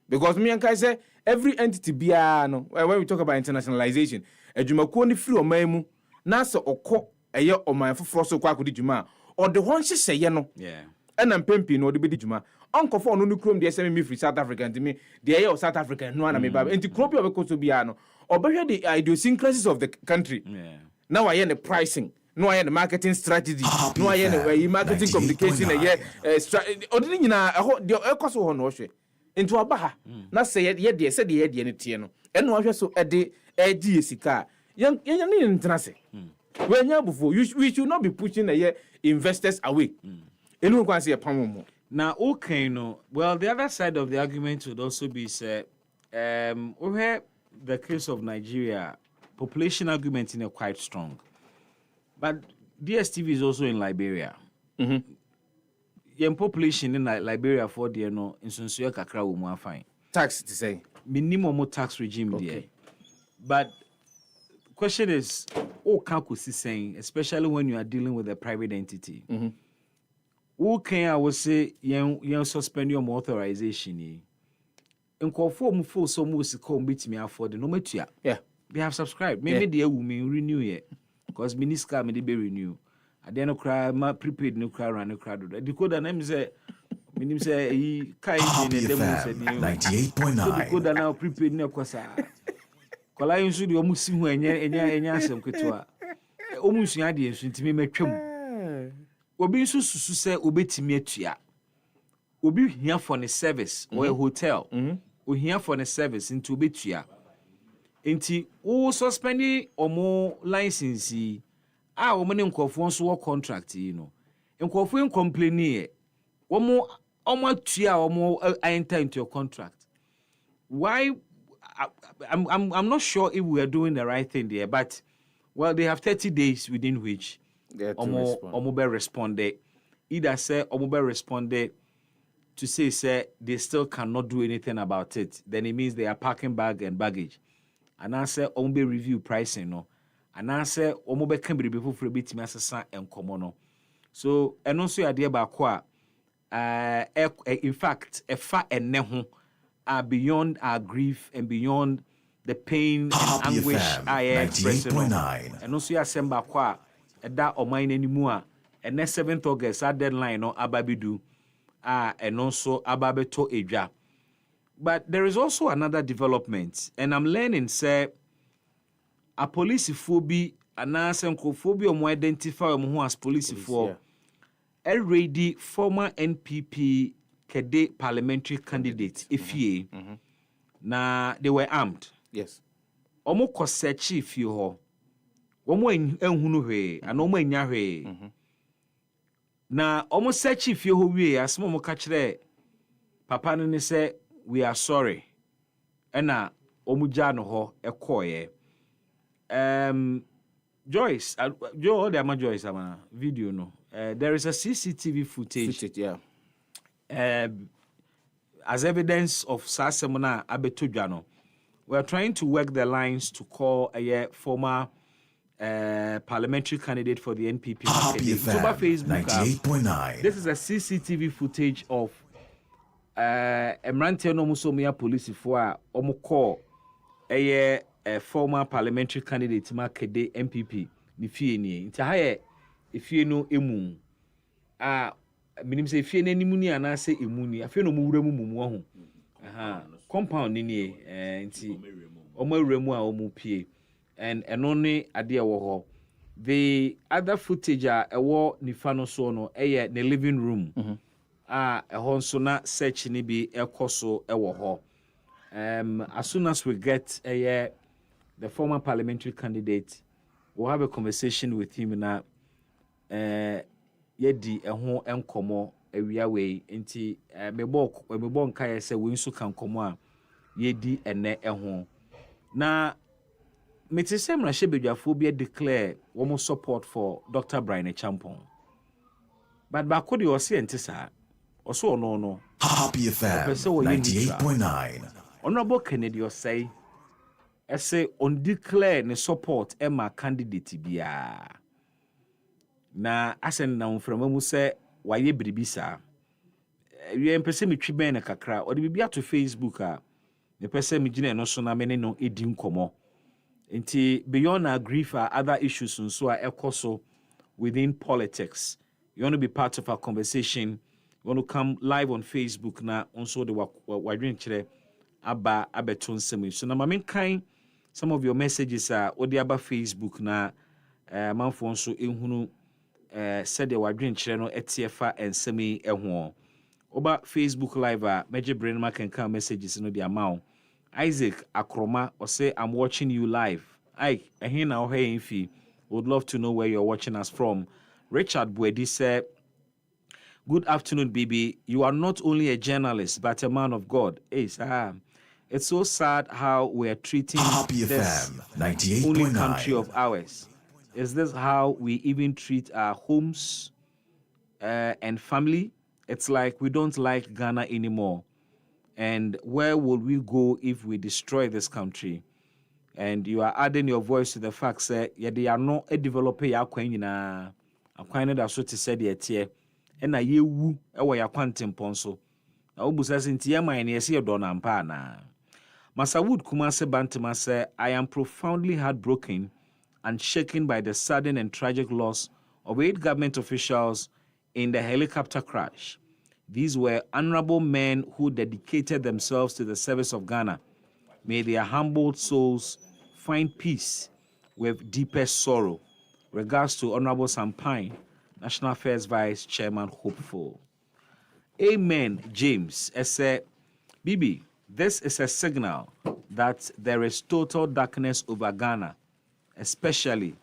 Because me and Kai say every entity biano when we talk about internationalization, ejumako ni free omaimu na so okọ eye oman foforo so kwa akodi juma or the one say ye no. And I'm pimping no the bedi juma. Uncle for no krom de say me free South African to me the eye of South African no na me baba enti krom bi obeko so biano obehwe the idiosyncrasies of the country. Now I hear the pricing. No, I the marketing strategy. No, I the marketing communication. Odini nyina the ekoso ho no hwe. Into abaha. Na say ye de say de ye ne tie no. Eno hwe so ede agi sika. Yan ne ntenase. We nya bufo. We should not be pushing the investors away. Enu kwan say pam mo. Now, okay, no. Well, the other side of the argument would also be say where the case of Nigeria, population argument is quite strong. But DSTV is also in Liberia. Your population in Liberia for the no in Sunsuya Kakra will more fine. Tax to say minimum tax regime there. But question is, saying, especially when you are dealing with a private entity. Okay, I would say you suspend your authorization. In conform full so most come beat me afford no matter. Yeah, they have subscribed. Maybe they will renew it. Because Miniska may be renew. I didn't cry, my prepaid no cry, run no crowd. The decoder name say, Minim say, he can't 98.9. The decoder now prepaid no cosa. Collion should almost see when you're some couture. Almost the idea to me make him. Obi so say, obey me at ya. Obi here for the service or a hotel. We here for the service into Betia. Enti o suspending or more licensee o many nkofo so contract nkofo complain here o mo tua o mo enter into your contract. Why I'm not sure if we are doing the right thing there, but well, they have 30 days within which omo be responded. Either say omo be responded to say they still cannot do anything about it, then it means they are packing bag and baggage. And I say be review pricing no. And I say be can be before for bit me asasa and common. So and also idea ba kwa in fact a fa and neho are beyond our grief and beyond the pain and anguish I express. And also assemble kwa that or mine anymore. And next 7th August our deadline no ababidu and also ababeto eja. But there is also another development, and I'm learning, say, a police phobia, an answer phobia, or identify who as police for already former NPP Kede parliamentary candidate, if ye, na they were armed. Yes. Omo kosechi if you ho, omo enhunuhe, and omo enyahe. Na omo sechi if you ho we, as momo kachre, papa ne say, we are sorry. Ena omuja no ho ekoye. Joyce, Joe, there Joyce amana video no. There is a CCTV footage. As evidence of Sasemona Abetujano. We are trying to work the lines to call a former parliamentary candidate for the NPP. Facebook. 98.9. This is a CCTV footage of Emrante no musomia police for omoko a former parliamentary candidate Makede MPP ni fie ni nti haye efie no emu minim se efie na nimu ni anase emu ni afie no mu wura mu ho compound ni nti omo remu a omo pie and only idea wo ho. The other footage ewo nifa no so no eye the living room ɛhɔ nso na search ni bi ɛkɔ so ɛwɔ hɔ. As soon as we get the former parliamentary candidate, we'll have a conversation with him na yedi ɛho enkomo ewia wei nti mebo nkae sɛ we nso kan komo a yedi ene ɛho na mete sɛ mrahye bedwafo bi declare wɔn support for Dr. Brian Champon, but baako de ɔse ente saa ɔso ɔno no Happy FM 98.9. Honorable Kennedy Osei say on declare ne support Emma candidate bia na asen na mframa say waye biribi saa wie mpese metwi ben na kakra odi bibia to Facebook a me pese me gine no so na me ne no edi nkomo nti beyond our grief other issues nso a ekoso within politics. You want to be part of our conversation, you want to come live on Facebook na also the wadwen kire aba abeton semi. So na main kind some of your messages are odi aba Facebook na manfo nso ehunu said the wadwen kire no etiefa ensemi ehwo. Oba Facebook live meje brain mark and come messages no the amount. Isaac Akroma or say I'm watching you live. Ike ehina ohe infi. Would love to know where you're watching us from. Richard Buedi said, good afternoon, Bibi. You are not only a journalist, but a man of God. It's so sad how we are treating this only country of ours. Is this how we even treat our homes and family? It's like we don't like Ghana anymore. And where will we go if we destroy this country? And you are adding your voice to the fact that they are not a developer yakwan that so to say the tie and na ye wu e wo yakwantem ponso na obusa sinti ye man ye se do na mpa na Masawood Kumase Bantama say I am profoundly heartbroken and shaken by the sudden and tragic loss of 8 government officials in the helicopter crash. These were honorable men who dedicated themselves to the service of Ghana. May their humbled souls find peace with deepest sorrow. Regards to Honorable Sampine, National Affairs Vice Chairman Hopeful. Amen, James. Ese, Bibi, this is a signal that there is total darkness over Ghana. Especially,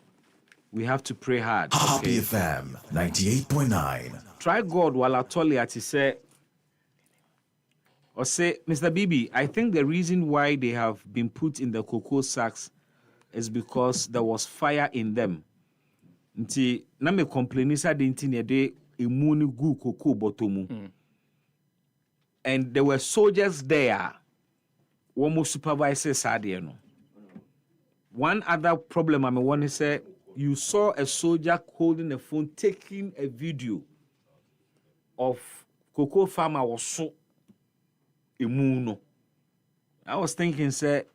we have to pray hard. Happy FM 98.9. Try God while I told you to say, or say, Mr. Bibi, I think the reason why they have been put in the cocoa sacks is because there was fire in them. Nti na me complain isa de nti ne de emu ni gu cocoa botomu. And there were soldiers there. Womo supervisors are there no. One other problem I want to say, you saw a soldier holding a phone taking a video of cocoa farmer was so imuno. I was thinking, say,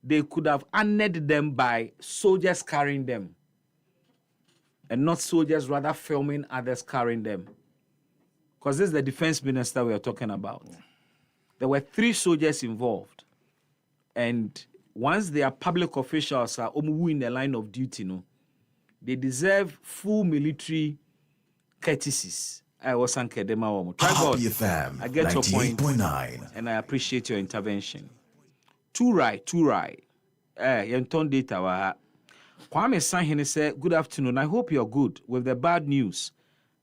they could have honored them by soldiers carrying them, and not soldiers rather filming others carrying them. Because this is the defense minister we are talking about. There were 3 soldiers involved, and once they are public officials are in the line of duty, no, they deserve full military courtesies. I was Try God. I get your point, and I appreciate your intervention. Too right. Yenton data wa. Kwame Sahene said, good afternoon. I hope you're good with the bad news.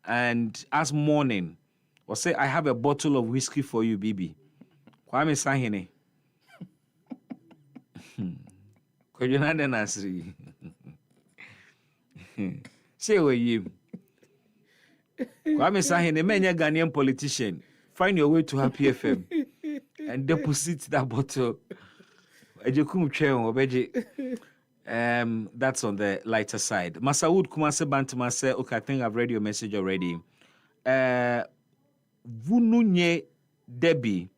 And as morning, or say, I have a bottle of whiskey for you, Bibi. Kwame Sahene. Kojonade Nasri. Say where you. Kwame Sahene, many Ghanaian politician. Find your way to Happy FM and deposit that bottle. That's on the lighter side. Masawood Kumase Bantama said, okay, I think I've read your message already. Vununye Debbie.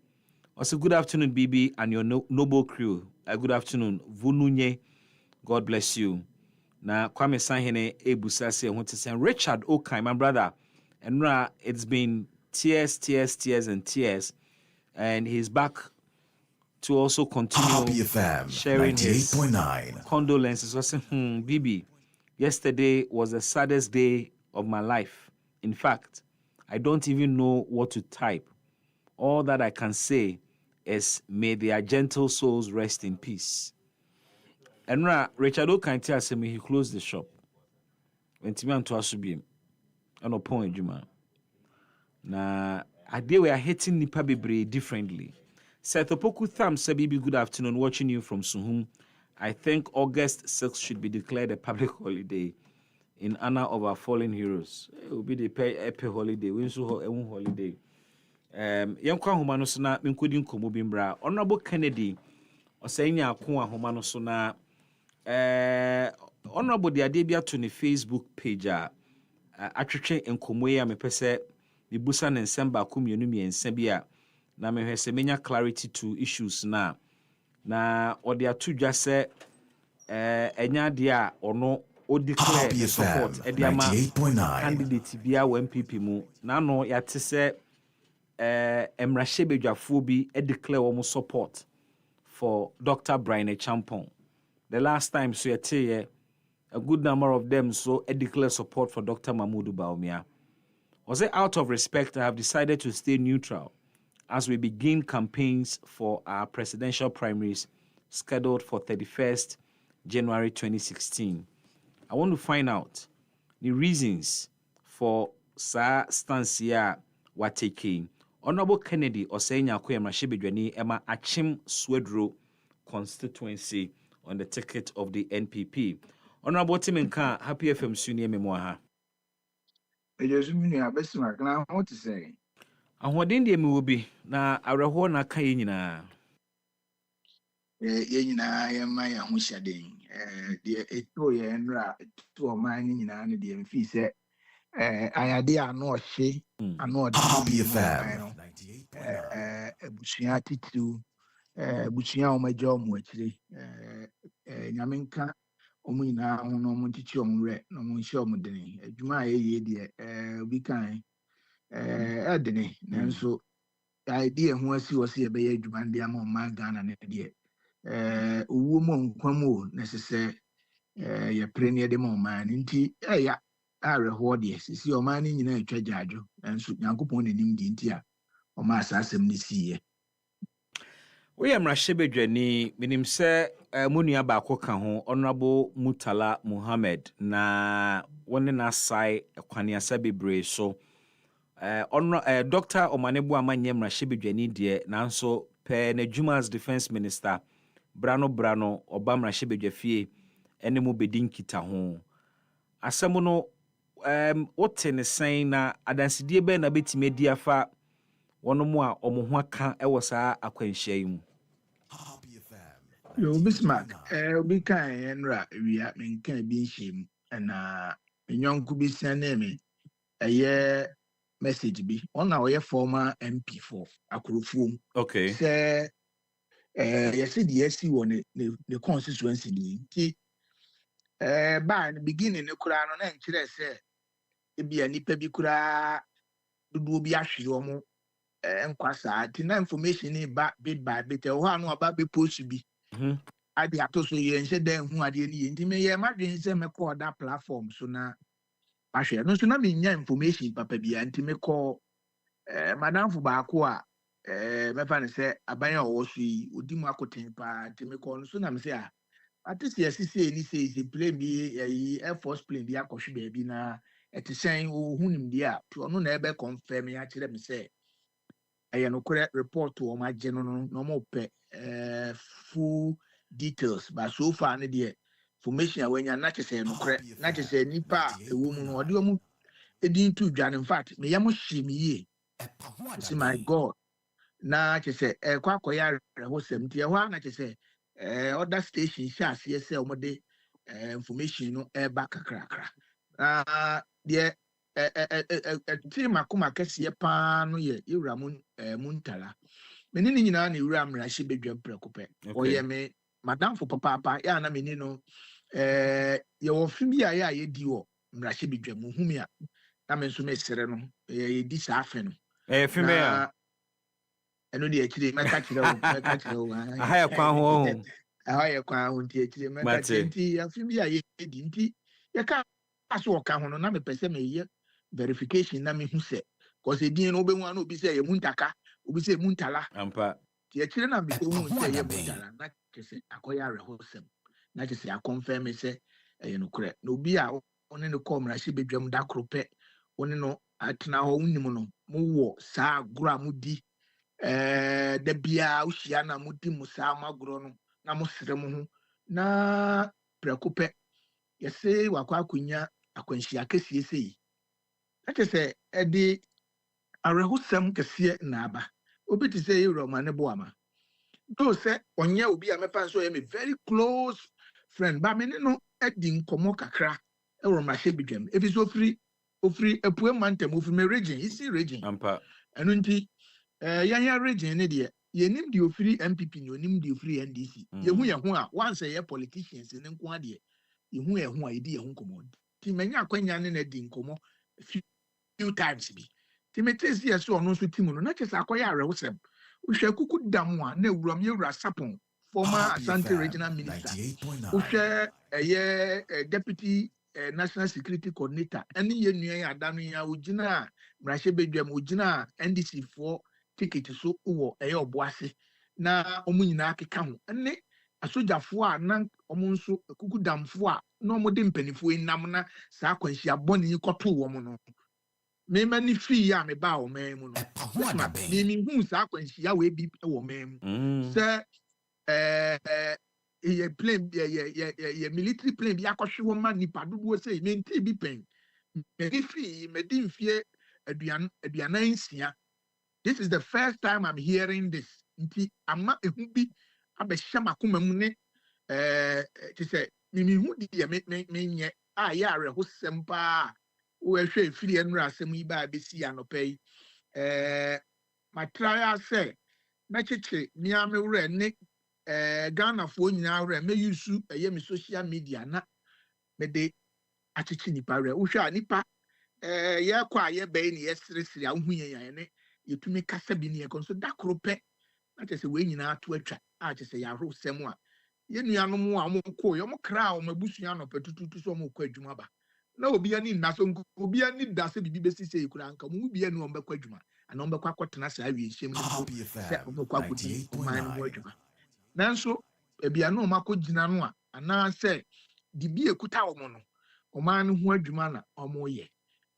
Also, good afternoon, Bibi, and your noble crew. Good afternoon, Vununye. God bless you. Now, Kwame Sahene Ebusase, I want to say, Richard Okai, my brother. And it's been tears, and he's back to also continue sharing his 98.9 condolences. I said, Bibi, yesterday was the saddest day of my life. In fact, I don't even know what to type. All that I can say is, may their gentle souls rest in peace. And Richard Okanti said, he closed the shop. When Timian to Asubim, and upon Juma. Na ade we are hitting nipa bebre differently. Setopoku Tham Sabibi, good afternoon, watching you from Suhum. I think August 6th should be declared a public holiday in honor of our fallen heroes. It will be the epic holiday. We also have a holiday. Yankwa Humano Sona, including Komubimbra, Honorable Kennedy, or saying Yakua Humano Sona, Honorable the Adebia to the Facebook page. Atwetwe nkomoyi a mepese mibusa ne nsɛmba akomienu miensa bi a na mehwese menya clarity to issues na ɔde ato dwa sɛ enya de a ɔno o declare support ediama candidate bia wɔ MPP mu na no yate sɛ emrahye bedwafo bi declare wɔn support for Dr. Brian Champon. The last time so yate a good number of them so declare support for Dr. Mahmoud Bawumia. Was it out of respect, I have decided to stay neutral as we begin campaigns for our presidential primaries scheduled for 31st January 2016. I want to find out the reasons for sa stance here we're taking. Honorable Kennedy Osenya Koyama Shebedwani Emma Achim Swedro constituency on the ticket of the NPP. Honorable Timenka, Happy FM Sunia Memoaha. What to say? And what in the movie na Arahona Kayina? Yena, my Hushading, the Etoya and Ra, two of mine in an Indian fee said, I idea no she, I know Happy FM. Bushiati to Bushia, my job, which Yaminka. Omina no montichi omre no monhye omdene adwuma ye de obi kan adene nanso idea ho asi wo se be ye adwuma de ama man Ghana ne de owo mo nkwam o necessary ye prene de mo man nti ya areho de sisi o man ni nyina atwa jaadwo nanso Yankopon ne nim di nti a o ma asasem ne siye we am Rashebedwani minim se munua baako ka ho Honorable Mutala Muhammad na wone na sai kwaniasa bebre so Dr. Omanebu amanye Rashebedwani de nanso pe na Juma's defense minister Brano Obama Rashebedwafie ene mu bedin kita ho asem no wote ne san na adansidie be na betime di afa wono mu a omo ho aka e wo saa akwanhia yi mu. Yo Bismarck, obi kan enra wia menka bi nhiem na enyonku bi sane me message bi ona oye former MP4 Akorofuom. Okay. Say yes the SC won the constituency di by the beginning ne kura no na nkire say e bia nipa bi kura dudu bi ahwe omo enkwasa ti na information ni ba bit by bit ho anu aba be post bi ade atoso ye nche den hu ade ni nti me ye madwen se me call that platform so na ahwe no so na me nya information papa bia nti me call madam fu ba ko a me fa ne se aban a wo so yi odi mu akoten pa nti me call no so na me se atisi asisi ni se plane bi Air Force plane bi akohwe ba bi na etisen wo hunim dia to no na ebe confirm ya kire me se no correct report to my general no more full details but so far ne de information when you not say no correct not say nipa e wo mu no ode omu edin to dwan in fact me yam hye me ye see my god na say kwa koya ho sem tie ho na say other station sha se say omode information no e ba kakrakra de team akoma kese pa no ye ewura muntala menini nyina na ewura mrahye bedwa prekope oye me madam for papa ya na menini no ye wo fimi ya ye di wo mrahye bedwa mu humi a na me nso me sere no ye di sa afe no fimi ya ɛno deɛ akyire mɛka kyerɛ wo aha yɛ kwan ho aha yɛ kwan ho nti akyire mɛka kyerɛ nti afi bi a yɛdi nti yɛka so wɔka ho no na mepɛ sɛ meyɛ verification na mehu sɛ cause edin no wobɛhu a na obi sɛ yɛ muntaka obi sɛ muntala ampa nti akyire na mebɛhu sɛ yɛ muntala na kyerɛ sɛ akɔyɛ awerɛhosɛm na kyerɛ sɛ akɔmfɛm sɛ ɛyɛ nokorɛ na obi a ɔne no kɔɔ mmarahyɛbadwam da koro pɛ ɔne no atena hɔ wonim no mowɔ saa agorɔ a modi da biara wohyia na modi mu saa mo agorɔ no na mosere mo ho na prɛko pɛ yɛse wakɔ akɔnya akwanhyia kɛseɛ sei na kyerɛ sɛ ɛde awerɛhosɛm kɛseɛ na aba obi te sɛ yɛwura ɔmane boama though sɛ ɔnyɛ obi a mɛfa nso ɔyɛ me very close friend ba me ne no adi nkɔmmɔ kakra ɛwɔ mmarahyɛbadwam ɛfiri sɛ ofiri apue mantam ofiri me region isi region ampa ɛno nti yɛnyɛ region ne deɛ yɛnim deɛ ofiri MPP ne onim deɛ ofiri NDC yɛhu yɛn ho a once yɛ politicians ne nko adeɛ yɛhu yɛn ho a yɛdi yɛn ho nkɔmmɔ nti manya akwanya ne na di nkɔmmɔ few times bi nti mete si yɛ so ɔno nso ti mu no na kyɛ sɛ akɔyɛ awerɛhosɛm wohwɛ kuku da mu a na ewuram yɛwura sapon former Asante regional minister wohwɛ ɛyɛ deputy national security coordinator ɛne yɛ nua yɛ ada no yɛ ogyina mmarahyɛbadwam ogyina NDC foɔ ticket so wɔ ɛyɛ ɔboase na ɔmo nyinaa keka ho ɛne asogyafoɔ a na ɔmo nso kukudamfoɔ a na ɔmo de mpanimfoɔ nam na saa akwanhyia bɔne yi kɔtoo wɔn no mema ni fii a meba wɔ man mu no mehu saa akwanhyia wɔ ebi wɔ man mu sɛ yɛ plane yɛ military plane bi akɔhwe wɔn ma nipa dodoɔ sɛ menti bi pɛn mɛdi fii mɛdi mfie aduanan nsia. This is the first time I'm hearing this. Nti ama ehu bi abɛhyɛ makoma mu ne te sɛ mimihu deɛ menyɛ a yɛ awerɛhosɛm paa wɔhwɛ efiri nnura asɛm yi ba abɛsi anɔpɛ yi matraya sɛ mɛkyekye nea mewura ne Ghanafoɔ nyinaa wura mɛyusu ɛyɛ me social media na mɛde akyekye nipa wura wohwɛ a nipa yɛkɔ a yɛbɛyi ne yɛseresere a wohu yɛn ne yɛtumi kasa bi ne yɛkɔ nso da koro pɛ na kyerɛ sɛ wɔn nyinaa to atwa a kyerɛ sɛ yɛawerɛhosɛm a yɛnuanom a wɔkɔɔ yɛ kra a wɔn abusua anɔpɛ tututu sɛ wɔkɔ adwuma ba na obi ani nna so obi ani da sɛ bibi bɛsi sɛ yɛkura anka mu bi ani wɔn bɛkɔ adwuma ana wɔn bɛkɔ akɔtena saa awie nhyɛm no sɛ wɔn bɛkɔ akɔdi ɔman no ho adwuma nanso ebi ano wɔn akɔgyina no a anaasɛ dibi ekuta wɔn no ɔman no ho adwuma na wɔn yɛ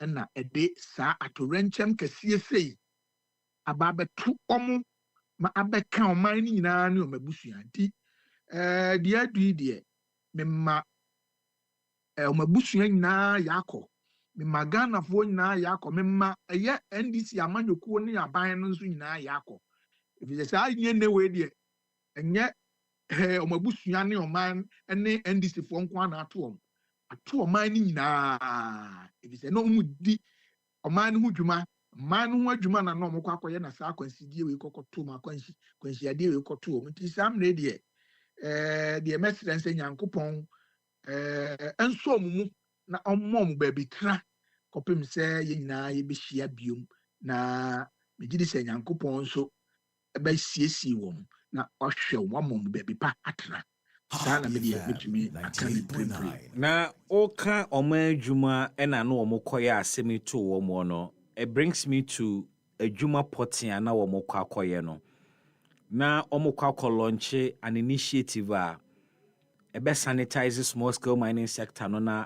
ɛna ɛde saa atorɛnkyɛm kɛseɛ sei aba abɛto wɔn ma abɛka ɔman no nyinaa ne wɔn abusua nti deɛ adu yi deɛ mema wɔn abusua nyinaa yɛ akɔ mema Ghanafoɔ nyinaa yɛ akɔ mema ɛyɛ NDC amanyɔkuo ne aban no nso nyinaa yɛ akɔ efisɛ saa nyɛ ne wei deɛ ɛnyɛ wɔn abusua ne ɔman ne NDC foɔ nko ana ato ɔman no nyinaa efisɛ na wɔn di ɔman no ho dwuma ɔman no ho adwuma na wɔn kɔ akɔyɛ na saa akwansidie wei kɔkɔto mu akwansiadeɛ wei kɔto wɔn nti saa mmerɛ deɛ deɛ mɛsrɛ nsɛ Nyankopɔn ɛnso ɔmo mu na ɔmo ɔmo baabi tra kɔpem sɛ yɛn nyinaa yɛbɛhyia biom na megye di sɛ Nyankopɔn nso ɛbɛsiesie wɔn na ɔhwɛ wɔn ama ɔmo baabi pa atra saa na medeɛ metumi aka ne pirepire na ɔka ɔmo adwuma ɛna no ɔmo kɔyɛ asɛm to wɔn no it brings me to adwuma pɔtea na wɔn kɔ akɔyɛ no na ɔmo kɔ akɔlɔnkye an initiative a sanitize small scale mining sector no na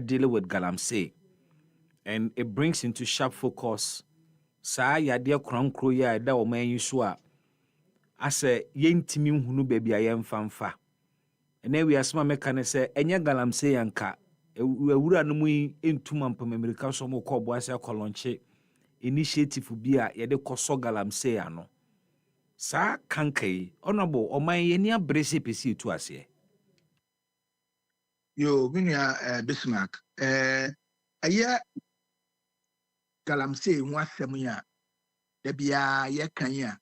deal with galamsey and it brings into sharp focus saa yadeɛ kronkro yi a ɛda ɔman yi so a asɛ yɛntimi nhunu baabi a yɛmfamfa ɛna wi asɛm a mɛka ne sɛ ɛnyɛ galamsey anka awura no mu yi ɛntum ampam Amerika so mo kɔ boase akɔlɔnkye initiative bi a yɛde kɔsɔ galamsey ano saa kanka yi honorable ɔman yɛni abere sɛ pɛsi etu aseɛ yo minua Bismarck ɛyɛ galamsey ho asɛm yi a da biara yɛka yi a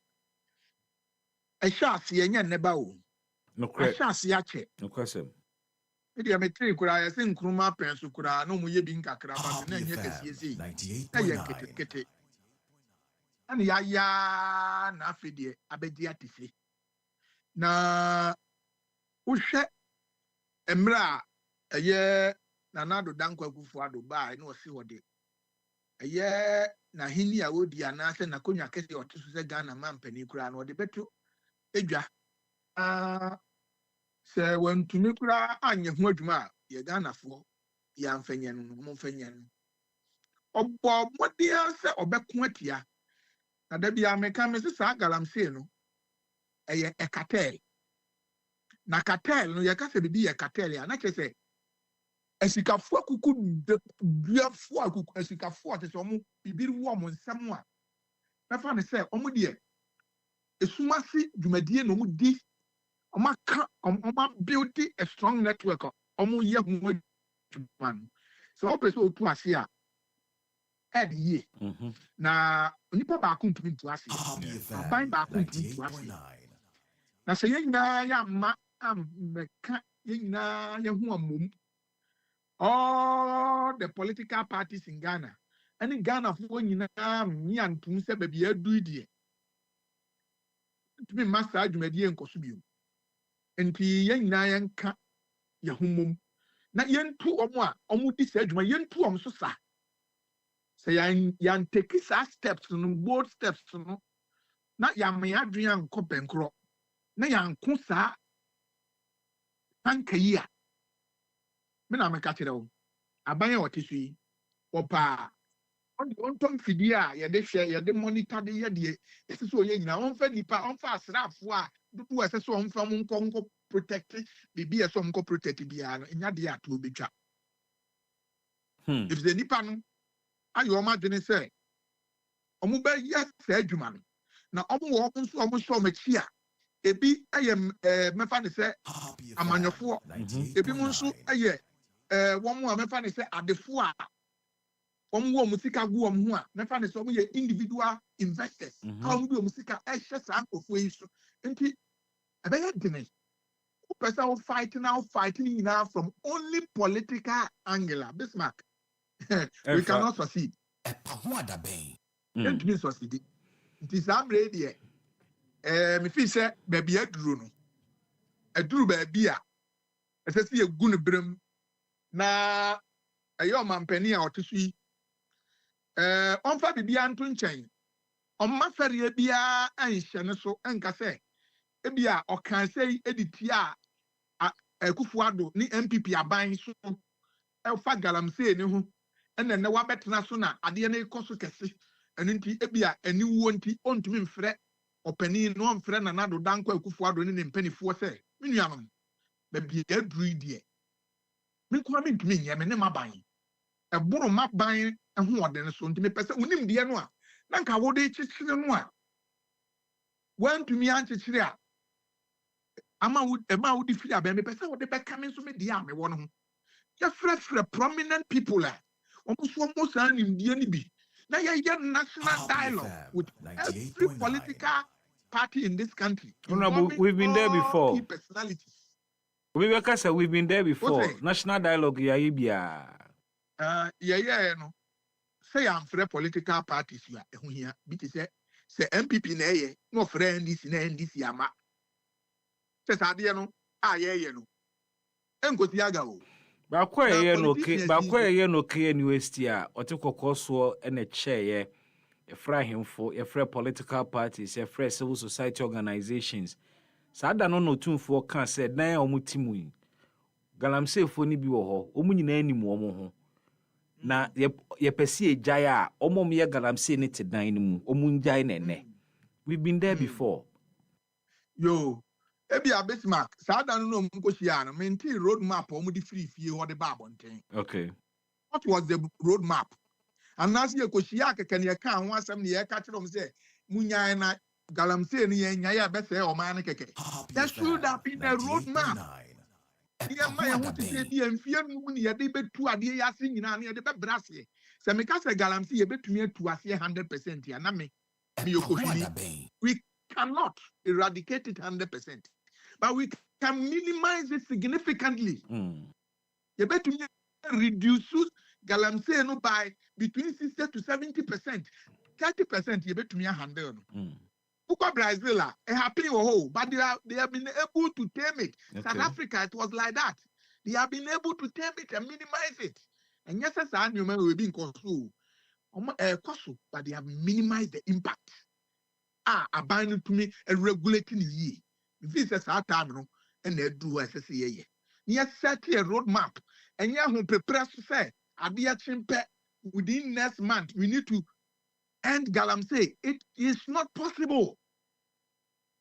ɛhyɛ aseɛ nyɛ nnɛba o ɛhyɛ aseɛ akyɛ nokwasɛm ɛdeɛ metiri koraa yɛsɛ nkuruma apɛn so koraa na ɔmo yɛ bi nkakra ba na ɛnyɛ kɛseɛ sei na yɛ nketekete and ya na afidie abedi atisi na uhwe emra eye nanado dankwa kufuado ba na osi wode eye na hini a wodi anase na konya kese otiso se Ghana mampani kura na wode beto edwa se wantumi kura anye ho adwuma ye Ghana fo ya mfanya no mo mfanya no obo modia se obeko atia na da bia meka me se sa galamsey no eye cartel na cartel no ye ka se bibi ye cartel ya na kese esikafo akuku duafo akuku esikafo te se omo bibiri wo omo nsam a na fa ne se omo de esumasi dwumadie no omo di omo ka omo build a strong network omo ye ho adwuma so opeso otu ase a ed ye na nipa ba ko ntumi ntu ase aban ba ko ntumi ntu ase na se yenya ya ma ameka yenya ye ho amom all the political parties in Ghana and Ghana for nyina mi antum se ba bia du die ntumi master adwumadi enkoso bio enti yenya yenka ye homom na yentu omo a omo di se adwuma yentu omo so sa se yan take sa steps no bold steps no na ya me adwen anko benkro na yanko sa anka yi a me na meka kire wo aban o tisui opa on tom fidi a ye de hwe ye de monitor de ye de ese so ye nyina on fa nipa on fa asrafo a dudu ese so on fa mo nko protect bibi ese on nko protect bia no nya de ato obetwa if the nipa no ayo ma dwene se omo ba ye sa adwuma no na omo wo nso omo so machi a ebi aye mefa ne se amanyofo ebi mo nso aye wọ́n mu a mẹ́fà ni sẹ́ adefo a wọ́n wo musika gu wọ́n ho a mẹ́fà ni sẹ́ wọ́n yẹ individual investors a wọ́n di musika ẹ̀hyẹ́ saa nkọ̀fọ̀ yi so nti ẹ̀bẹ̀yẹ dene wọ́n pẹ̀ sẹ́ wọ́n fighting nyinaa from only political angle Bismarck we cannot succeed. Yẹntumi succeed nti saa mmerɛ deɛ mefi sɛ baabi aduro no aduro baabi a ɛsɛ sɛ yɛgu no berɛm na ayo mampani a otisu yi onfa bibia nto nkyɛn ɔmma fɛre bia anhyɛ ne so enka sɛ ebia ɔkan sɛ editia akufuado ni MPP aban so ɛfa galamsey ne ho ɛna ne wabɛtena so na adeɛ ne kɔ so kɛse ɛno nti ebia ani wuo nti ontumi mfrɛ ɔpani no mfrɛ na nado danko akufuado ne mpanifoɔ sɛ menuanom baabi aduru die me kwa me ntumi nyɛ me ne maban ɛboro maban ho ɔde so ntumi pɛ sɛ unim deɛ no a na nka wo de kyekyere no a wantumi ankyekere a ama wo de firi abɛn me pɛ sɛ wo de bɛka me nso me deɛ a me wɔ no ho yɛfrɛfrɛ prominent people a ɔmo so ɔmo saa nimdeɛ no bi na yɛyɛ national dialogue with every political party in this country. We've been there before. Key personalities. We've been there before. National dialogue, yeah. No. Say I'm for political parties. You are here. Because say MPP na no friend this na NDC ama. Say sadie no. No. Enko tiaga o. Bakwa no K University a otekoko so na chair yɛfrɛ ahemfo yɛfrɛ political parties yɛfrɛ civil society organizations saa da no no tumfoɔ ka sɛ dan a ɔmo timu yi galamseyfoɔ ni bi wɔ hɔ ɔmo nyinaa anim ɔmo ho na yɛpɛ sɛ egyae a ɔmo yɛ galamsey ne te dan no mu ɔmo ngyae na ɛnɛ we've been there before ebi a Bismarck saa da no no mkohyia no maintain road map ɔmo de free fie hɔ de ba abɔnten okay what was the road map and as ye kohyia keke ne ka ho asɛm ne ye ka kyerɛ say munyan na galamsey ne ye nyae a bɛsɛ ɔman ne keke there should have been a road map ye ma ye ho tete bi amfie no mu ne ye de betu ade ye ase nyina ne ye de bebrase sɛ me ka sɛ galamsey ye betumi atu ase 100% ya na me yokohini we cannot eradicate it 100%, but we can minimize it significantly. You better reduce galamsey no by between 60 to 70%. 30% you bet me a handle. Uko Brazil, a happy whole, but they have been able to tame it. South Africa, it was like that. They have been able to tame it and minimize it. And yes, as I knew, we've been consumed. But they have minimized the impact. Abandoned to me and regulating the year. This is our time, and they do as a year. Yes, set a roadmap, and yeah, who prepares to say, I'll be a chimpe within next month. We need to end Galamsey. It is not possible.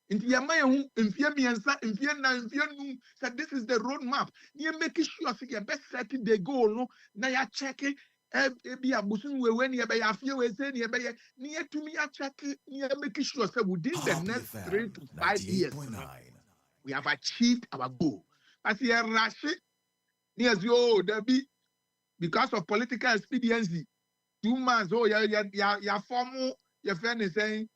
Into your mind, in fear me and in fear now, in fear no, said this is the roadmap. You making sure you best set the goal. No, now you're checking. Be a busun when you be a few ways near to me. I check near making sure so within the next 3 to 5 years, we have achieved our goal. As you rush it, near you, there be because of political expediency. 2 months, oh, yeah, formal, your friend is saying,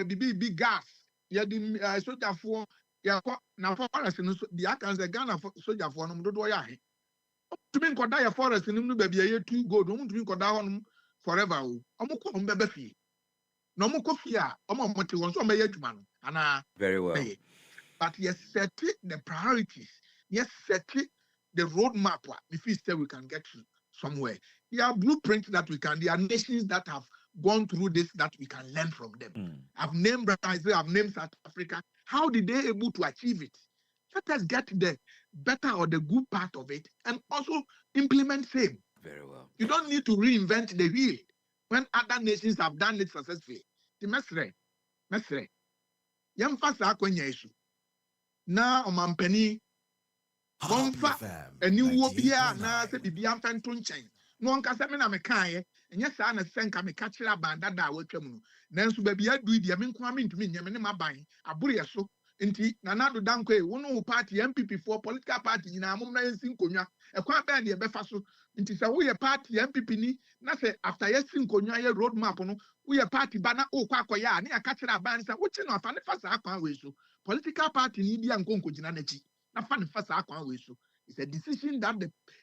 big gas. Yeah, the soldier for yeah, now forest in the Akans, the Ghana soldier for them, don't worry. To mean could die a forest in the baby a year 2 go, don't mean could die on forever. I'm baby fee. No more coffee, I'm on what you want to make man. And very well. But yes, set it the priorities. Yes, set it the roadmap. If we say we can get to somewhere. There are blueprints that we can, there are nations that have gone through this that we can learn from them. I've named Brazil, I've named South Africa. How did they able to achieve it? Let us get the better or the good part of it and also implement same. Very well. You don't need to reinvent the wheel when other nations have done it successfully. The mesre. Yamfasa kwenye issue. Na omampeni Bonfa and you will be a na se bibian fenton chain. No one can say me na me kan and yes I understand can me catch la banda da wetwemu. Nanso baby I do the me kwame ntumi nyame ne maban abure so nti nanado dankwe wono party MPP for political party nyina mom na yensin konwa e kwa ba na e befa so nti se wo ye party MPP ni na se after yensin konwa ye road map no wo ye party ba na o kwa akoya na ya catch la ban say wo chi no afa ne fa sa akwan we so political party ni bia nkonko gina na chi na fa ne fa sa akwan we so. It's a decision that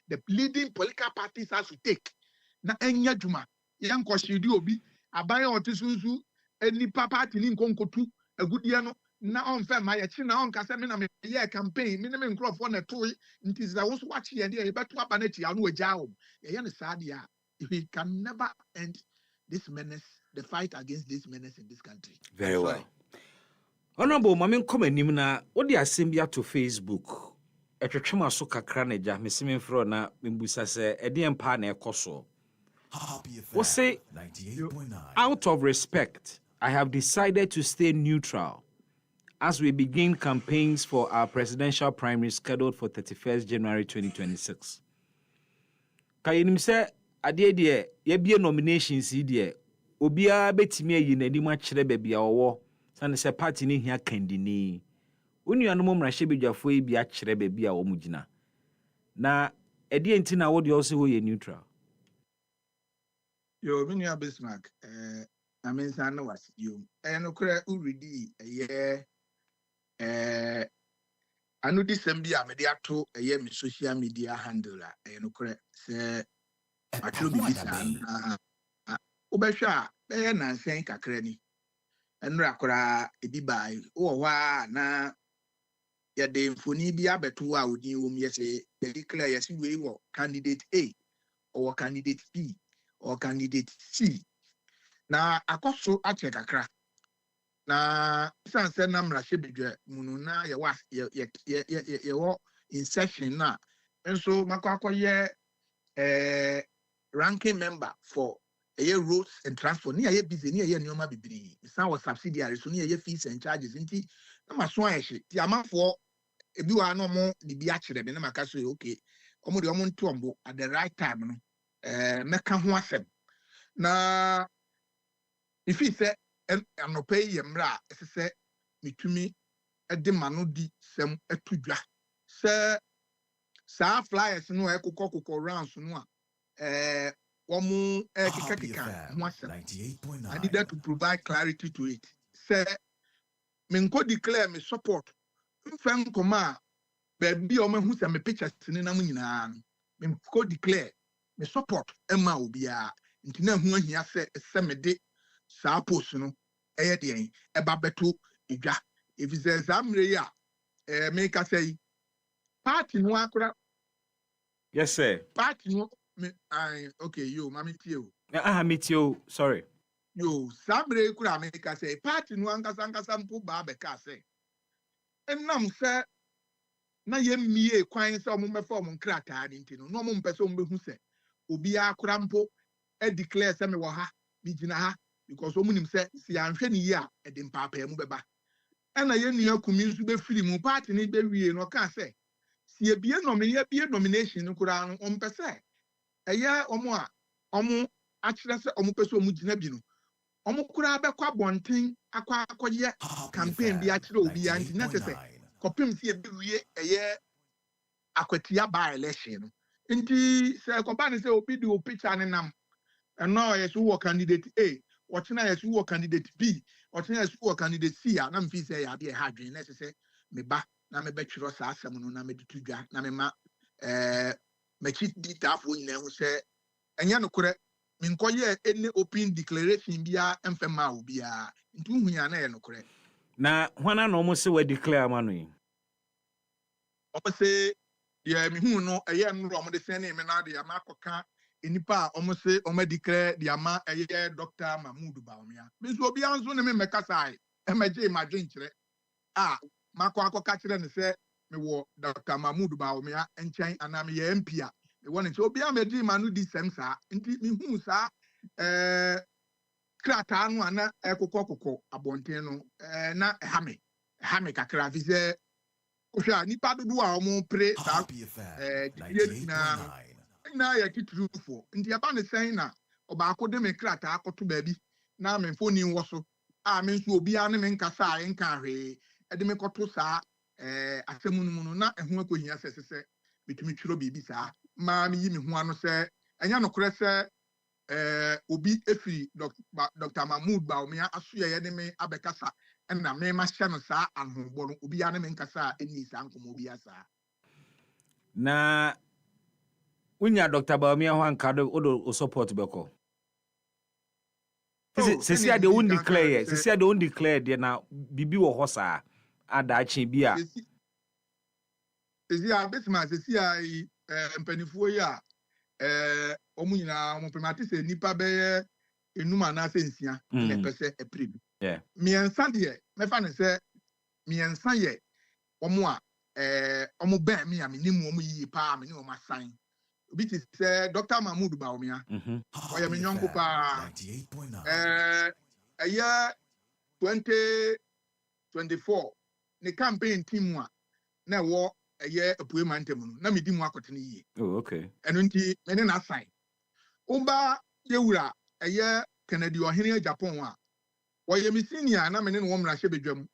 the leading political parties has to take. Na enya juma yan kwashidi obi aban otisunsu eni party ni nkonkotu agudie no na on fe ma ye chi na on kase me na me ye campaign me me nkrofo na toy nti za wo so wachi ye dey beto aba na chi anu agya wo ye ne saade a we can never end this menace, the fight against this menace in this country. Very well. Honorable Mamin Komanim na what the assembly to Facebook. Etwetwema so kakra na ja mesime fro na membusa se ede empa na ekoso. We say out of respect I have decided to stay neutral as we begin campaigns for our presidential primary scheduled for 31st January 2026. Kayenim se ade de ye bie nominations de obia betimi ayi nanim a kire ba bia wo sane se party ni hia kandini. Unuanom mmrahye bedwafo yi bi akire ba bia wo mugina. Na ede enti na wo de also ho ye neutral. Yo minia Bismarck I mean san was you no kra uridi anu disembi a me de ato me social media handle no kra se atlo bi san obehwa be na nsen kakra ni enra kra ebi bai wo hwa na ya de mfoni bi abeto a odin wo yese declare yesi we wo candidate A or candidate B or candidate C. Na akoso ache kakra. Na sanse na mrahye bedwe munu na ye wo insertion na enso makwakoye ranking member for roads and transport ni ye busy ni ye nyoma bibiri. San was subsidiary so ni ye fees and charges nti na maso ahye ti amafo ebi wa no mo di bi akire be na makaso okay omo de omo ntombo at the right time no meka ho asem na if he say anope ye mra se mitumi de mano di sem atudwa se sa flyers no ekokokoko rounds no a womu kika ho asem I needed to provide clarity to it say me go declare me support mfen koma baby o mahu se me pictures ni na nyina me go declare me support ema obia ntina hu ahia se me de saa post no ɛyɛ deɛn ɛba bɛto edwa if it says amre ya make us say party no akora yes sir party no okay yo mami tio meet you sorry yo samre kura make us say party no ankasa mpo ba be ka say enam say na yemmie kwan say omo mefa omo nkrata ni ntino no omo mpese omo behu say obi akora mpo e declare say me wo ha mi gina ha because omo nim say si anhwe ni yi a e de mpapa mu beba ena ye nua kumi nso be firi mu party ni be wie no ka say si ebie nomination no kura no ompese eye omo a omo akire say omo pese omo gina bi no omo kura be kwa bonten akwa akoye campaign bi akire obi ya nti na say kopim si ebe wie eye akwatia by election no nti say company say obi di o picture ne nam eno yes wo candidate A ochina yes wo candidate B ochina yes wo candidate C na mfi say ya be ha dwen na say me ba na me betwiro sa asem no na me de tudwa na me ma machi ditafo nyina hu say enya no kore me nkoye any open declaration bia emfema obi a ntu hu ya na ye no kore na hwana no mo se we declare ma no yi o se ye me hu no eye nro mo de sen me na de ma akoka enipa omo se omo declare de ama eye Dr. Mahmoud Bawumia me so obi anso ne me meka sai e meje ma dwenkire mako akoka kire ne se me wo Dr. Mahmoud Bawumia enchen ana me ye MP a me won nche obi amedi ma no di sem sa nti me hu sa krata anu ana ekokokoko abonten no na hame kakra fi se ohwa nipa dodo a omo pre sa na ya kitrufo nti aba ne sen na obaako de me krata akoto baabi na me mfoni wo so me nso obi a ne me nkasa a nka hwe e de me koto sa asemu no mu na eho akohia sese bitumi twiro bibi sa ma me yi me ho ano se enya no kore se obi efiri Dr. Mahmoud Bawumia asoye ye de me abekasa na me ma hye no sa anhobɔ no obi a ne me nkasa eni sa nkomo obi asa na unya Dr. Bawumia ho anka do o support beko sisi ade won declare de na bibi wo ho sa adachi bi a sisi a besma sisi a mpanifo yi a omu nyina mo primate se nipa be enuma na sensia na pese eprem miensa de mefa ne se miensa ye omo a omo ben mi a menimu omo yi pa me ne omo asan obi ti se Dr. Mahmoud Bawumia oya me nyonko pa 2024 ne campaign team a na wo apue mantem no na medi mu akotene yi okay eno nti me ne na asan umba yewura Kennedy ohene Japan a woye me senior na me ne wo mra hye bedwam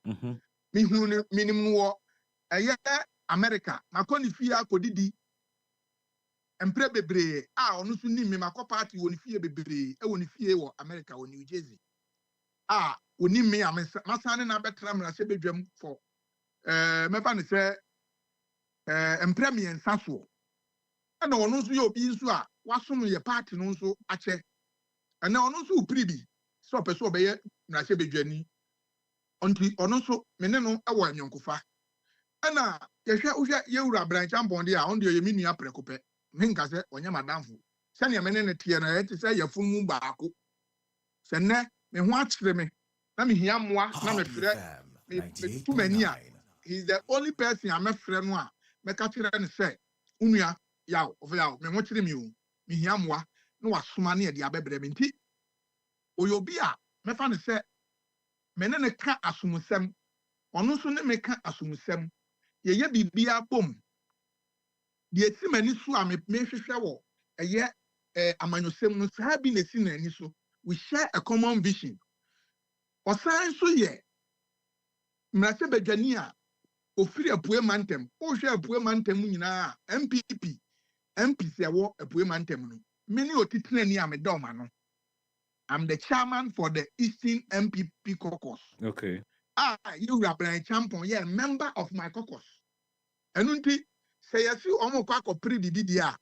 mi hu ne minim wo America makoni fie akodidi empre bebre ono so ni me makọ party woni fie bebre woni fie wo America wo New Jersey oni me masane na betra mra hye bedwam for mefa ne se empre me ensaso na ono so ye obi nso a wasom ye party no nso ache na ono nso upribi so person obeye na hye bedwani onti ono nso me ne no ewo anyonkofa na yehwe uhwe yewura branch ambonde a onde ye minua prekope minka se onye madamfo se ne me ne tie na yete se yafumu baako se ne me ho akire me na me hia moa na me frɛ me tumani a he's the only person I me frɛ no a me ka kire ne se unua yaw ofya me ho kire me o me hia moa na wasoma na ye de abebre me nti oyobi a me fa ne se me ne ka asomusɛm ono so ne me ka asomusɛm ye bibia bom de etimani so a me hwehwɛ wo amanyosɛm no saa bi na si na ani so we share a common vision osan so ye mrase badwani a ofiri apue mantem o hwɛ apue mantem nyina MP se wo apue mantem no me ne otitena ni a me doma no I'm the chairman for the Eastern MPP caucus. Okay. You are a champion, yeah, member of my caucus. And until say a few almost quack or pretty BDR.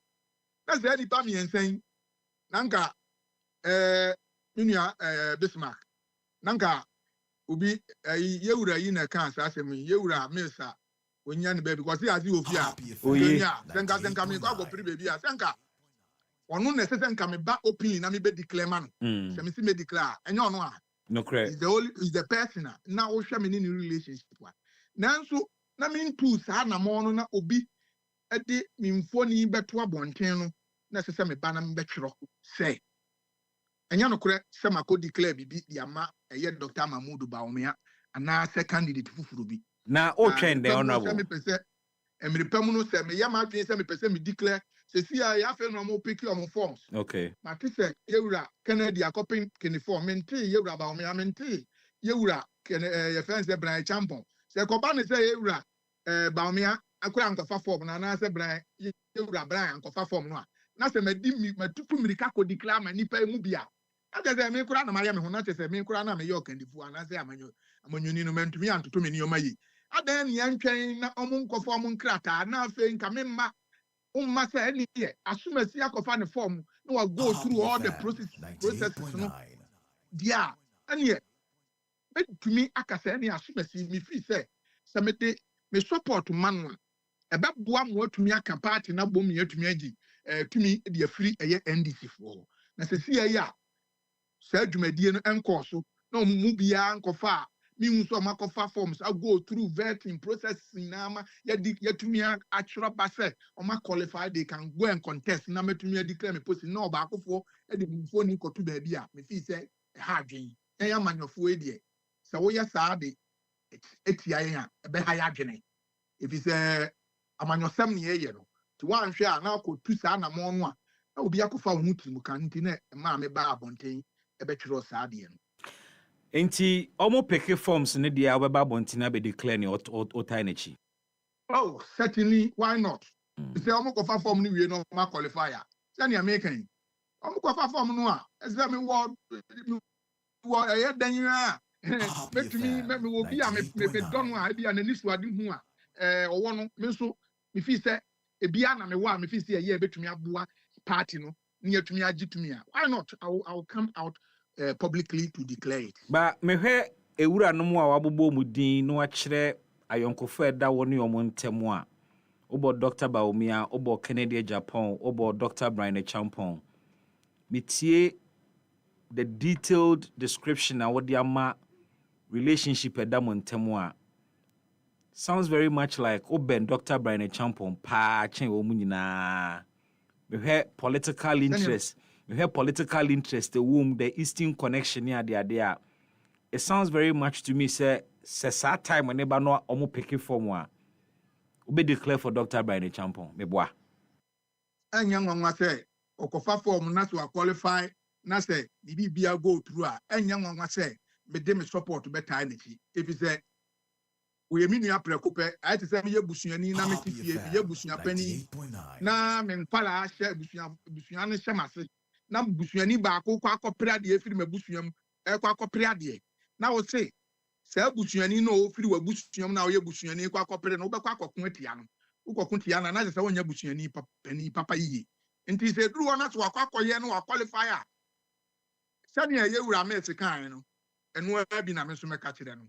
That's the Pami and saying, Nanka, Bismarck, nanka obi yewura yi na kan sa asem yewura mesa onya ne baby because as you ofia onya senka me kwa go pri baby a senka onu na senka me ba openly na me be declare man se me si me declare enya onu a no correct is the person na wo hwe me ni relationship wa nanso na me ntu sa na mo no na obi ede me mfoni beto abonten no na se me ba na me betwero say enya no kure se mako declare bibi di ama eye Dr. Mahmoud Bawumia ana se candidate fufuru bi na o twend the honorable me pese emiripam no se me yama adwen se me pese me declare se si ya fe no mo pick your forms okay ma ti se yewura Kennedy akopin kini form mente yewura Bawumia mente yewura ye fence Brian Champon se ko ba ne se yewura Bawumia akura ankofa form na na se Brian yewura Brian ankofa form no a na se me di mi matutu mirika ko declare ma nipa mu bia ageze me kura na Maria me ho na se me kura na me yo kandifu ana se amanyoni no mentumi antoto me ni o mayi adan ne antwen na omun nkofo omun krata na afe nka me mma umma se ni ye asumasi akofa ne form no wa go through all the processes no dia anie betumi akasa ni asumasi mi fi se me de me support man ebe boa mo atumi aka party na bom ye atumi agi tumi de afiri eye NDC fo na se si ye ya sa dwumadie no enko so na mu bia nkofa mi hu so makofa forms I go through vetting processing na ma yatumi achro ba se o ma qualify they can go and contest na metumi declare me post na oba akofo e de mfo ni kotu ba bia me fi se ha adwen ya manyofo e de se wo ya sa de etia yen a ebe ha ya adwene e fi se amanyosem ne ye no ti wan hwe a na akotu sa na mo no a na obi akofa wo mutu kan nti na ma me ba abonten ebetwero saa de no enti omo peke forms ne dia obeba bontina be declare ne otainechi oh certainly why not say omo kofa form ni wie no ma qualifier say na American omo kofa form no a say me wo eye danira betumi me wo bi a me don a bi a na nisu ade hu a owo no me so me fi say e bia na me wa me fi say eye betumi aboa party no ni atumi agitumi a why not I will come out publicly to declare it. Ba mehwe ewura no mu a wabobɔ mu din no akire ayonkofo eda wo ne omo ntemu a obo Dr. Bawumia obo Kennedy Japan obo Dr. Brian Champon mitie the detailed description na wodi ama relationship eda mo ntemu a sounds very much like oben Dr. Brian Champon pa chen wo mu nyina mehwe political interest we have political interest, the womb, the Eastern connection near the idea. It sounds very much to me, say that time when neighbor no omo pick form one. We declare for Dr. Brian Champon, me boy. And young one say, Okofa form not to qualify, na say, the BBA go through. And young one say, me dem support to better energy. If you say, we mean ya preocupe, I to say me busuani na me tifie, ye busuanya penny, na me mpala share busuani shemase. Na busuani ba kwa akopra de efiri mabusuam kwa akopra de na wo se sa busuani no ofiri wa busuam na wo ye busuani kwa akopra no obekwa akokon atia no ukokon tia na se wonya busuani papa yiye nti se duru wona to akwa akoye no qualifier sani ye wura mesi kan no enu abi na me so meka kire no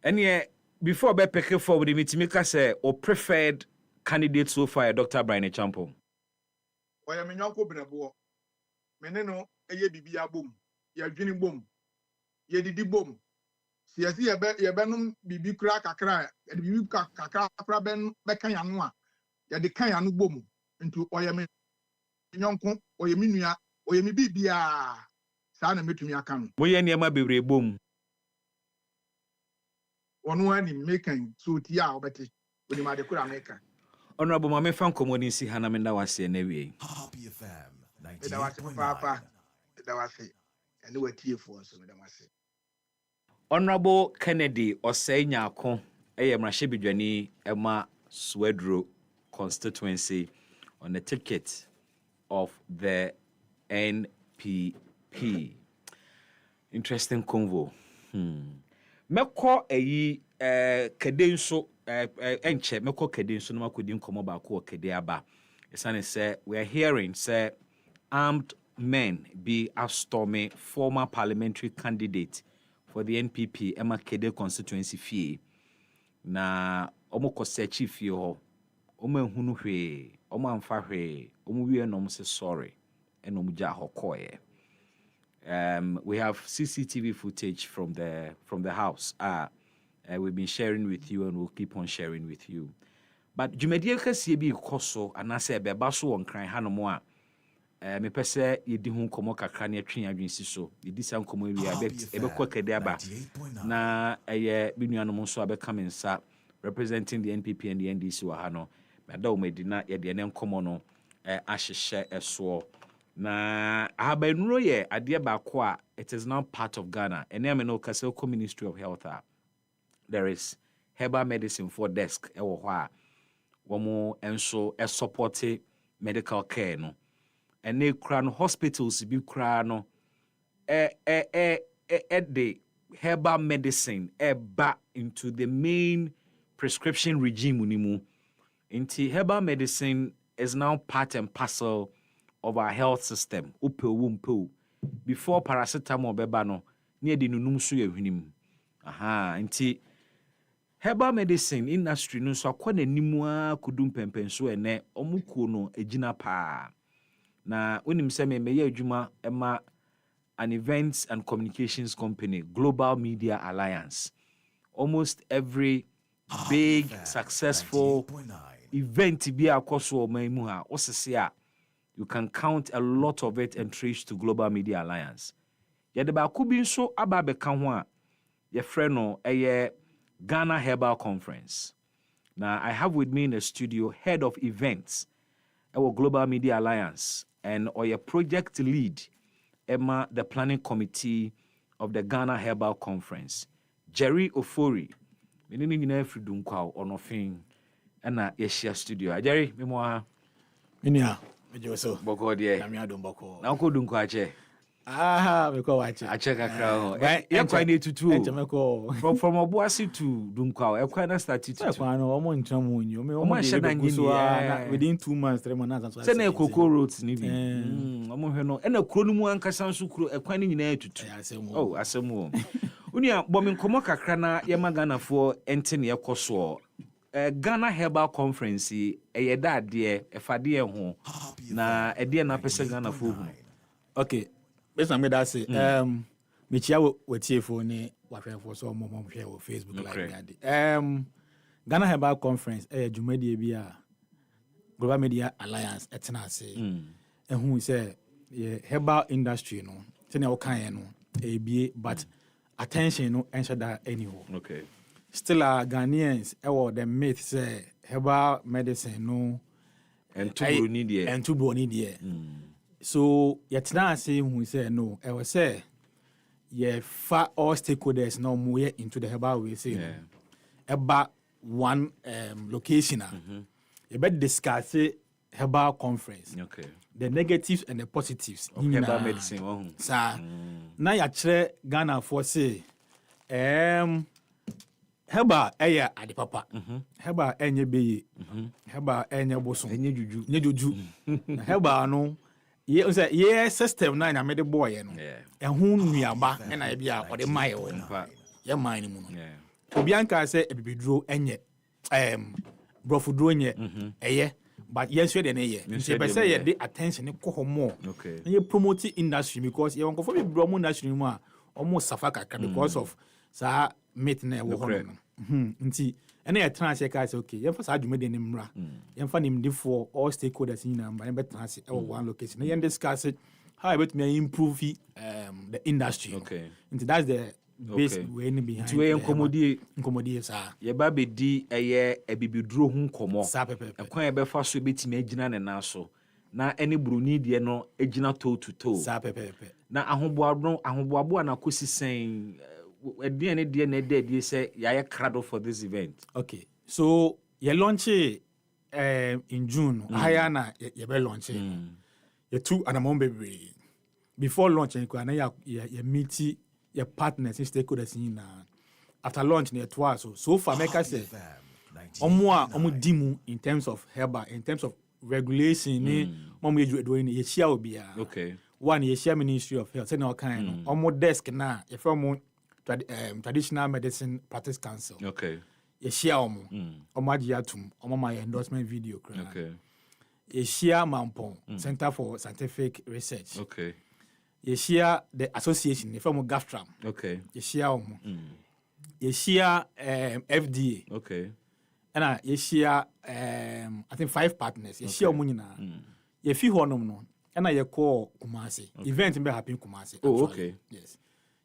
ene before be pick forward me ka say o preferred candidate so far Dr. Brian Champon. Oya me nyonko brebo mene no eye bibia bom ya dwini bom ye didi bom siasi ye benum bibi kura kakra ye bibi kakra kura ben beka ya no a ye de kan ya no bom ntu oya me nyonko oya me nua oya me bibia saa na metumi aka no boye niam bebre bom onu ani mekan so ti a obete oni ma de kura meka Honorable Mame fan komoni si hana menda wase na wie. Happy FM da wase papa da wase ene watie fo so da wase. Honorable Kennedy Osei-Nyako eye mrahye bidwani ema Swedro constituency on the ticket of the NPP. Interesting convo. Meko eyi kedenso enche meko kedenso no makodi nkomo ba ko kede aba. Esane say we are hearing say armed men be Astorme, former parliamentary candidate for the NPP, Emma Kede constituency fee. Na omo kosechi fie ho. Omo ehunu hwe, omo amfa hwe, omo wie no mo se sorry. And omo ja ho koye. We have CCTV footage from the house. We've been sharing with you and we'll keep on sharing with you. But Jumedie kase bi koso anase beba so won kran hanomo a me pese yedi hu komo kakra ne atwen adwensi so. Yedi san komo wi ebekwa kede aba. Na eye binuanom so abeka mensa representing the NPP and the NDC wa ha no. Meda o medina ye de ne nkomo no ahihye eso. Na ahabanuro ye ade ba ko a it is now part of Ghana. Ene me no Kaseɛbɔ Ministry of Health. There is herbal medicine for desk ewo ho a womo enso support medical care no. Ene kura no hospitals bi kura no the herbal medicine ba into the main prescription regime unimu. Inti herbal medicine is now part and parcel of our health system. Before paracetamol beba no, near the nunum so ye hwinim. Inti herbal medicine industry no so akwa nanim a kudum pempen so ene omukuo no ejina pa. Na onim se me ye adwuma ema an events and communications company, Global Media Alliance. Almost every big successful event be akoso omamu ha osese a you can count a lot of it and trace to Global Media Alliance. Yede ba ku bi nso aba beka ho a ye frɛ no Ghana Herbal Conference. Now I have with me in the studio head of events our Global Media Alliance and or your project lead Emma the planning committee of the Ghana Herbal Conference. Jerry Ofori. Menini nyina afri dunkwa onofin na yeshia studio. Jerry, memoa. Minia, mejoso. Boko de. Na mi adom boko. Na ko dunkwa ache. Me ko wache. Ache kakra ho. E kwa ni tutu. Enche me ko. From Obuasi to dunkwa. E kwa na start tutu. E kwa no omo ntram onyi. Omo hye na nyini within 2 months 3 months so. Se na Cocoa Roads ni bi. Omo hwe no. E na kuro no mu ankasa nso kuro e kwa ni nyina tutu. Oh, asemu. Unia bomi nkomo kakra na ye maganafo ente ne ekoso. Ghana Herbal Conference eyeda ade efade ho na ede na pese Ghana fo hu. Okay. Based on me that say me chia wetie fo ni wahwefo so mo hwe wo Facebook live ade. Ghana Herbal Conference dwumadi bi a Global Media Alliance etena ase. Ehun say herbal industry no tene o kan no ebie but attention no ensure that anyhow. Okay. Still Ghanaians the myth say herbal medicine no and to need here. And to need here. So yet now say who say no, I was say far all stakeholders now move into the herbal way say about one location. You better discuss herbal conference. Okay. The negatives and the positives of herbal medicine. Sir, now you try Ghana for say herbal ade papa. Herbal enye beye. Herbal enye bosom. Enye juju. Herbal no ye system na na mede boy no. Ehun nuaba na e bia ode mai wo. Ye mai ni mu no. Obi anka say ebibiduro enye brofuduro enye eye but yes we dey na ye. Nti be say ye dey attention ko ho more. Okay. You promote industry because you want go for be bro mu industry mu a almost suffer kaka because of sa meet na wo ho no. Nti ene ye trans ye ka say okay ye for sa adwuma de ne mra ye for nim de for all stakeholders in number ye be trans one location ye discuss it how about me improve the industry. Okay. Nti that's the base way ni behind to incommodate sa ye ba be di eye ebibiduro hu nkomo sa pepe ekwan ye be fa so betimi agina ne na so na ene bruni de no agina toe to toe sa pepe na ahoboabo na kosi sen ediane de na de say ya crowd for this event. Okay, so you launch in June. Higher na you be launch. You two and among baby before launching you you meet your partners and stakeholders in after launch near twice. So far make us say omo dimu in terms of herbal, in terms of regulation ni omo you doing ye share obi a. Okay. one yɛhyia Ministry of Health, all kind. Almost desk na from traditional medicine practice council. Okay. Yɛhyia ɔmo agye atum ɔmo ma yɛ endorsement video kra. Okay. Yɛhyia Mampong Center for Scientific Research. Okay. Yɛhyia the association from GAFTRAM. Okay. Yɛhyia ɔmo. Yɛhyia FDA. Okay. And yɛhyia I think 5 partners. Yɛhyia ɔmo nyinaa. Yɛfi hɔ nom no. And I call Kumasi. Event be happen Kumasi. Oh, okay. Yes.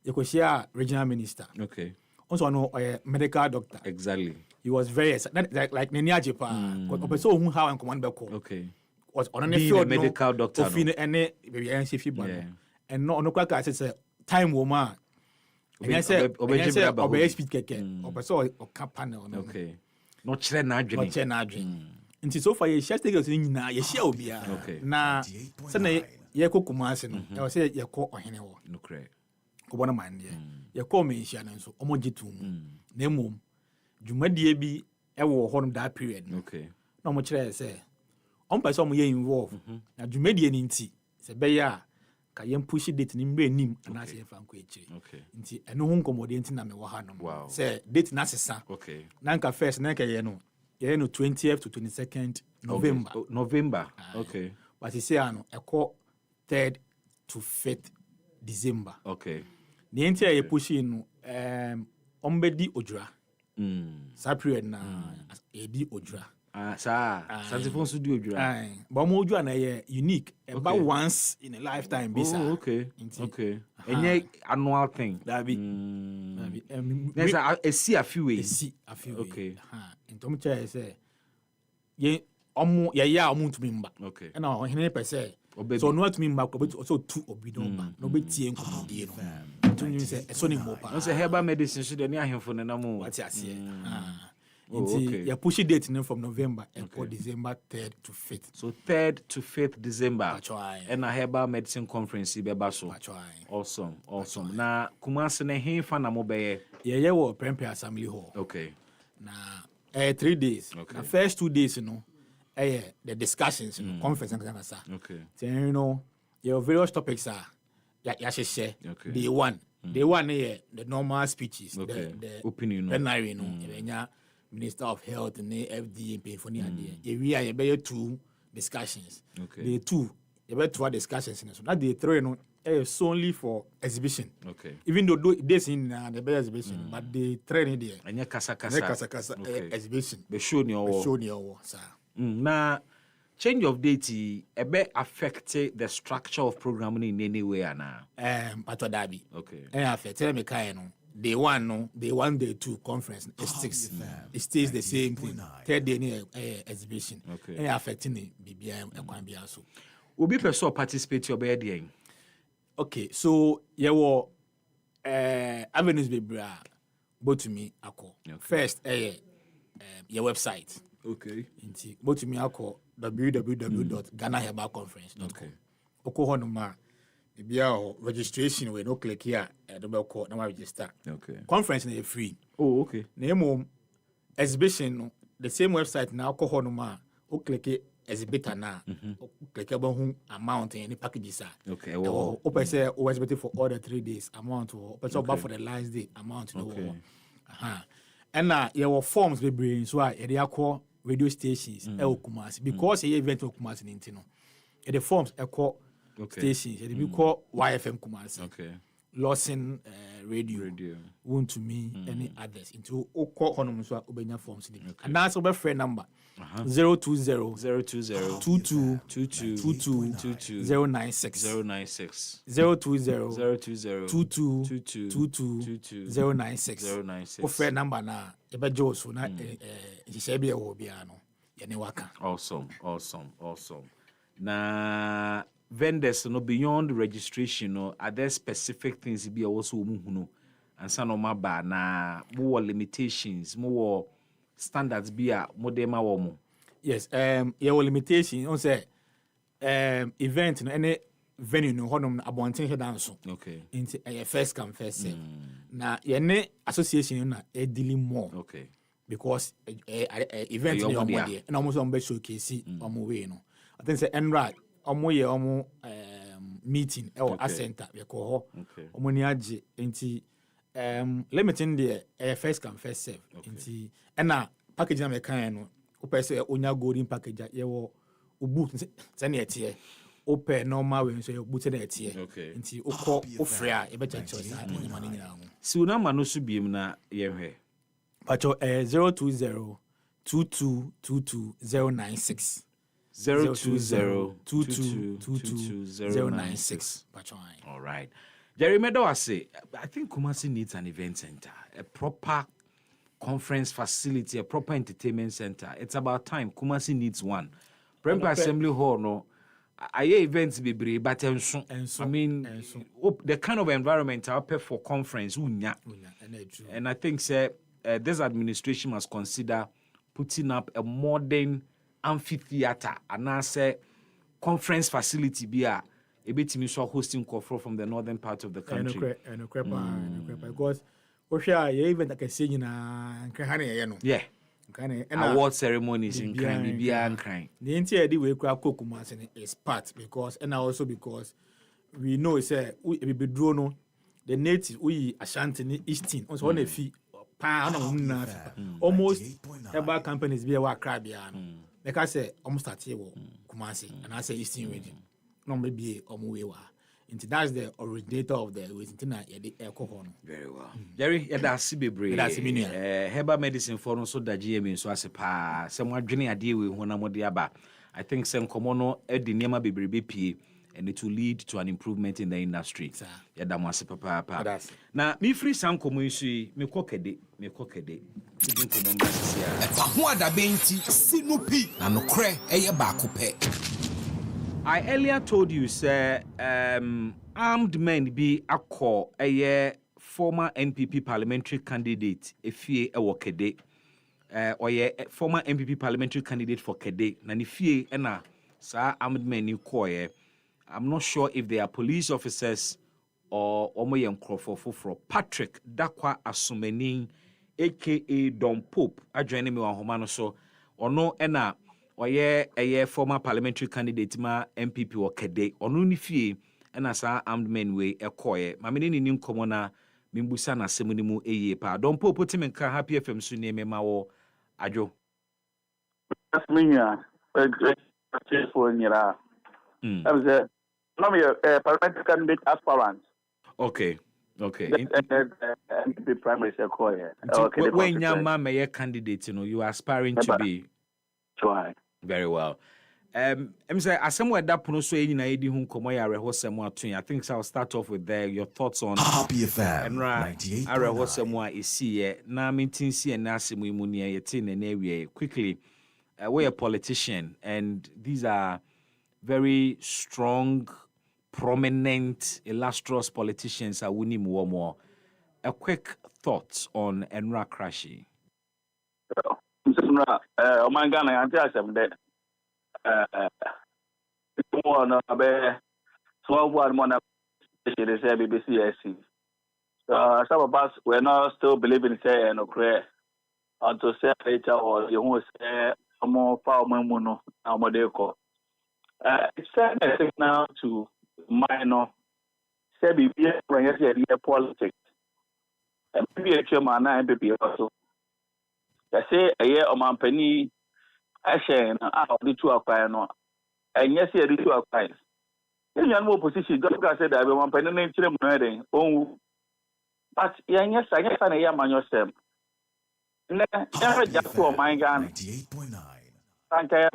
Yɛkɔhyia regional minister. Okay. Also, no, a medical doctor. Exactly. He was very like Neniaje pa. Opeso who how and command beko. Okay. Was on a field medical doctor. Any baby NCF and no kwaka say time woman. And I said obey speed keke. Opeso o panel. Okay. Not chere na adwene. Not chere na adwene. Nti so far ye share take us nyina ye share obia. Okay. Na say na ye ko Kumasi no. E say ye ko ohene ho. No correct. Ko bona man ye. Ye ko me hia nso omo gitu mu. Na emom dwumadie bi ɛwɔ hɔ no that period. Okay. Na ɔmo kyerɛ sɛ ɔmo pɛ sɛ ɔmo yɛ involve. Na dwumadie ni nti sɛ bɛyɛ a ka yɛn push date ni mbɛ nim anaasɛ yɛn fa nkɔ akyire. Okay. Nti ɛno ho nkɔmɔden nti na me wɔ ha no. Wow. Sɛ date na sesa. Okay. Na nka first na nka yɛ no 20th to 22nd November. Okay. November. Okay. But say ano ɛkɔ 3rd to 5th December. Okay. Ne nti a yɛ push no ɔmo bɛdi odwura. Sa period na edi odwura. Santifon so di odwura. But mo odwura na ye unique. About once in a lifetime bisa. Oh, okay. Okay. Enye annual thing. That be. There's a see a few ways. A see a few ways. Okay. Ntom che say ye omo ye ya omo ntumi mba. Okay. Na ohene pe say so no atumi mba ko but also two obi don ba. No be tie nkomodie no. Tumi say eso ni mo pa. No say herbal medicine so de ne ahemfo ne na mo. What you say? Okay. You push date from November and December 3rd to 5th. So 3rd to 5th December. And a herbal medicine conference beba so. Awesome. Na Kumasi ne he fa na mo be ye wo Prempeh Assembly Hall. Okay. Na 3 days. Okay. The first 2 days the discussions conference and sa. Okay. Then your various topics are ya share. Okay. Day 1. Day 1 the normal speeches, okay. the opinion plenary Minister of Health and FDA and for we are 2 discussions. Okay. Day 2, you better 2 discussions. So that day 3 is only for exhibition. Okay. Even though this in the better exhibition, but the 3 there. And your kasa exhibition. Be show ni owo. Sir. Na change of date ebe affect the structure of programming in any way ana. Patwa dabi. Okay. Affect me kai no. Day 1, day 2 conference it sticks. It stays the same thing. 3rd day exhibition. Okay. Affecting the BBM and so. Obi person participate your bed. Okay, so you avenues be both to me ako. First your website. Okay. Both to me ako www.ghanaherbalconference.com. Oko honoma registration we no click here double call na register. Okay. Conference na free. Oh, okay. Na exhibition the same website na oko honoma o click exhibitor na o click about amount any packages are. Okay. O say o exhibit for all the 3 days amount o person back for the last day amount no. Okay. And your forms be bring so e dey call radio stations Kumasi because e event Kumasi nintino. The forms stations they be call YFM Kumasi. Okay. Lawson radio. Want to me any others into call honum so obenya forms. And that's our friend number 020 22 096 096 o friend number na ebe Joe na she be e wo bia no ye ne waka. Awesome. Na vendors no beyond registration no are there specific things be also muhunu and some no maba na more limitations more standards be a modema wo mo. Yes, your limitation on say event no any venue no honum abonten he dance. Okay. Into first come first serve. Na ye ne association na e dealing more. Okay. Because event no more there and almost on be showcase omo way no. I think say enra omo ye omo meeting a center we call ho omoni age enti limiting the first come first serve enti na package na me kan no opese onya golden package ye wo obu se na etie open normal way so you boot na etie enti okọ ofre a e be cheche sa ni ma nyina ho si una ma no so biem na ye hwe pacho 020 2222 096 all right. Jerry Meadow, I think Kumasi needs an event center, a proper conference facility, a proper entertainment center. It's about time. Kumasi needs one. Prempa Assembly Hall, no, I events be brave, but I mean, the kind of environment I prepare for conference, and I think this administration must consider putting up a modern amphitheater and I say conference facility be a bit hosting conference from the northern part of the country. Because even like I say, yeah, award ceremonies in crime, the entire day we crab is part because and also because we know we be drone the native we Ashanti Eastern also on a fee almost herbal companies be a crab like I say, almost at here, Kumasi, and I say Eastern region. No, maybe Omuwewa. And that's the originator of the Wisintina alcohol. Very well. Jerry, that's Sibibre. That's herbal medicine for so that GM so as a pa. Someone drinking a deal with Honamodiaba. I think some Komono Edinema BBP and it will lead to an improvement in the industry. Yadamasi papa. Now, me free some community, me kokede. I earlier told you, sir, armed men be a call a former NPP parliamentary candidate, Efie Ewokede, or a former NPP parliamentary candidate for Kede, Nanifie Ena, sir, armed men you call. I'm not sure if they are police officers or Omoyen Crawford Patrick Dakwa Asumenin, aka Don Pope, I join me on Homano so, or no, Ena. Or a former parliamentary candidate ma MPP or Kede or Nunifie and as our armed men way a coy. Mamini in commona Mimbusana Semunimu a pa. Don't put him in car happy FM Suneme Mao Ajo. That's me, for Nira. I was a parliamentary candidate aspirant. Okay. MPP primary sequoia. When your mama a candidate, you are aspiring to be. Try. Very well. I'm saying as somewhere that pronounce any na edi hun komo ya rehosemo atun. I think I'll start off with your thoughts on Happy FM 98.9. Rehosemo isi na mintin si na asemu imu ne yete na we quickly. We're a politician and these are very strong, prominent, illustrious politicians are winning more. A quick thoughts on Enra Krashi. Man Ghana, I tell them that one of 12 months they say BBC. Some of us were not still believing say no prayer until say later or you won't say more power mono Amadeko. It's said now to minor say BBC when you say politics. And maybe a chairman and maybe also. I say a year of my penny, I say, out the two acquire and yes, here the two acquires. In your position, Doctor said, I will want penny name to them. Oh, but yes, I guess I am on yourself. Never just for my gun. 98.9.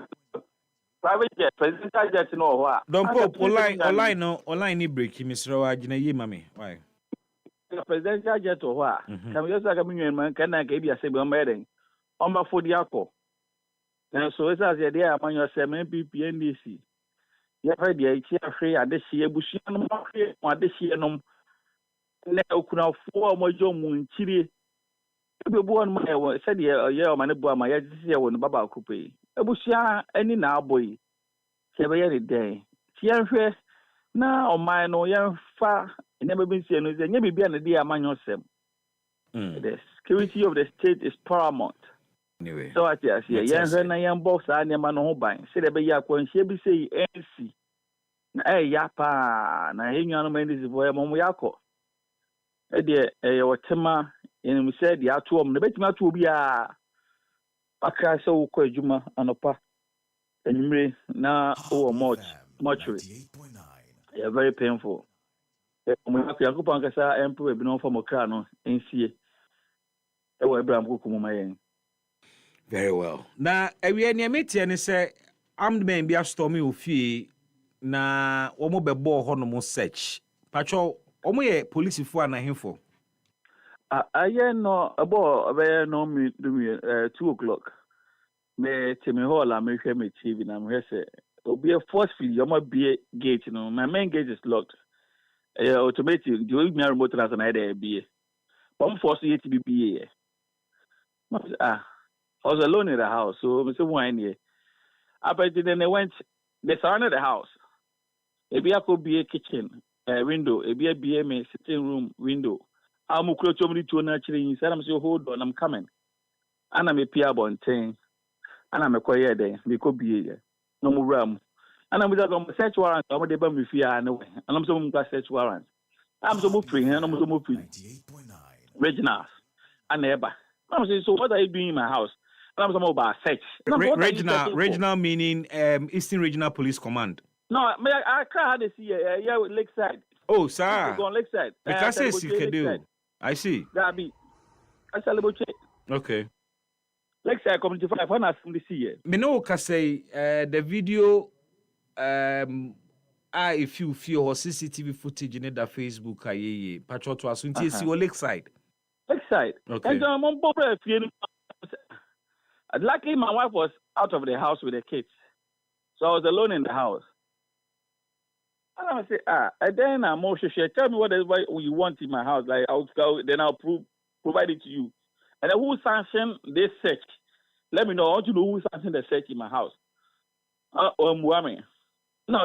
Private jet, presidential jet, no what. Don't pop online, break, Miss Rowa, Jina Mami. Why? Presidential jet or what? Can we just like a million can I give you a single wedding? On my food, Yako. And so it's as the idea among your 7 MPP NDC. You have heard the idea free and this year, Bushian, or this year, no. Now, could have 4 more Joe Chile. You born my said, yeah, my neighbor, my year when Baba Coupe. A Bushia, any now, boy. Every day. Here, now, my no young far, never been seen, and maybe be an idea among yourself. The security of the state is paramount. Anyway, so I say, yes, and I am boss. I am an old bank. Say the Bayak when she be say NC. ya pa na henwa no mani sifo ya momo yakọ e de wotema enim se de ato om na betimi ato obi a aka se wo kọ adwuma anopa enimre na o mortuary. Yeah, very painful. Mo yakọ ankasa empo ebi no fo kra no ensie e wo Abraham kokumu mayen. Very well. Na ewie ne metie ne se armed men bi astorm ofie na womo bebo ho no mo search. Pacho omo ye police fu anahefo. Aye no abo be no mi 2 o'clock. Me timi hall am hwe me TV na me se obi e force field yomo bie gate no. My main gate is locked. Automatic the way me remote na na there bie. Bom force yet be bie. I was alone in the house, so I said, "Why here?" After then they surrounded the house. Maybe I could be a kitchen window, maybe a BMA sitting room window. I'm going to naturally said, "I'm so hold on, I'm coming." And I'm a Pia Bontain, and I'm a quiet day. We could be here. No more room. And I'm without a search warrant. I'm going to be fear anyway. And I'm so much search warrant. I'm so much free, and I'm so much free. Regionals and neighbor. I'm saying, so what are you doing in my house? And I'm talking about search. Regional meaning Eastern Regional Police Command. No, I can't see yeah with Lakeside. Oh, sir. Go on Lakeside. Because it's do. I see. That be. I celebrate. Okay. Lakeside Community 5. When I see here. Me know say the video if you feel CCTV footage in the Facebook aye patro to asunti see Lakeside. Lakeside. Okay. And luckily, my wife was out of the house with the kids, so I was alone in the house. And I say, and then I'm more sure. Tell me what you want in my house. Like then I'll provide it to you. And then who sanctioned this search? Let me know. I want to know who sanctioned the search in my house. No,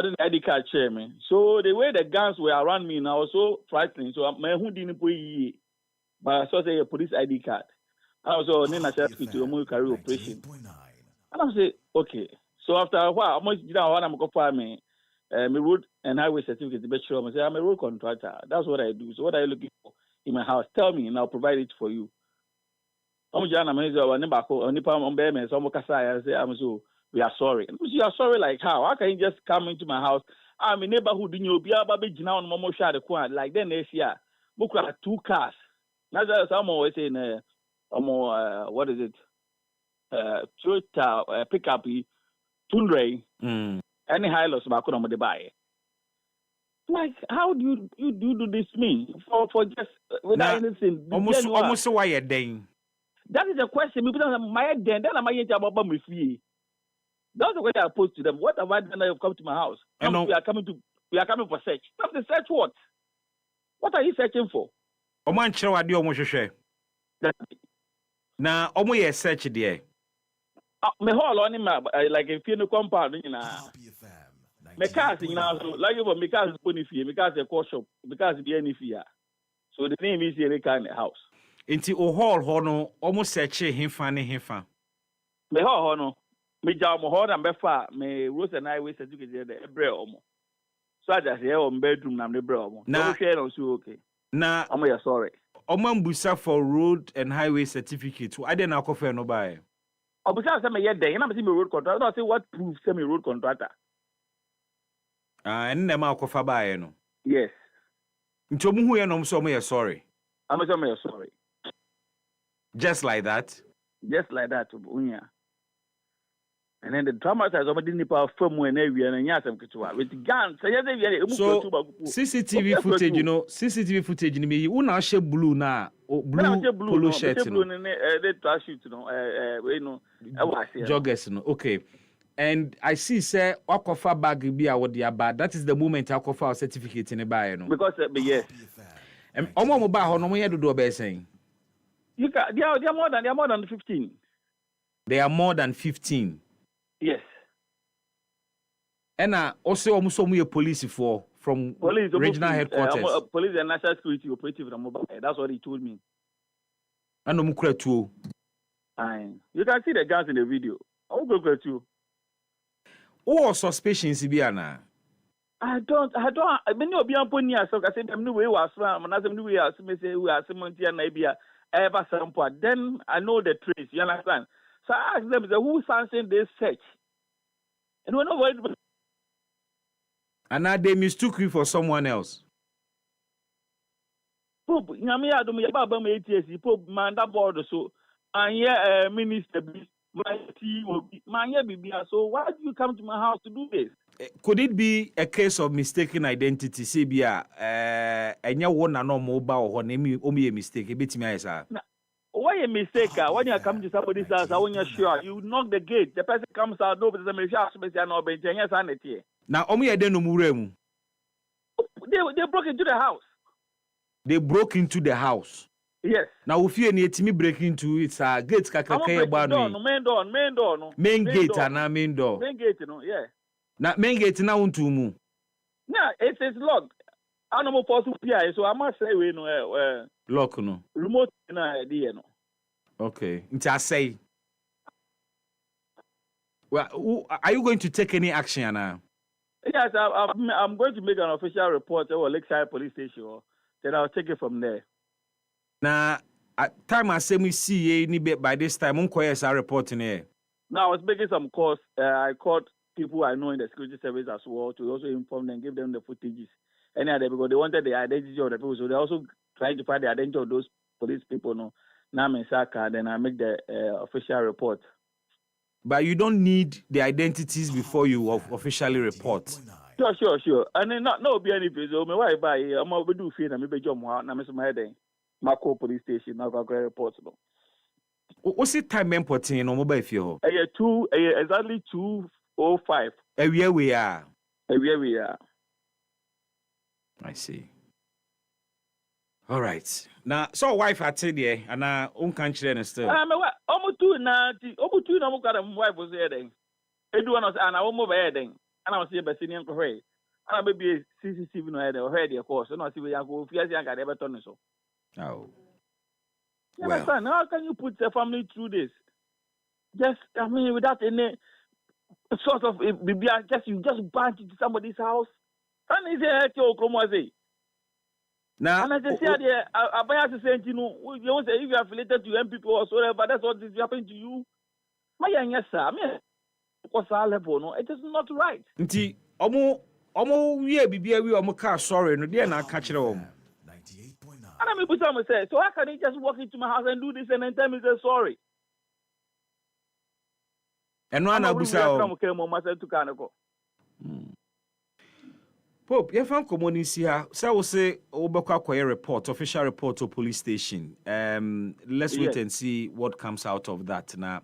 then ID card chairman. So the way the guns were around me now was so frightening. So my who didn't pay. But I saw a police ID card. I was on national security to carry operation. And I say, okay. So after a while, I'm going to go me road and highway certificate to be sure. I say, I'm a road contractor. That's what I do. So what are you looking for in my house? Tell me and I'll provide it for you. I'm so we are sorry. You are sorry like how? How can you just come into my house? I'm a neighborhood in your like then next year. Book 2 cars. That's I'm always saying what is it? Toyota pickup Tundra. Any high loss back on the buy. Like how do you do this me for just without anything? Almost why you're dying. That is the question. My then I'm about my fee. That's the way I pose to them. What have I done? You've come to my house. We are coming for search. Not the search what? What are you searching for? Oman chwa di omo hwehwe. Na omo ye search there. Me hall on him like if you no compound na. Me cars na so like you me cars pony fee, me cars e call shop, because be any fee. So the name is here kind of house. Inti o hall ho no omo search hefa ne hefa. Me hall ho no me ja mo hall na be fa me Rose and Highway certificate there ebre omo. So I just here on bedroom na me ebre omo. No share no so okay. Na I'm sorry. Omambusa for road and highway certificate. I didn't offer no buy. Obusa say me ye den, na me see me road contractor. I say what proof say me road contractor. And them akofa buy no. Yes. Ntomu hu ye no so me sorry. I'm say me sorry. Just like that. Just like that, Unya. And then the traumatize somebody nipa from when we and nyasem kitwa with guns. So CCTV footage, CCTV footage ni me una she blue na blue polo shirt no. They trash shoot joggers no. Okay. And I see say akofa bag bi a wodi aba. That is the moment akofa certificate in buy no. Because yes. Omo mo ba ho no mo ye dodo be saying. They are more than 15. They are more than 15. Yes. And also almost some police from regional headquarters. Police and national security operative from mobile. That's what he told me. And no mukre too. You can see the guns in the video. I'll go to you. All suspicions biana. I don't. Many of you put near so I said, I'm new way was from another new way as me say we are Simontia maybe ever some point. Then I know the trace, you understand? So I asked them, who sanctioned this search? And when nobody. And now they mistook you for someone else. Pope, Yamia do me about me ATS, Pope, man, that board so, and yeah, minister, my tea will be, my yeah, so why do you come to my house to do this? Could it be a case of mistaken identity? Sebia, and you want to know mobile or name only a mistake, a bit me, sir. Why a mistake? When you come to somebody's house, when you're sure, you knock the gate, the person comes out, nobody says, now, only I don't know. They broke into the house. They broke into the house. Yes. Now, if you need me break into it's a gate, main door, no. Main gate and main door. Main gate, no, yeah. Now, main gate now to move. Yeah, it's locked. Animal force PI, so I must say we know lock no. Remote idea no. Okay. I say. Well, are you going to take any action now? Yes, I'm going to make an official report at Lakeside Police Station. Then I'll take it from there. Now, at time I say we see any bit by this time, I'm reporting here. Now I was making some calls. I called people I know in the security service as well to also inform them, give them the footages. Because they wanted the identity of the people, so they also trying to find the identity of those police people. No, now I'm in Saka, then I make the official report. But you don't need the identities before you officially report. Sure. And then no be any place. So me why buy? I'm over do fear. Me be jump out. Na me so my head. Mako police station. Now go report. No. What's the time importing on mobile phone? Exactly 2:05. Where we are. Where we are. I see. All right. Now, so wife at there, and I can't share still. Almost two na mo got a wife was there then. Everyone was and I almost there then. And I was here by senior for her. And I maybe CCTV no head or head of course. So no see we go fear I got ever turn so. Oh. Well, son, how can you put the family through this? Just without any sort of you just branch into somebody's house. And he said, now, and I just said, I buy to say, you know, if you are affiliated to MPP or whatever, that's what is happening to you. My yes, sir. What's our level? No, it is not right. Nti, omo we bibia we omo car sorry no dey na catch them. And I put some say, so how can he just walk into my house and do this and then tell me say sorry? And one abusa. Pope, you found community here. So I will say, Obaka report, official report to police station. Let's wait and see what comes out of that. Now,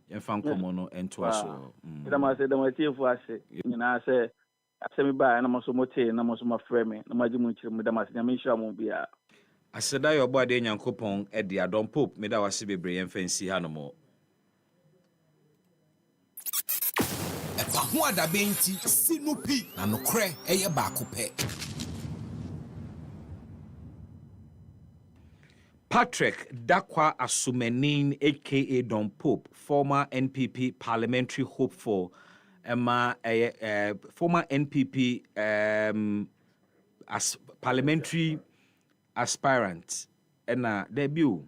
you found commono and to us. I said, I say me by and I'm also mote and I'm also my friend. No matter much, Madam, I'm sure I won't be out. I said, your body and coupon at the Adon Pope, made our CB brain fancy animal. Wada benti sinupi na nokre eye baako pe. Patrick Dakwa Asumenin aka Don Pope, former NPP parliamentary hopeful, former NPP as parliamentary aspirant and debut.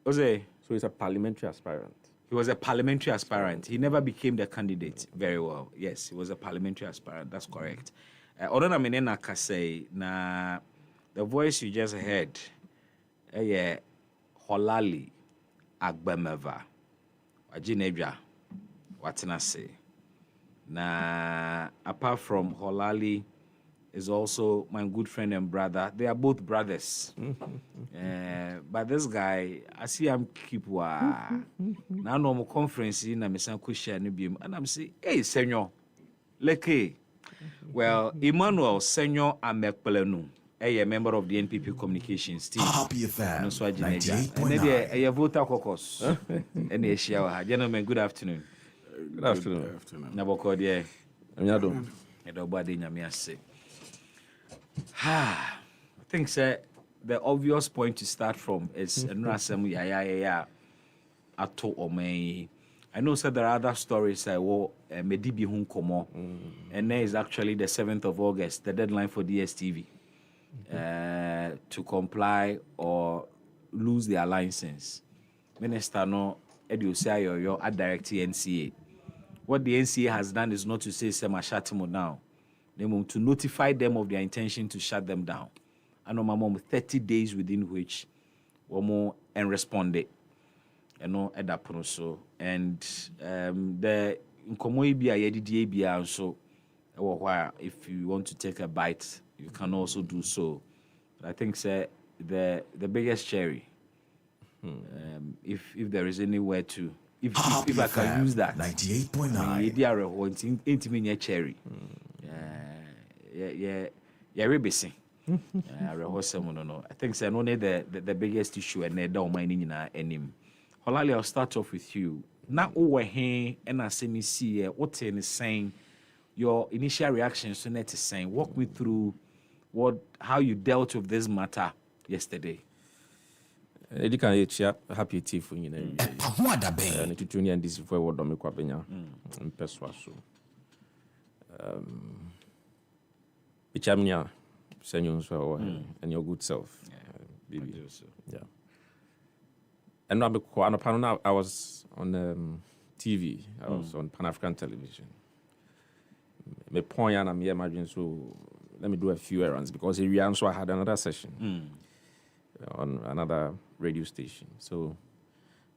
So he's a parliamentary aspirant. He was a parliamentary aspirant. He never became the candidate very well. Yes, he was a parliamentary aspirant. That's correct. Odona menena kase na the voice you just heard, Holali Agbemeva, Wajinebja, Watinase. Na apart from Holali, is also my good friend and brother. They are both brothers. But this guy, I see him keep now no conference in a Misan Kusha and I'm saying, hey, Senor, Leke. Well, Emmanuel Senor Amekpelenu, a member of the NPP communications team. Happy FM. And maybe a voter caucus. And a shower. Gentlemen, good afternoon. Good afternoon. Naboko, dear. Nobody I think, sir, the obvious point to start from is Ato Omei. I know said there are other stories Medibi Hunkomo, and there is actually the 7th of August, the deadline for DSTV to comply or lose their license. Minister no Edusai or at direct NCA. What the NCA has done is not to say Semashatimu now. They want to notify them of their intention to shut them down. And no mom 30 days within which Womo and responded. And no at that point so. And the Nkomoibia Yedidibia so if you want to take a bite, you can also do so. But I think the biggest cherry. If there is anywhere to if I can use that 98.9 intimate cherry. Rebesi. I think it's only the biggest issue and don't mind in him. Holali, I'll start off with you. Now over here and I see me see what is saying your initial reactions to net is saying. Walk me through how you dealt with this matter yesterday. Edi kan yechia happy tea for you na. Ahoada ben. Ne tutuni and this for what do me kwa benya. Mpeswa so. Bichamnya senyo so and your good self. Baby. Yeah. And now I was on TV. I was on Pan-African television. Me point and I'm here imagine so let me do a few errands because so I had another session on another radio station. So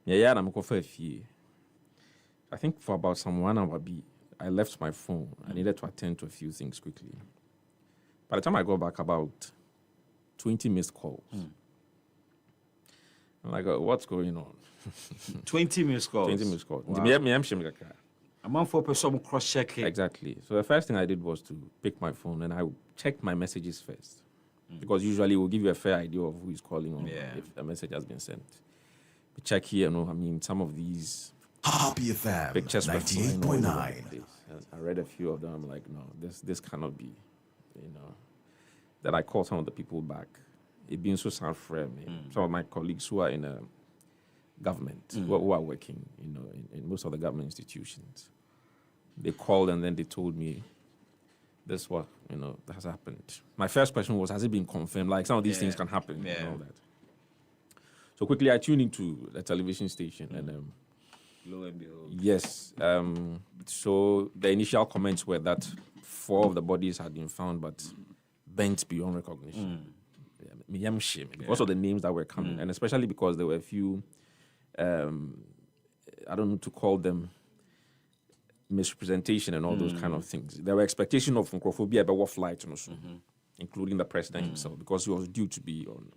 I'm going for a few. I think for about some 1 hour I left my phone. I needed to attend to a few things quickly. By the time I got back, about 20 missed calls. I'm like, what's going on? 20 missed calls. 20 missed calls. Wow. I'm on for some cross-checking. Exactly. So the first thing I did was to pick my phone and I checked my messages first. Because usually we'll give you a fair idea of who is calling or if a message has been sent. But check here, some of these Happy FM pictures 98.9. I read a few of them. I'm like, no, this cannot be. Then I called some of the people back. It being so sad for me. Some of my colleagues who are in government, who are working, in most of the government institutions. They called and then they told me this what has happened. My first question was, has it been confirmed? Like some of these things can happen and all that. So quickly I tuned into the television station and lo and behold. Yes. So the initial comments were that 4 of the bodies had been found but bent beyond recognition. Because of the names that were coming, and especially because there were a few I don't know to call them misrepresentation and all those kind of things. There were expectations of Nkrofobia about flight, including the president himself, because he was due to be on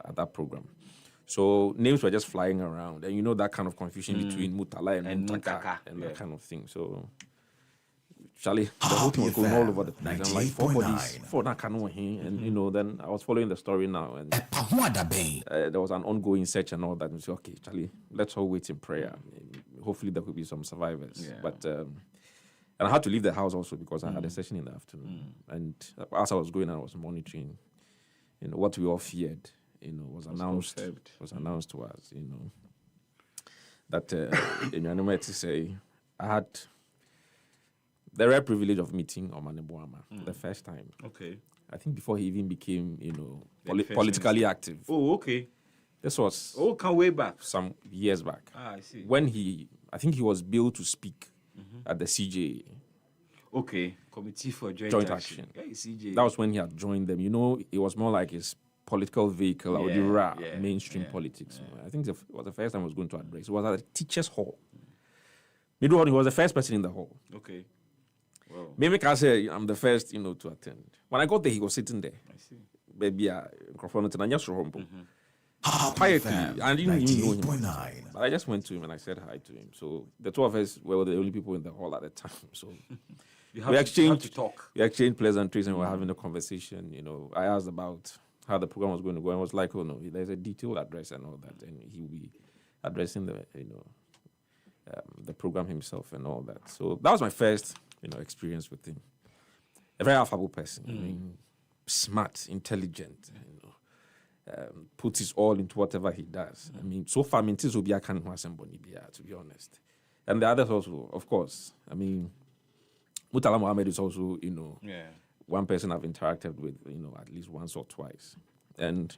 at that program. So names were just flying around, and that kind of confusion between Mutala and Muntaka and that kind of thing. So, Charlie, the whole thing was going all over the place. I'm like 4 bodies, 4 and then I was following the story now, and there was an ongoing search and all that. And we said, okay, Charlie, let's all wait in prayer. Hopefully there could be some survivors. Yeah. But and I had to leave the house also because I had a session in the afternoon. And as I was going, I was monitoring, what we all feared, was announced to us, that to say I had the rare privilege of meeting Omane Boama for the first time. Okay. I think before he even became, politically active. Oh, okay. This was come way back. Some years back. I see. When I think he was billed to speak at the CJA. Okay. Committee for Joint Action. Yeah, CJA. That was when he had joined them. It was more like his political vehicle, mainstream politics. Yeah. I think it was the first time I was going to address. It was at a teacher's hall. He was the first person in the hall. Okay. Wow. Maybe I say I'm the first, to attend. When I got there, he was sitting there. I see. Baby, quietly. I didn't even know him. But I just went to him and I said hi to him. So the 2 of us were the only people in the hall at the time. So we exchanged pleasantries and we were having a conversation. I asked about how the program was going to go. And I was like, oh no, there's a detailed address and all that. And he will be addressing the program himself and all that. So that was my first, experience with him. A very affable person. Smart, intelligent, puts his all into whatever he does. I mean, so far, Mintis will be a can somebody, to be honest. And the others also, of course. I mean, Murtala Mohammed is also, one person I've interacted with, at least once or twice. And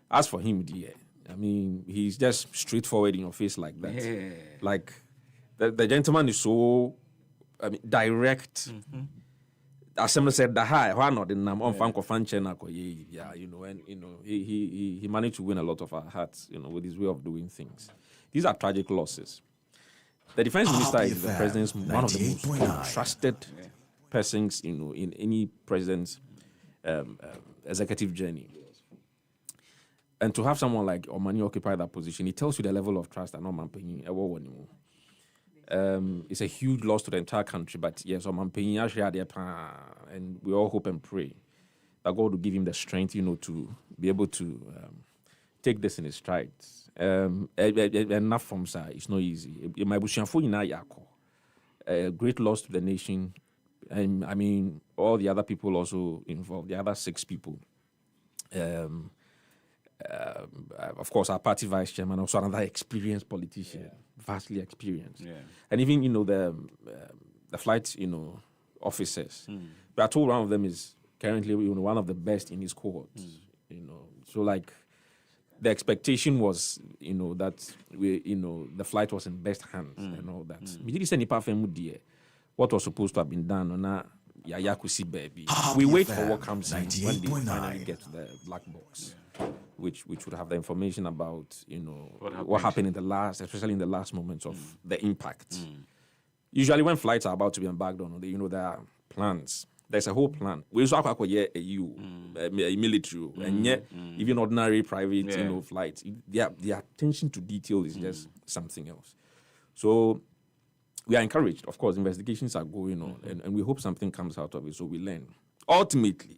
as for him, I mean, he's just straightforward in your face like that. Yeah. Like, the gentleman is so direct. As someone said, why not? And he managed to win a lot of our hearts, with his way of doing things. These are tragic losses. The defense minister is the president's one of the most trusted persons, in any president's executive journey. And to have someone like Omani occupy that position, it tells you the level of trust that Oman paying it's a huge loss to the entire country, but yes, Oman paying and we all hope and pray that God will give him the strength, to be able to take this in his strides. Enough from sir, it's not easy. A great loss to the nation. And I mean, all the other people also involved, the other 6 people. Of course, our party vice chairman, also another experienced politician, vastly experienced. Yeah. And even, the flight, officers. We are told one of them is currently, one of the best in his cohort. So like, the expectation was, that the flight was in best hands and all that. What was supposed to have been done on baby. We wait for what comes in when they finally get to the black box. Which would have the information about, what happened especially in the last moments of the impact. Usually when flights are about to be embarked on, there are plans. There's a whole plan. We also have a military, and yet even ordinary private, flights. The attention to detail is just something else. So we are encouraged. Of course, investigations are going on, and we hope something comes out of it. So we learn. Ultimately,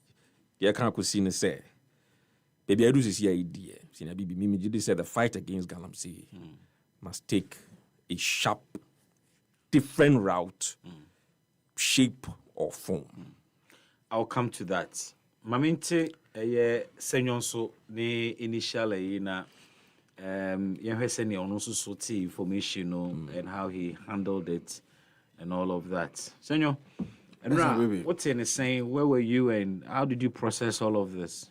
the Akanko say, baby, I do this idea. Mimi said the fight against Galamsey must take a sharp, different route, shape, or form. I'll come to that. Maminte, senyonso ne initial na yehwese ono so information and how he handled it and all of that. Senyor, and what's in saying? Where were you and how did you process all of this?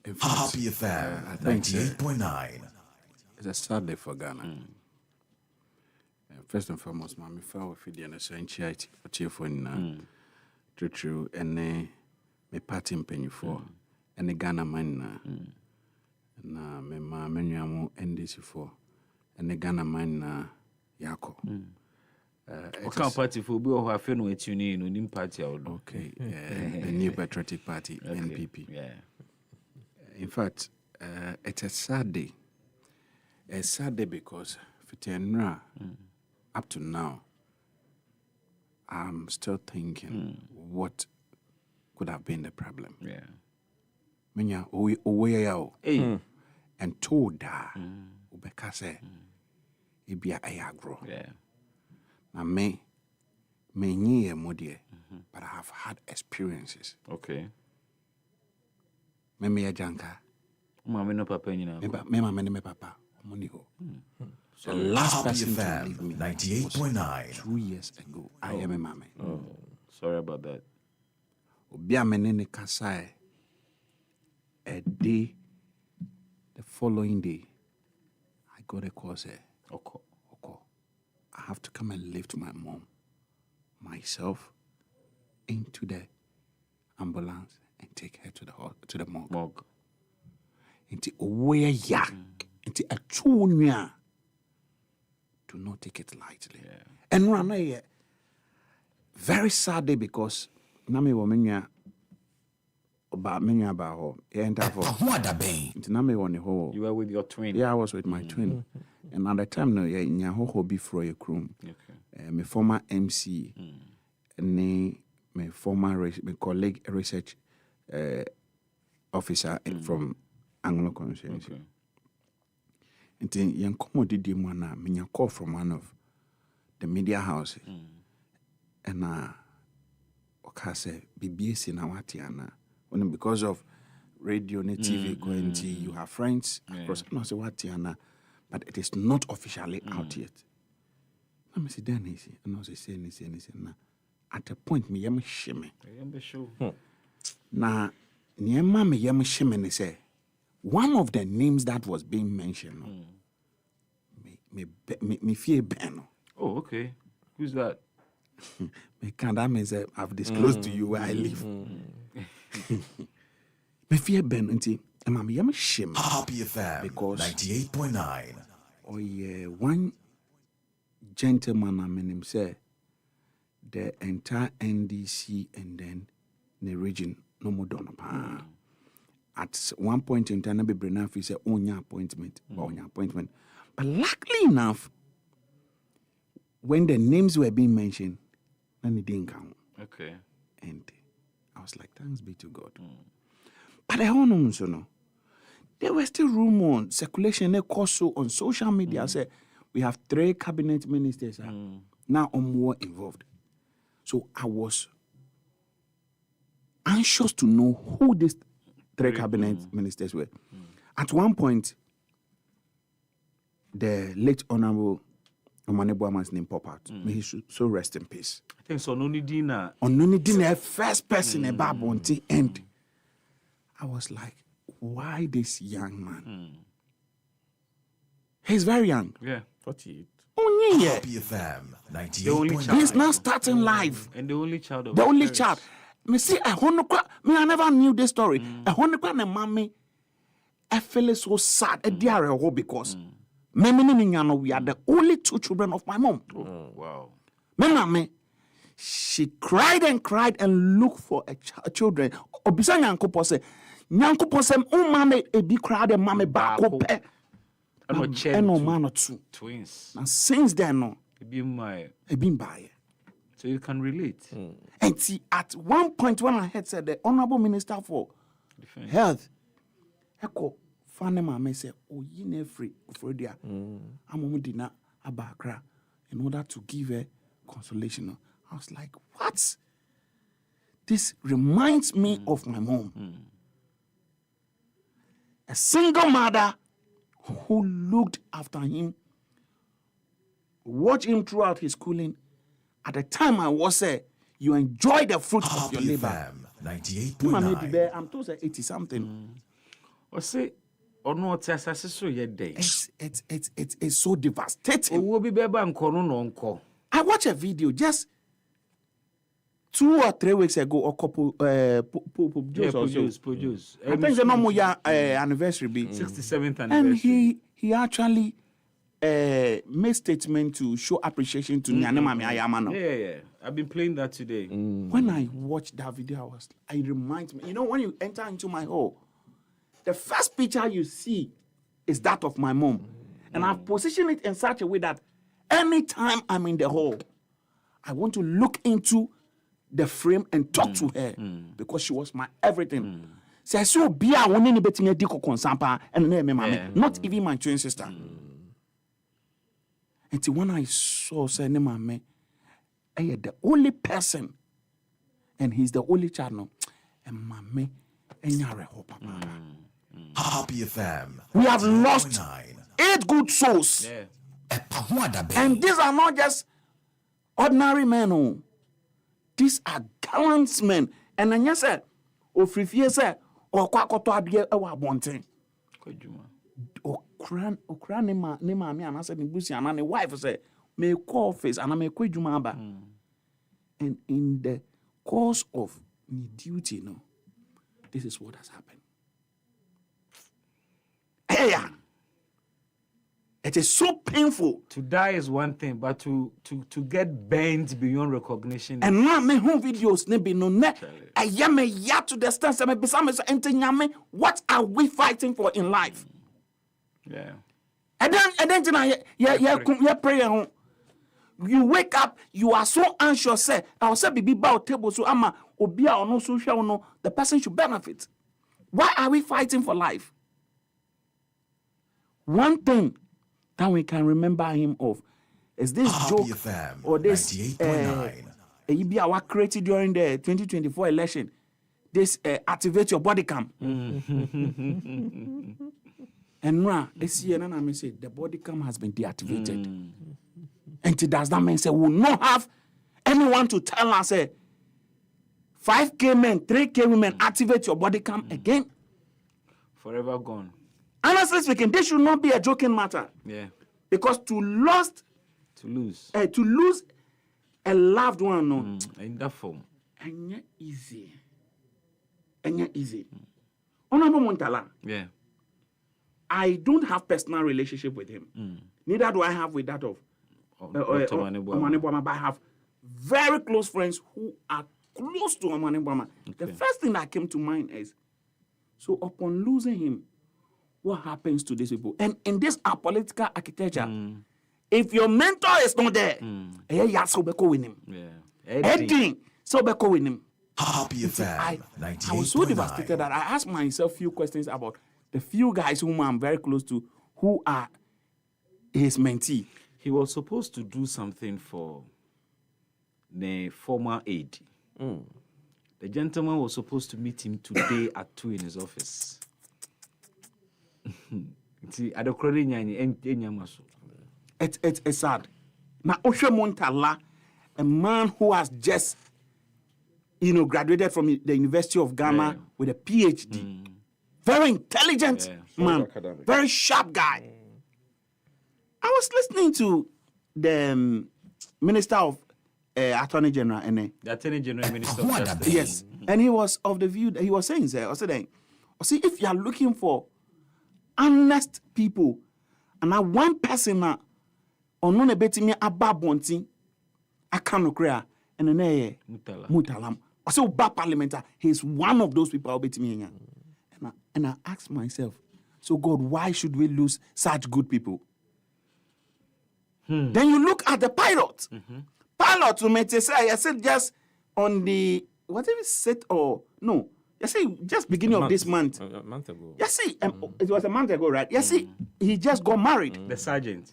In fact, Happy FM 98.9. It's a sad day for Ghana. First and foremost, Mammy Fowl for the essentiality for cheerful true and me party penny for and the Ghana man na me ma menuamu NDC for and the Ghana man Yako. What kind of party for we have fun with you in party? Okay, the New Patriotic Party, NPP. Yeah. In fact, it's a sad day. A sad day because for up to now, I'm still thinking what could have been the problem. Yeah. Menya owe and told that ubekase ibia ayagro. Yeah. Na me nye modie, but I have had experiences. Okay. Me janka. Mama no papa nyina. Me mama ne me papa. Omoni ho. The last person to leave me 98.9 2 years ago. I am a mama. Oh, sorry about that. Obia menene kasai. A day, the following day, I got a call say, Oko. I have to come and lift my mom, myself, into the ambulance and take her to the morgue. Into where ya, into a chunya. Do not take it lightly. Yeah. And run a very sad day because Nami Womenya about menya about you were with your twin. Yeah, I was with my twin. And at the time no yeah ho before your room. Okay. My former MC and my former my colleague research officer from Anglo Constituency. Okay. And then young commodity mana me call from one of the media houses. And okay say BBS na watiana. Because of radio, ne TV, going to you have friends across. No, say what Tiana, but it is not officially out yet. Let me see, then he say, and I say, na. At a point, me yam shimmy. Now, Niema me yam shimmy say, one of the names that was being mentioned, me fear Ben. Oh, okay. Who's that? Me can't. That means I've disclosed to you where I live. Me fear Ben until I'm yam shimmy. Happy FM because 98.9. Oh yeah, one gentleman I mean him say the entire NDC and then the region no more done. At one point in time, Bebrinafi said, "Onya appointment, onya appointment." But luckily enough, when the names were being mentioned, then it didn't count. Okay. And I was like, "Thanks be to God." But I don't know, so no. There were still rumors, circulation, also on social media. Say we have 3 cabinet ministers now or more involved. So I was anxious to know who these 3 cabinet ministers were. At one point, the late Honorable Omane Boama's name popped out. May he so rest in peace. I think so. Ononidina, first person in Babonti, and I was like, why this young man? He's very young. Yeah, 48. Only yeah. Happy FM 98.9. He's now starting life. And the only child of the only parents. child. Me see, I never knew this story. I and mommy, I feel so sad. We are the only 2 children of my mom. Oh, wow. My mommy, she cried and looked for a children. Obisa nyankopo se, umame ebi cried and mommy back up. And man or 2 twins. And since then, no, Ebin by. So you can relate. And see, at one point when I had said the Honorable Minister for Health, Echo, Fanny Mame said, "Oh, you ne free, Fredia. I'm dinner Abakra in order to give her consolation." I was like, what? This reminds me of my mom. A single mother who looked after him, watched him throughout his schooling. At the time I was there, you enjoy the fruits of your labor. 98.9. I'm told 80 something. Or say, or no, it's so devastating. We'll be I watched a video just 2 or 3 weeks ago, or couple produce. I think the normal anniversary be 67th anniversary. And he actually made statement to show appreciation to Nyane Mami Ayamano. Yeah. I've been playing that today. When I watched that video, it reminds me, when you enter into my hall, the first picture you see is that of my mom. And I've positioned it in such a way that anytime I'm in the hall, I want to look into the frame and talk to her because she was my everything. So I saw Bia winning betting a diko consampa and not even my twin sister. And when I saw say mame, the only person, and he's the only child now, and mame, and Happy FM. We have lost 8 good souls. And these are not just ordinary men. Oh. These are gallant men. And then you say, Ofrifie say, or kwakoto adie ewa bonten. Okra ne ma me anase ne busi ana ne wife say, me call office and me kwadwuma aba. And in the course of my duty, this is what has happened. Hey, it is so painful. To die is one thing, but to get bent beyond recognition. And now me home videos ne be no ne. I am ya to the stance me besame so ente nyame. What are we fighting for in life? Yeah. And then you pray. You wake up, you are so anxious. Say, I will say bibi ba table so ama obia ono so hwe no, the person should benefit. Why are we fighting for life? One thing that we can remember him of is this joke or this was created during the 2024 election. this activate your body cam. And now, I say the body cam has been deactivated. And it does that mean say we will not have anyone to tell us 5K men, 3K women activate your body cam again? Forever gone. Honestly speaking, this should not be a joking matter. Yeah. Because to lose a loved one, no, in that form, ain't easy. Honorable Montala. Yeah. I don't have personal relationship with him. Neither do I have with that of Omane Boama, but I have very close friends who are close to Omane Boama. Okay. The first thing that came to mind is, so upon losing him, what happens to these people? And in this our political architecture, if your mentor is not there, so be with him. Edding, so be with him. I was so devastated that I asked myself a few questions about the few guys whom I'm very close to, who are his mentee. He was supposed to do something for the former aide. The gentleman was supposed to meet him today at 2 in his office. It's sad. Now, Oshe Montala, a man who has just, graduated from the University of Ghana with a PhD. Very intelligent man, very sharp guy. I was listening to the Minister of Attorney General. The Attorney General Minister of Justice. Yes, and he was of the view that he was saying, see, if you are looking for honest people, and now one person now, on no betting me about Bonti, I can't cry, and then Mutalam. Also, bad parliamentar, he's one of those people I'll bet me. And I asked myself, so God, why should we lose such good people? Then you look at the pilot. Pilot to me say, I said just on the whatever set or no. You see, just beginning of this month. A month ago. You see, it was a month ago, right? You see, he just got married. The sergeant.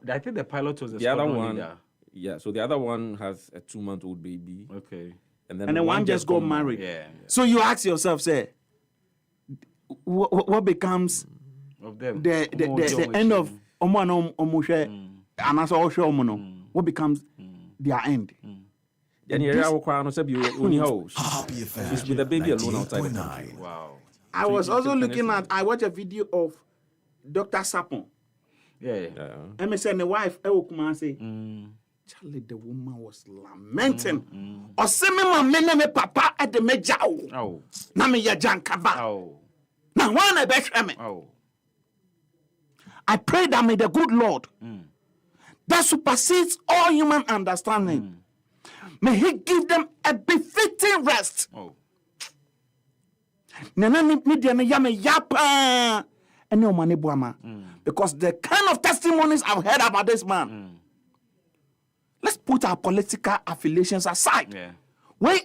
I think the pilot was the other one. Leader. Yeah, so the other one has a 2-month-old baby. Okay. And then one just got married. Yeah. So you ask yourself, say, what becomes of them? The end of and what becomes their end? She's with the baby alone outside the country. Wow. I was also looking at, I watched a video of Dr. Sapon. Yeah. And I said, the wife, say, Charlie, the woman was lamenting. Or say me papa at the mejao. Oh. Na me ya jankaba. Oh. Now one I bet me. Oh. I pray that may the good Lord that supersedes all human understanding, may He give them a befitting rest. Oh. Because the kind of testimonies I've heard about this man, let's put our political affiliations aside. Yeah. And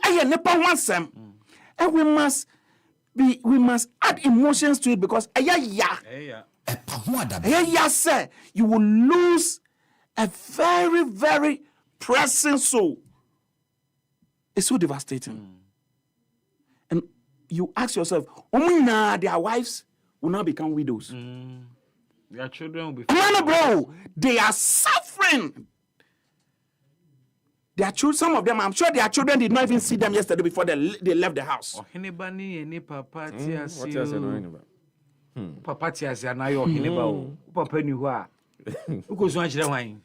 we must add emotions to it because you will lose a very, very pressing soul. It's so devastating. And you ask yourself, their wives will now become widows. Their children will be... bro, they are suffering. Their children, some of them, I'm sure their children did not even see them yesterday before they left the house. What else are you knowing about? Papa tiasi na yo hineba o. Papa ni ho a. Uko so anchire wan.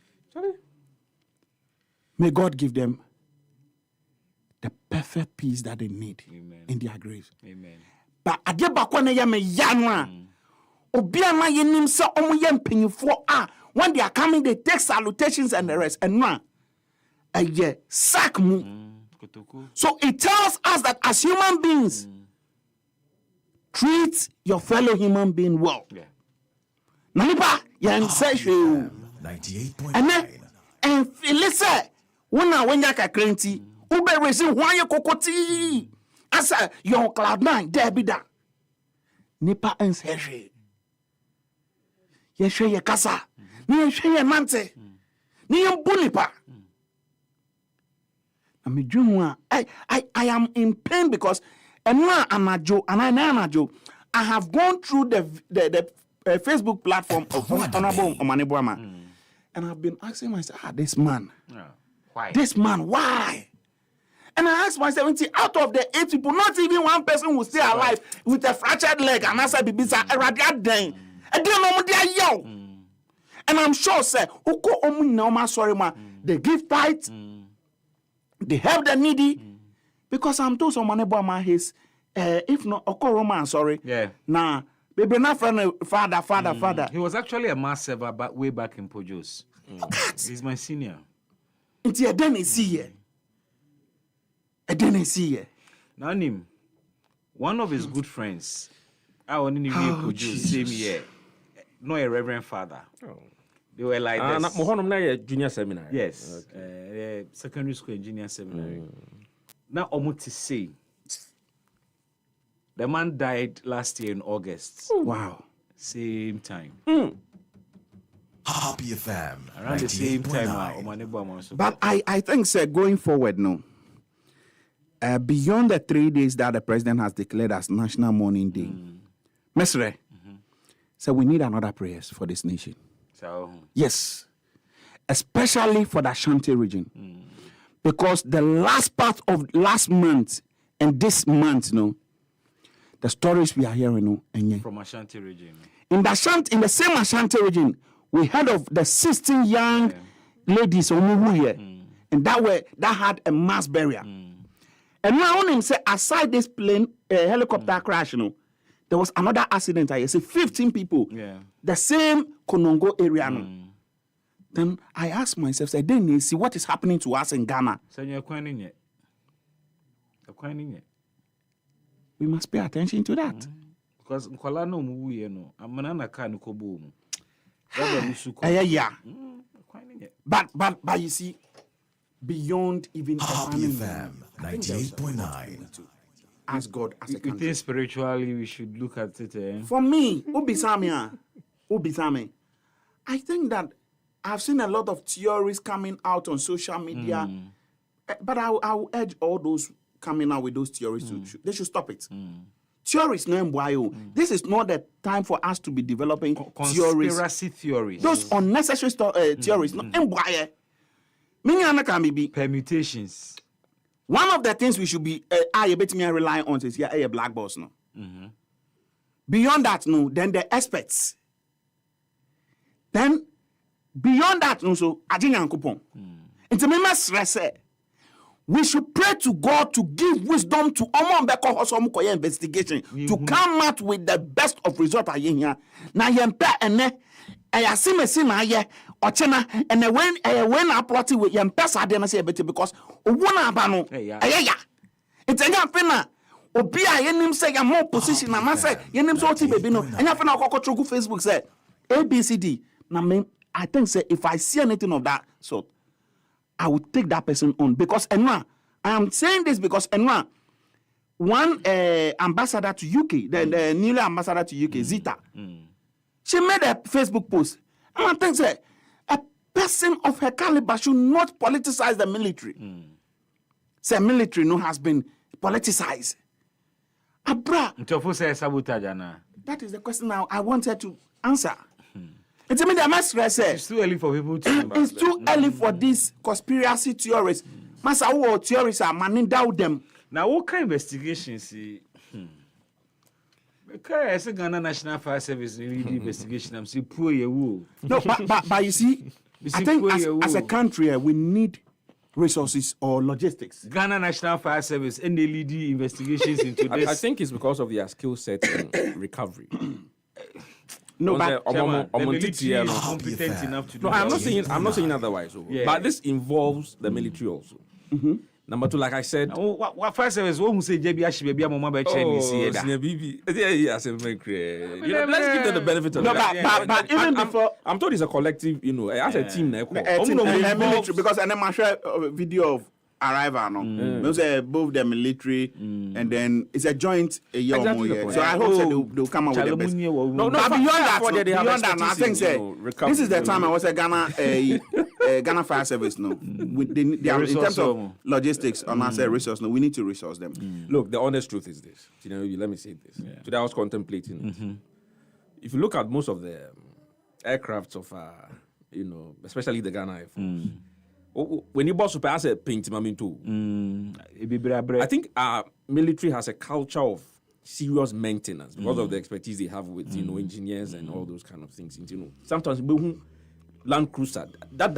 May God give them the perfect peace that they need in their graves. Amen. But ade bakwa na ya me ya no a. Obia na yenim se omo ye mpanyifo a when they are coming they take salutations and the rest and no sack mu. So it tells us that as human beings, treat your fellow human being well. Nanipa, yan say you 98.9. And listen, when you kakrenti, ube reason why you kokoti. Asa your cloud nine, there be that. Nipa and say ye share ye kasa, ni share ye mante, ni bunipa. I am in pain because I have gone through the Facebook platform of Honorable Omanibuama, and I've been asking myself, this man, why? This man, why? And I asked myself, out of the 8 people, not even one person will stay alive with a fractured leg. And I said, and I'm sure, sir, they give tithes, they help the needy, because I'm told someone about his, if not, Roma, sorry. Yeah. Nah, baby, not friend, father. He was actually a mass server way back in Pojos. He's my senior. Until then, is here. I didn't see it. Now, one of his good friends, I only same year, no a reverend father. They were like this. Junior seminary. Yes, secondary school and junior seminary. Now, Omuti say the man died last year in August. Wow, same time. Happy FM. Around the same time. But I think, sir, going forward, no. Beyond the 3 days that the president has declared as National Mourning Day, Mesre, so we need another prayers for this nation. So yes, especially for the Ashanti region, because the last part of last month and this month, the stories we are hearing, from Ashanti region. In the same Ashanti region, we heard of the 16 young ladies here, and that had a mass burial. And now on him say, aside this plane helicopter crash, there was another accident. I say 15 people. Yeah. The same Konongo area. Then I asked myself, say, then you see what is happening to us in Ghana. So you're quieting it. We must pay attention to that. Because Nkwala no muwu no, amanana ka no kobo mu. Yeah. But you see, beyond even Happy FM 98.9. Ask God as a country. You think spiritually we should look at it? For me, Ubisami, I think that I've seen a lot of theories coming out on social media, but I will urge all those coming out with those theories they should stop it. Theories, no embryo. This is not the time for us to be developing conspiracy theories. Those unnecessary theories, no embryo. Many permutations. One of the things we should be rely on is a black box. No. Beyond that, then the experts. Then beyond that, so Ajinya It's me stress. We should pray to God to give wisdom to Omombeko investigation to come out with the best of result. Now yempe ene ayasime na ye ochena and when I plot with yempe sade na say because owuna aba no eya it's enya fena obi a yenim say ya more position na say yenim so ti baby no enya fena okoko Facebook say ABCD na me I think say if I see anything of that sort I would take that person on because I am saying this because one ambassador to UK, the newly ambassador to UK, Zita, she made a Facebook post. And I think say a person of her caliber should not politicize the military. Say military has been politicized. Abra. That is the question now I wanted to answer. It's too early for people to. It's too early for these conspiracy theories. Masa who theories are manning down them. Now, what kind of investigations? Because Ghana National Fire Service investigation. I'm saying poor you. No, but you see, I think as a country we need resources or logistics. Ghana National Fire Service and they lead investigations into this. I think it's because of their skill set and recovery. No, but the military is competent enough to do I'm not saying otherwise. Yeah. But this involves the military also. Number two, like I said, what first service who say JB Ashibe bia mama be let's give them the benefit of but even before I'm told it's a collective, as a team military because I never share a video of arrival, no. Those are both the military, and then it's a joint year or more. So I hope that they'll come out with the best. No, but beyond that, I think this is the time I was a Ghana Fire Service. No, they are, in terms of logistics, on our resource. No, we need to resource them. Look, the honest truth is this. Let me say this. Today I was contemplating it. If you look at most of the aircrafts of, especially the Ghana Air Force, when you boss super as a paint, I think our military has a culture of serious maintenance because of the expertise they have with engineers and all those kind of things. Sometimes Land Cruiser I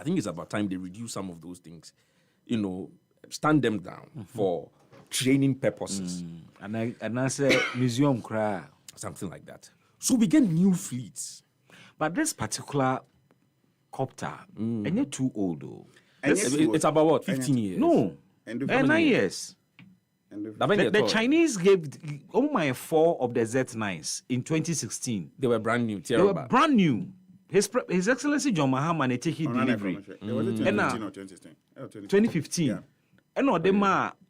think it's about time they reduce some of those things, stand them down for training purposes. And I say museum cry. Something like that. So we get new fleets. But this particular copter, and you're too old though. It's about what? 15 years? No. 9 years. The Chinese gave 4 of the Z9s in 2016. They were brand new. They were brand new. His Excellency John Mahama they take delivery. Was it 2015 or 2016? 2015. Yeah. And them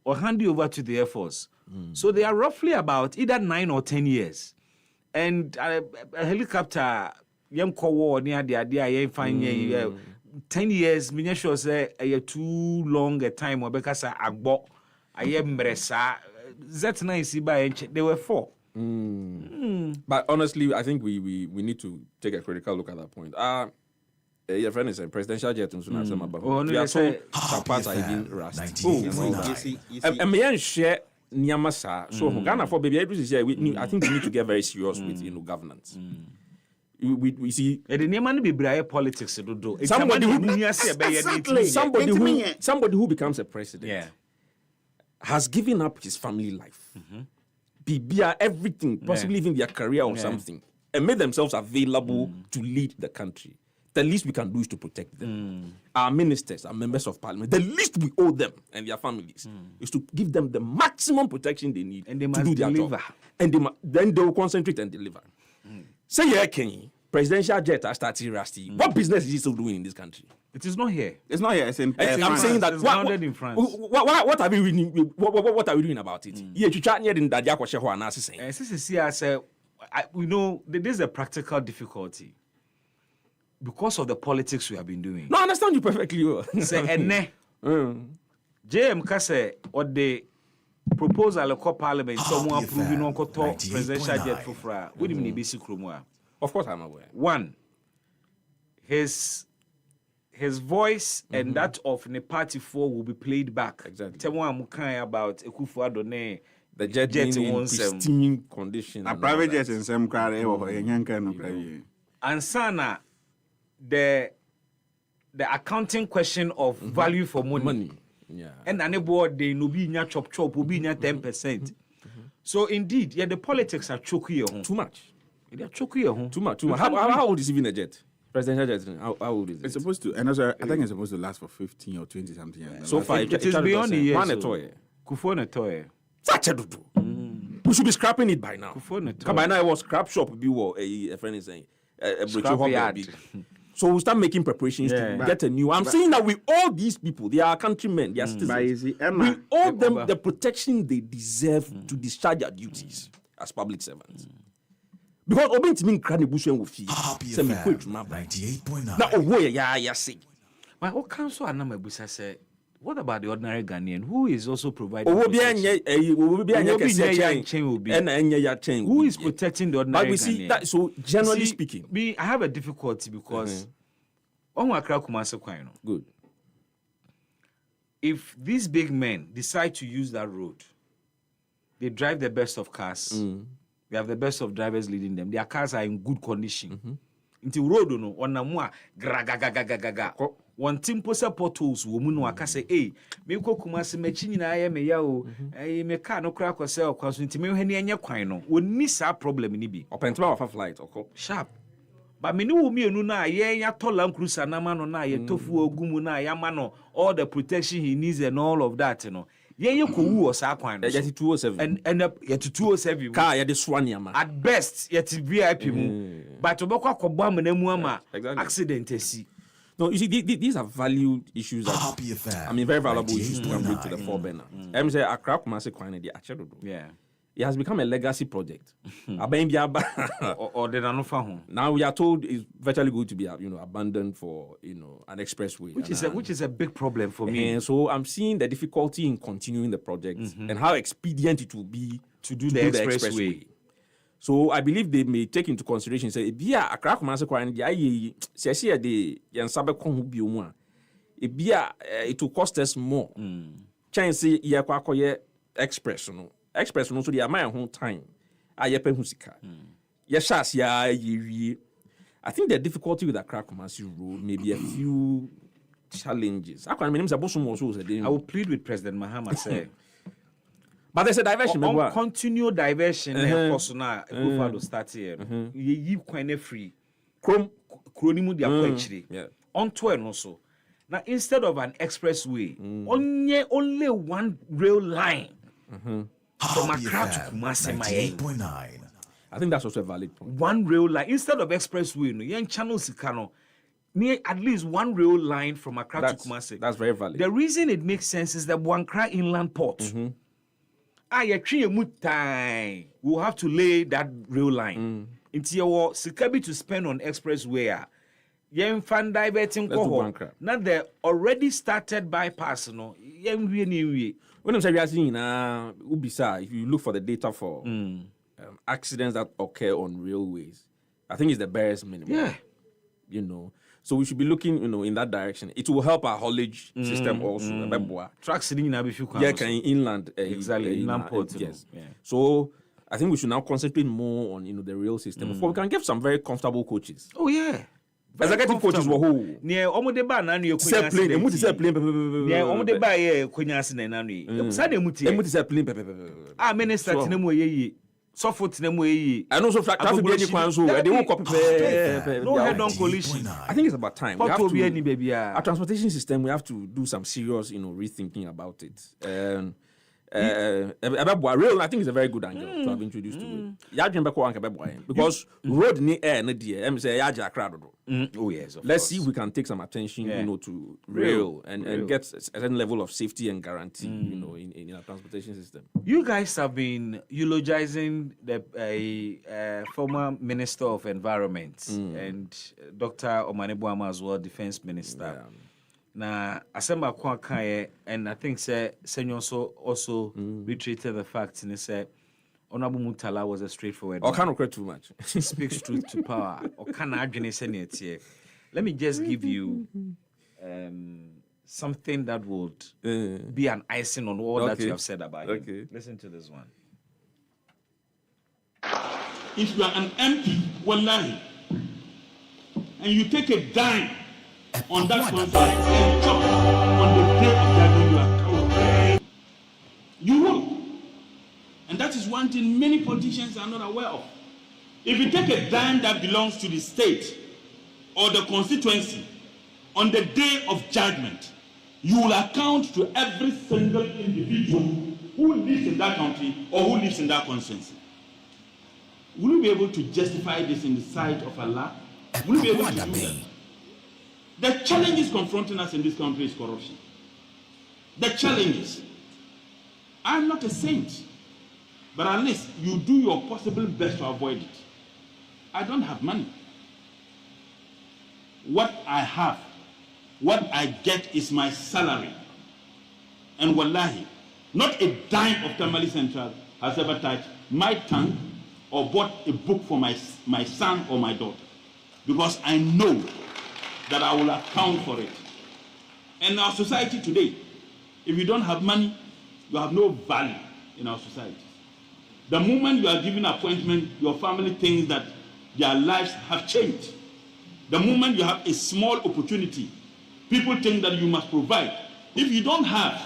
or hand you over to the Air Force. So they are roughly about either 9 or 10 years. And a helicopter, young war near the idea, 10 years, me sure say too long a time or because I bought Bressa Z9 they were 4. But honestly, I think we need to take a critical look at that point. Your friend is a presidential jet. We are told some parts are even rusty. And me share Niamasa. So Ghana for baby, I think we need to get very serious with governance. We see the politics. Somebody who becomes a president has given up his family life, everything, possibly even their career or something, and made themselves available to lead the country. The least we can do is to protect them. Our ministers, our members of parliament, the least we owe them and their families is to give them the maximum protection they need and they to do their deliver. job. And then they will concentrate and deliver. Say, Kenny, presidential jet are starting rusty. What business is he still doing in this country? It is not here. It's not here. It's in I'm saying that. It's grounded in France. What are we reading? What are we doing about it? We know there's a practical difficulty because of the politics we have been doing. No, I understand you perfectly well. Say ene. JM Kase or the proposal of Parliament someone approving on presidential jet for fra. What do you mean basic kromwa? Of course I'm aware. One, his voice and that of the party 4 will be played back. Exactly. Tell one about Ekufu-Addo the jet in pristine condition. A private jet in some car or and Sana the accounting question of value for money. Yeah. And anybody they no be nya chop will be nya 10%. So indeed, the politics are choky too much. They are choky too much. How old is even a jet? Presidential jet. How old is it? It's supposed to, and also, I think it's supposed to last for 15 or 20 something years. So far, it is beyond a year. Kufu na toy. Such a dudu. We should be scrapping it by now. By now, it was scrap shop. A friend is saying scrap yard. So we'll start making preparations to get a new. I'm saying that we owe these people, they are countrymen, they are citizens. We owe them the protection they deserve to discharge their duties as public servants. Because Obin Timin Krani Bushen will feel. 98.9. Now, oh, say. My old council and Namabusa said, what about the ordinary Ghanaian who is also providing who is protecting the ordinary But we see that, so generally speaking, I have a difficulty because good. If these big men decide to use that road, they drive the best of cars. They have the best of drivers leading them. Their cars are in good condition. Until road no on namua gragagagagaga. One timpo potholes woman waka say, hey, me ko kumase mechi nyina ya me ya o. Me car no crack or sell kwaso nti me hwani anya kwan no. Woni sa problem ni bi. Opentma of flight okay. Sharp. But me no mienu na ye nya to Land Cruiser na ma no na ye tofu ogumu na ya ma no all the protection he needs and all of that, you ko or sa kwan. Yet 207. And yet 207. Car yet this one yama. At best, yet VIP mu. But oboko ko bom na mu ama accident esi. No, you see, these are valued issues that very valuable issues to bring to the foreburner. I'm saying Accra Kumasi Kwane the Achedodo. Yeah. It has become a legacy project. Or now we are told it's virtually going to be abandoned for an expressway, which is a big problem for me. And so I'm seeing the difficulty in continuing the project and how expedient it will be to do the expressway. So I believe they may take into consideration say bia Accra Kumasi Kwane the aye say the yansabe kon hu bi omu a it will cost us more. Chance ye kwakoye express no so the amount whole time ayepe hu sika ye shas ya ye. I think the difficulty with Accra Kumasi road may be a few challenges. I will plead with President Mahama say but there's a diversion. Continue diversion. Now, go for start here. You quite free. Kronimu dia kwechiri. On 12 also. Now instead of an expressway, only one rail line. From Accra to Kumasi, 98.9. I think that's also a valid point. One rail line instead of expressway. No, young channel sikano. Near at least one rail line from Accra to Kumasi. That's very valid. The reason it makes sense is that Wankra Inland Port. We'll have to lay that rail line. Into your sikabi to spend on expressway. Yen fan diverting cohort. Not the already started bypass. No, when I'm saying Ubisa, if you look for the data for accidents that occur on railways, I think it's the barest minimum. Yeah. So we should be looking, in that direction. It will help our haulage system also. Trucks in inland. Exactly. Inland port. Yes. Yeah. So I think we should now concentrate more on, the rail system. Before we can get some very comfortable coaches. Oh yeah. Executive coaches were who? Near Omodeba na no Say plane. Emuti say plane. Near Omodeba ye kwanyase na no. Say de muti. Emuti say plane. Minister tinemu ye. So for tinemu ye. And also traffic be any kwan so they will copy. No head on collision. I think it's about time. We have to any baby. Our transportation system, we have to do some serious, rethinking about it. Rail, I think it's a very good angle to have introduced to it. Because road ni air ni dear. Say oh yes. Let's see if we can take some attention, to rail and get a certain level of safety and guarantee, in our transportation system. You guys have been eulogizing the former Minister of Environment and Dr. Omanebuama as well, Defense Minister. Yeah. Na Asemba Kwakaye, and I think Senor also reiterated the fact and said Honorable Mutala was a straightforward. Or can't regret too much. He speaks truth to power. Or can I say let me just give you something that would be an icing on all that you have said about him. Listen to this one. If you are an MP, wallahi, and you take a dime on that contract and chop on the day of judgment, you are covered. You will. And that is one thing many politicians are not aware of. If you take a dime that belongs to the state or the constituency on the day of judgment, you will account to every single individual who lives in that country or who lives in that constituency. Will you be able to justify this in the sight of Allah? Will you be able to do that? The challenges confronting us in this country is corruption. The challenges. I'm not a saint, but at least you do your possible best to avoid it. I don't have money. What I have, what I get is my salary. And wallahi, not a dime of Tamale Central has ever touched my tongue or bought a book for my son or my daughter. Because I know that I will account for it. And our society today, if you don't have money, you have no value in our society. The moment you are given appointment, your family thinks that their lives have changed. The moment you have a small opportunity, people think that you must provide. If you don't have,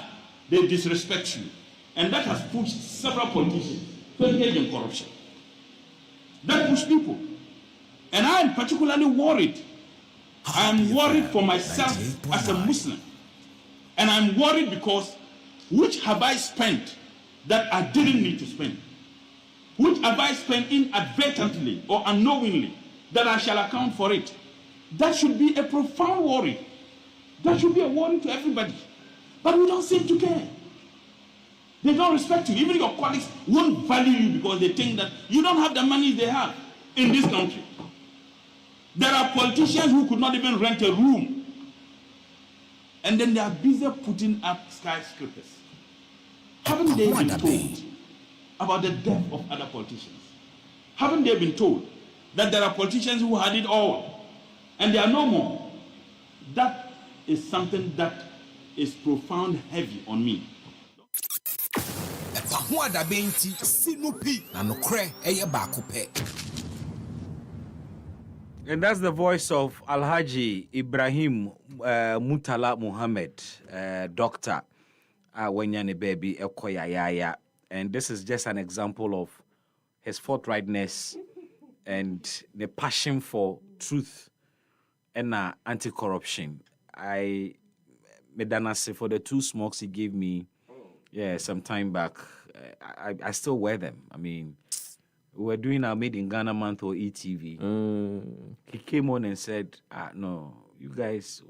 they disrespect you. And that has pushed several politicians to engage in corruption. That pushed people. And I am particularly worried. I am worried for myself as a Muslim. And I'm worried because Which have I spent that I didn't need to spend? Which have I spent inadvertently or unknowingly that I shall account for it? That should be a profound worry. That should be a worry to everybody. But we don't seem to care. They don't respect you. Even your colleagues won't value you because they think that you don't have the money they have in this country. There are politicians who could not even rent a room. And then they are busy putting up skyscrapers. Haven't they been told about the death of other politicians? Haven't they been told that there are politicians who had it all and they are no more? That is something that is profound heavy on me. And that's the voice of Alhaji Ibrahim Mutala Muhammad, doctor. Wenyane baby Ekoyayaya. And this is just an example of his forthrightness and the passion for truth and anti-corruption. I made an answer for the 2 smokes he gave me some time back. I still wear them. I mean, we were doing our Made in Ghana month or ETV. He came on and said, no, you guys,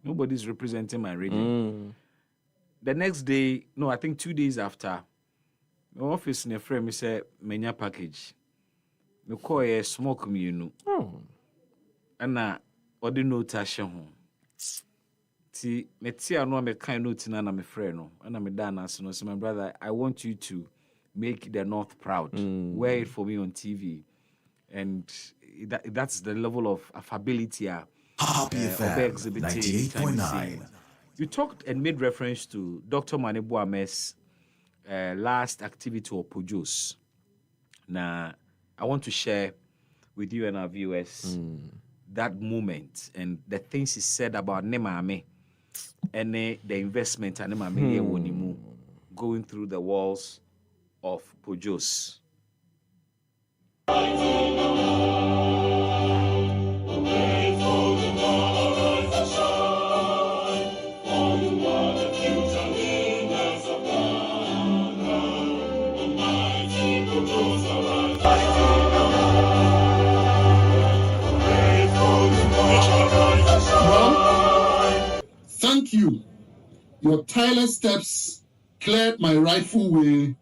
nobody's representing my region. The next day, no, I think 2 days after, my office in a frame, he said, menya package. Me call ye smoke me, you know. And I didn't know Tasha home. See, me tia no me kind note na me friend no. And I'm done so my brother, I want you to make the North proud. Wear it for me on TV. And that's the level of affability Happy FM 98.9. You talked and made reference to Dr. Manibuame's last activity or Pojos. Now, I want to share with you and our viewers that moment and the things he said about Nemame and the investment and Nemame going through the walls of Pojos. Thank you. Your tireless steps cleared my rightful way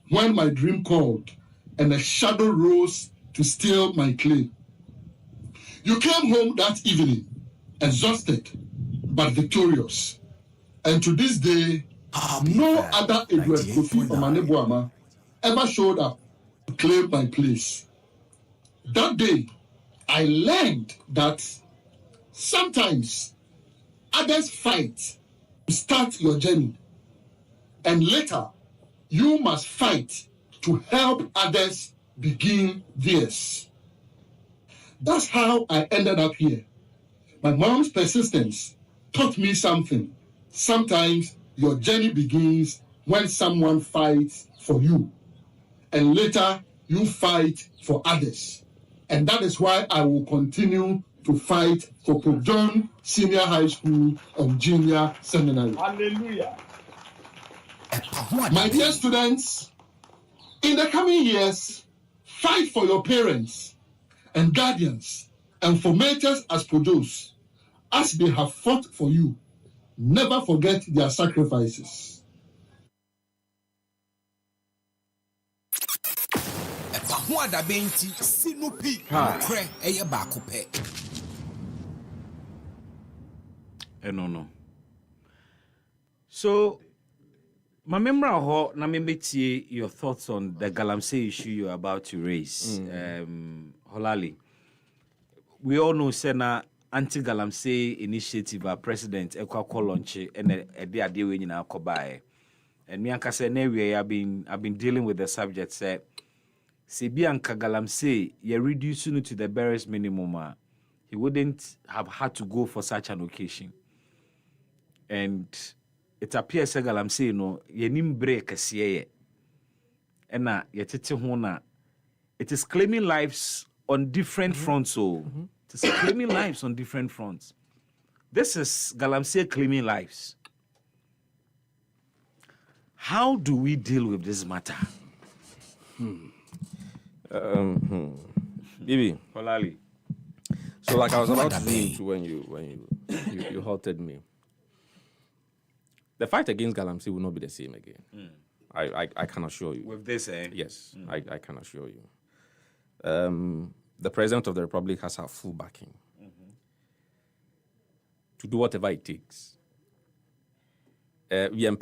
when my dream called and a shadow rose to steal my claim. You came home that evening, exhausted but victorious. And to this day, no other Edward Kofi Omanibuama ever showed up to claim my place. That day, I learned that sometimes others fight to start your journey, and later you must fight to help others begin theirs. That's how I ended up here. My mom's persistence taught me something. Sometimes your journey begins when someone fights for you, and later you fight for others. And that is why I will continue to fight for Pope John Senior High School and Junior Seminary. Hallelujah. My dear students, in the coming years, fight for your parents and guardians and formators as Pojos, as they have fought for you. Never forget their sacrifices. No. So, my memory of na me your thoughts on the Galamsey issue you're about to raise. Holali, we all know Sena anti-Galamsey initiative our president Ekwa Kolonche and a day we in our Kobaye. And me and Kaseɛbɔ I've been dealing with the subject say Bianca Galamsey you reduce to the barest minimum. He wouldn't have had to go for such an occasion. And it appears Galamsey no yenim break asiye. Ena yetete ho na it is claiming lives on different fronts. So it is claiming lives on different fronts. This is Galamsey claiming lives. How do we deal with this matter? Bibi. Olali. So like I was about to zoom into when you halted me. The fight against Galamsey will not be the same again. I can assure you. With this, Yes, I can assure you. The President of the Republic has our full backing to do whatever it takes. We have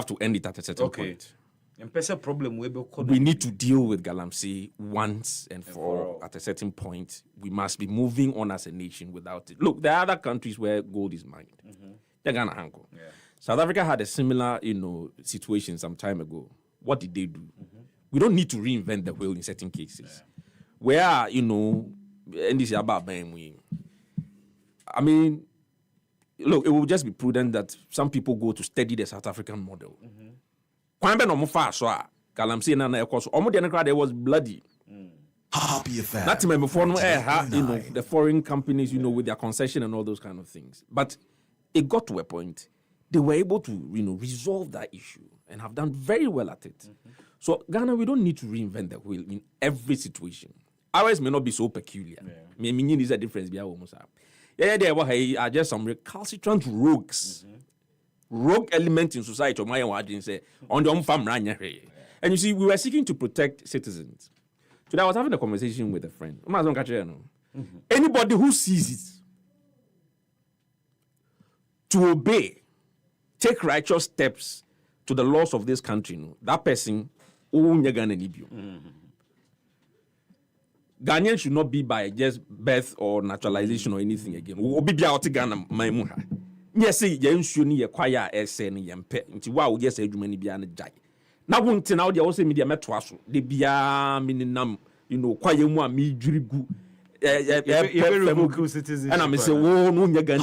to end it at a certain point. We need to deal with Galamsey once and for all. At a certain point. We must be moving on as a nation without it. Look, there are other countries where gold is mined. South Africa had a similar, situation some time ago. What did they do? We don't need to reinvent the wheel in certain cases. Where, and this is about I mean, look, it will just be prudent that some people go to study the South African model. Galamsey was bloody. Not before the foreign companies, with their concession and all those kind of things. But it got to a point they were able to, resolve that issue and have done very well at it. So Ghana, we don't need to reinvent the wheel in every situation. Ours may not be so peculiar. Meaning is a difference. There are just some recalcitrant rogues. Rogue element in society. And you see, we were seeking to protect citizens. Today I was having a conversation with a friend. Anybody who sees it to obey, take righteous steps to the laws of this country, that person, Ghanaian should not be by just birth or naturalization or anything again. Yes, you acquire SN yampe. Wow, yes, a human be jai. Now, won't now the also media metwaso. The bia minimum, quite more me jurigu. And I'm saying, oh, no, you're going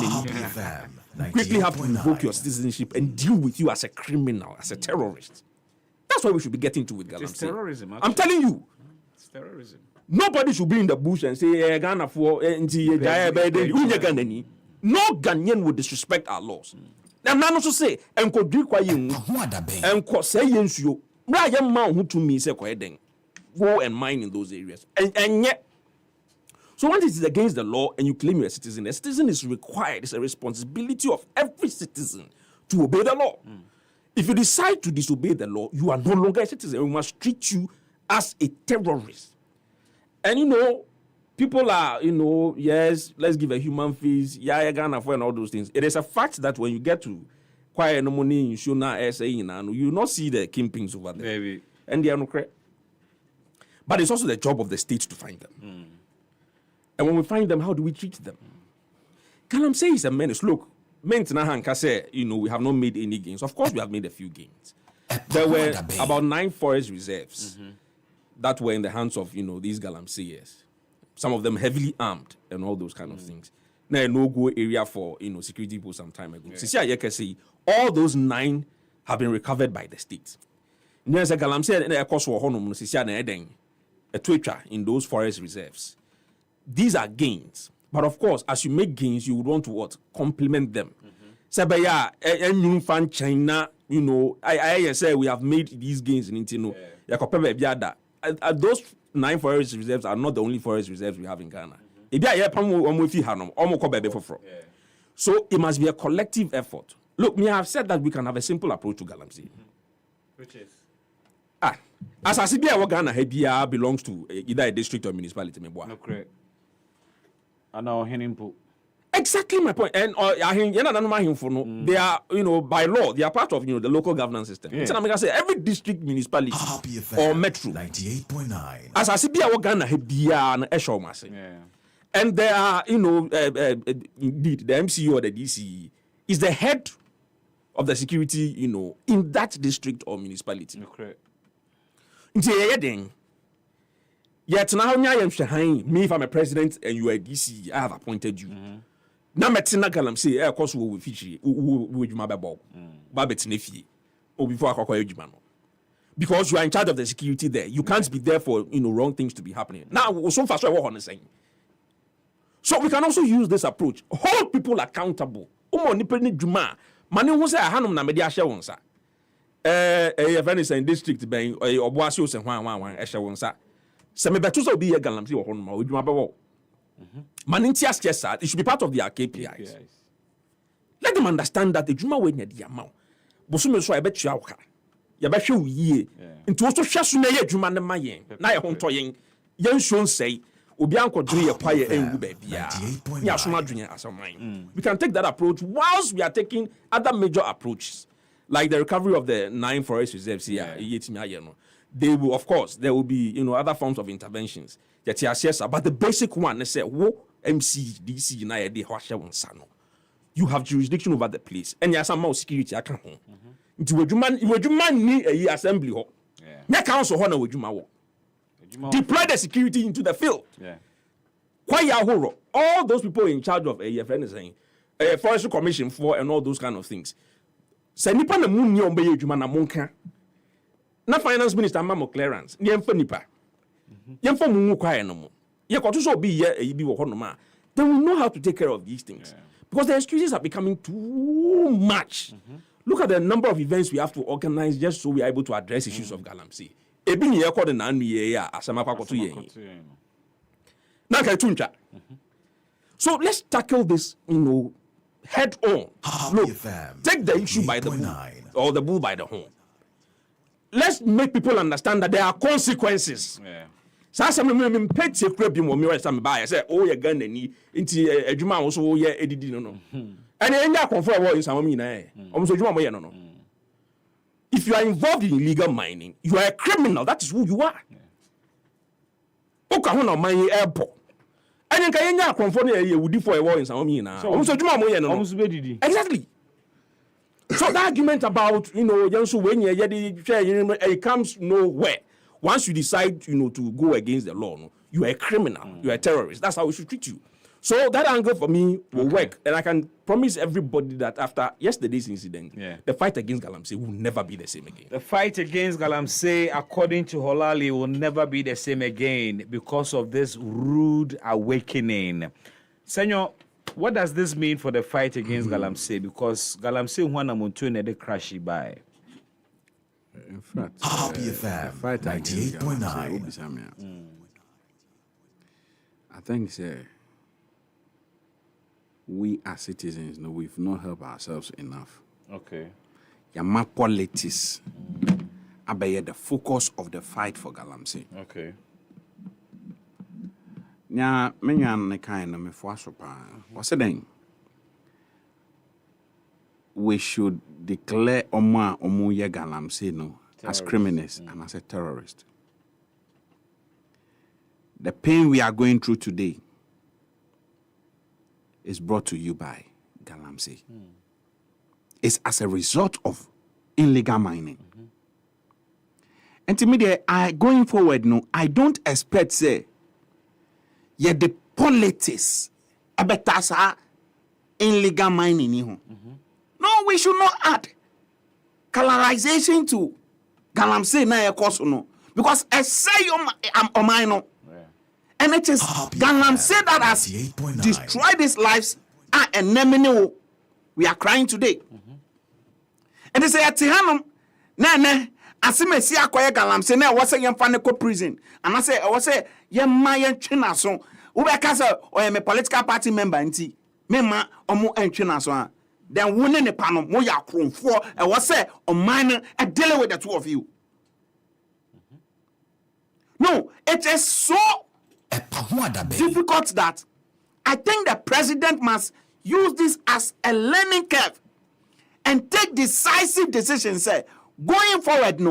quickly have to revoke your citizenship and deal with you as a criminal, as a terrorist. That's what we should be getting to with Galamsey. It's terrorism. I'm telling you. It's terrorism. Nobody should be in the bush and say, Ghana for no Ghanaian would disrespect our laws. And man also say, and could do quite young and could say, yes, you, young man who to me say, go and mine in those areas. And yet, so once it is against the law and you claim you're a citizen is required. It's a responsibility of every citizen to obey the law. If you decide to disobey the law, you are no longer a citizen. We must treat you as a terrorist. And people are, yes, let's give a human face, Ghana for and all those things. It is a fact that when you get to quiet no money in Shona, SA, you will not see the kingpins over there. Maybe. And they are not correct. But it's also the job of the state to find them. And when we find them, how do we treat them? Galamsey is a menace. Look, we have not made any gains. Of course, we have made a few gains. There were about 9 forest reserves that were in the hands of, these Galamseyers. Some of them heavily armed and all those kind of things. Now, a no-go area for, security people some time ago. All those 9 have been recovered by the state. There's a Galamsey a twitcher in those forest reserves. These are gains. But of course, as you make gains, you would want to what? Complement them. China, I say we have made these gains in Intino. Those 9 forest reserves are not the only forest reserves we have in Ghana. So it must be a collective effort. Look, me, I have said that we can have a simple approach to Galamsey. Which is? As I see, Ghana belongs to either a district or municipality. No, correct. I know him. Exactly my point. And they are, by law, they are part of, the local governance system. Yeah. So I'm gonna say every district, municipality or metro. 98.9. As I see, Ghana and there are, indeed, the MCU or the DCE is the head of the security, in that district or municipality. Correct. Yet now, me, if I'm a president and you are a DCE, I have appointed you. Now, Metina Galamsey, of course, we will feature with my babo, Babetnefi, or before I acquire Jumano. Because you are in charge of the security there. You can't be there for wrong things to be happening. Now, so far, so I walk on the same. So we can also use this approach. Hold people accountable. Omo nipa ni dwuma mane hu say hanom na me de ahye won sa friend is in district ben oboase o se hwan ehye won sa se me beto so obi ye galamsey wo hono ma odwuma be wo mane nti aske sa it should be part of their KPIs. Let them understand that the dwuma we nya dia ma boso me so e betua wo ka ye be hwe wo yie nti wo so hwe so na ye dwuma ne ma yen na ye ho nto yen show nsei obi ankodre ye kwaye engu ba bia ya so madwene asaman. We can take that approach whilst we are taking other major approaches like the recovery of the 9 forest reserves here. They will, of course, there will be other forms of interventions. But the basic one, they say, MC, DC, you have jurisdiction over the place, and you have some more security. I can't home. You need a assembly hall. Yeah, council honor with you. Deploy the security into the field. All those people in charge of a forestry commission for and all those kind of things. Say nipa na munni ombe adwuma na monka. Na finance minister mamo clearance. Ni emfa nipa. Yemfa mungu kwae no mo. Ye kwato so obi ye eyi bi wo hono ma. They will know how to take care of these things. Because the excuses are becoming too much. Look at the number of events we have to organize just so we are able to address issues of galamsey. Ebi ni ye kwa de na anu ye ya asama kwato ye. Na ka tuncha. So let's tackle this, head on. Look, take the issue by the bull, or the bull by the horn. Let's make people understand that there are consequences. Sasa me pet secret bi mo me wa sam ba say oh ye Ghana ni nti adwuma wo so ye edidi no. And enya confirm wo insam mi na e. Omo so adwuma mo ye no. If you are involved in illegal mining, you are a criminal. That is who you are. Oka ho na man airport. And can you confirm you would for a war in some now? Exactly. So the argument about when it comes nowhere. Once you decide to go against the law, you are a criminal, you are a terrorist. That's how we should treat you. So that angle for me will work, and I can promise everybody that after yesterday's incident, the fight against galamsey will never be the same again. The fight against galamsey, according to Holali, will never be the same again because of this rude awakening. Senor, what does this mean for the fight against galamsey? Because galamsey wana muntu ne de crashy by. In fact, the fight 98.9. I think we as citizens, we've not helped ourselves enough. Okay. Yama politics are the focus of the fight for galamsey. Okay. Nya menyan ne kind of me fwasopa. What's the thing? We should declare omu ye galamsey as criminals and as a terrorist. The pain we are going through today is brought to you by galamsey. It's as a result of illegal mining. And to me, going forward, I don't expect the politics about illegal mining. No, we should not add colorization to galamsey na no, because I say I'm and it is galamsey that has destroyed these lives and we are crying today. And they say at Tihanum, Nene, Asimesi akoye galamsey na was a young fanako prison. And I say, Mayan Chinason, Ubekasa or a political party member nti, Mema omu and Chinason. Then winning the panel, Moya Kron for and was say on minor and dealing with the two of you. No, it is so difficult that I think the president must use this as a learning curve and take decisive decisions. Say, going forward,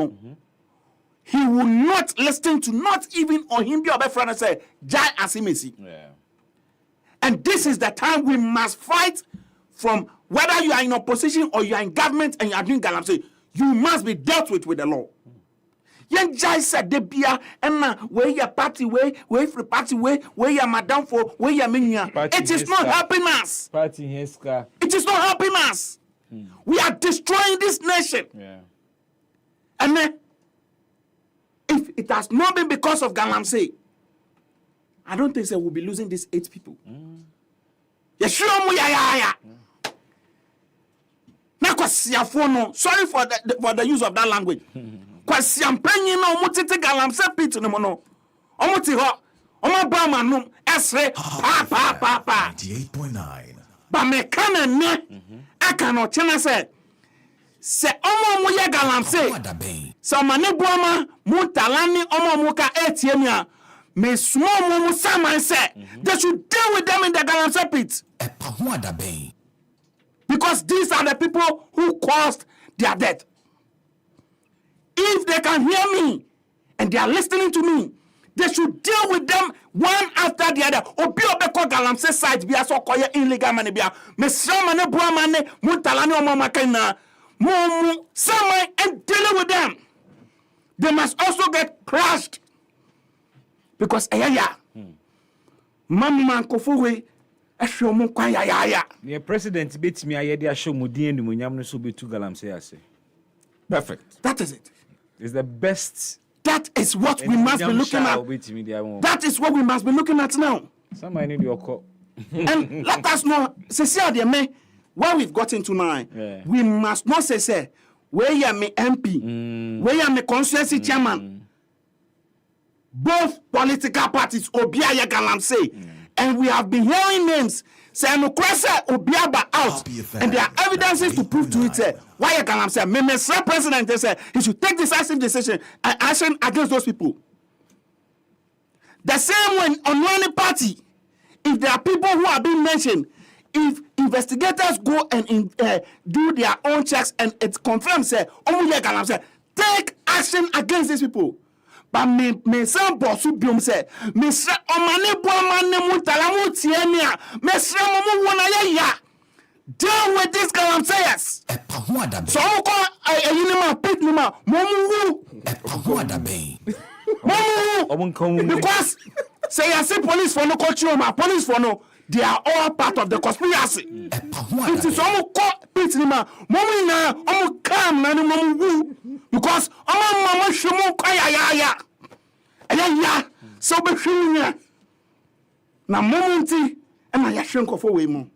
he will not listen to not even on him be a friend and say, Jai Asimesi. And this is the time we must fight from whether you are in opposition or you are in government and you are doing galamsey, you must be dealt with the law. Young Jai said, Debia, and where your party way, free party way, where your madam for, where your minya. It is not helping us. It is not helping us. We are destroying this nation. And then, if it has not been because of galamsey, I don't think we'll be losing these 8 people. na kwasiafo no sorry for the use of that language kwasiampanyi na omutete galamsey pit no mo no omuti ho omaba manum esre pa 98.9 ba me kana ne aka no chena se omo ye galamsey se mane buama mutalani omo mu ka etiemi a me small mu saman say they should deal with them in the galamsey pit because these are the people who caused their death. If they can hear me and they are listening to me, they should deal with them one after the other. Obi obeko galamsey site bia so koye illegal money bia. Me mane bua mane mutalani omo makena. Mo saman and deal with them. They must also get crushed. Because Mama Kofuwe ehwe mo kwan ya. The president bet me ayede asho mudin ni munyam no so betu galamsey ase. Perfect. That is it. It's the best. That is what we must be looking at. That is what we must be looking at now. Somebody need your call. And let us know, Cecilia, where we've gotten to now, we must not say, where you are me MP, where you are me constituency chairman. Both political parties, Obiaya Galamsey, and we have been hearing names. Say Nukwese Obiaba out, and there are evidences to prove to it. Why Galamsey? Mr. President said he should take decisive decision and action against those people. The same when on any party, if there are people who are being mentioned, if investigators go and do their own checks and it confirms, say, take action against these people. But me some bosu biom say me sre omane boamane mutala mutiania me sre mo wona ya deal with this galamseyers so ko ayinima pit nima momu because say I say police for no culture ma police for no they are all part of the conspiracy it is omo ko pit nima momu na omo kam na momu because mama shimo ya so be hwinya na momenti and na yahwenko for we mo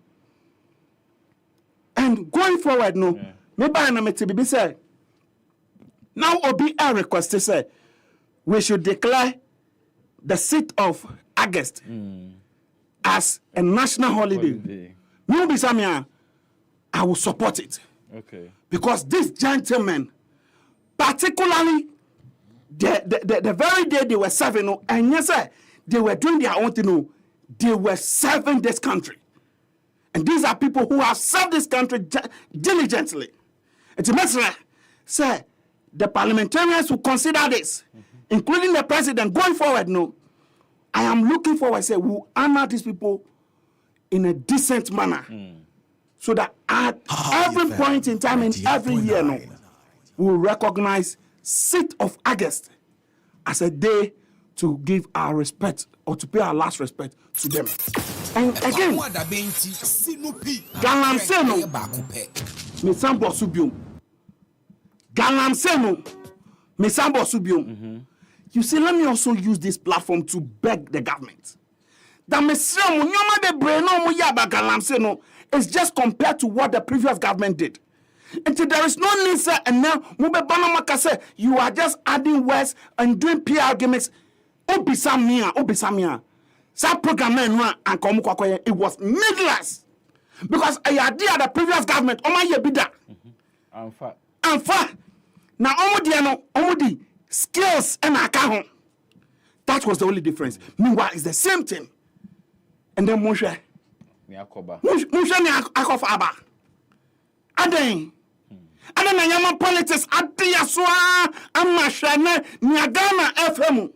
and going forward no me ba na me be say now obi a request say we should declare the 6th of August as a national holiday. Me be samia I will support it. Okay. Because these gentlemen, particularly the very day they were serving, and yes, sir, they were doing their own thing, they were serving this country. And these are people who have served this country diligently. It's a message, sir, the parliamentarians will consider this, including the president, going forward, no. I am looking forward, say, we'll honor these people in a decent manner. So that at every point in time and every year, no, we'll recognize 6th of August as a day to give our respect or to pay our last respect to them. And again, Galamsey no, Mesambo Subium. Galamsey no, Mesambo Subium. You see, let me also use this platform to beg the government. That it's just compared to what the previous government did. Until there is no need, sir, and now you are just adding words and doing PR gimmicks. Obisamia. That program it was needless. Because I idea the previous government, now omudi skills and account. That was the only difference. Meanwhile, it's the same thing. And then Moshe ni akof aba. Aden. Aden na yama politics adia so amahwane ni Ghana FM.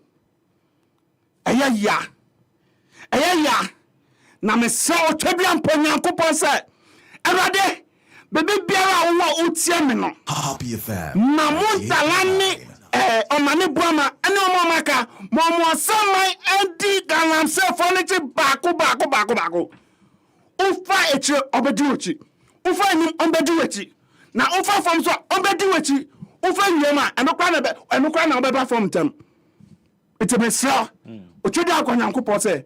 Eya na me se o twebia mponyankopon se Erade bebe biara wo utie me no. Happy FM. Na muntalani omane buama ene omamaka momo samai edi Galamsey furniture bako. Ufa echi obediwechi. Ufa nim obediwechi. Na ufa from so obediwechi. Ufa yema enokwa na obeba from tem. Ite mesra. Otwedi akwanyankopɔ sɛ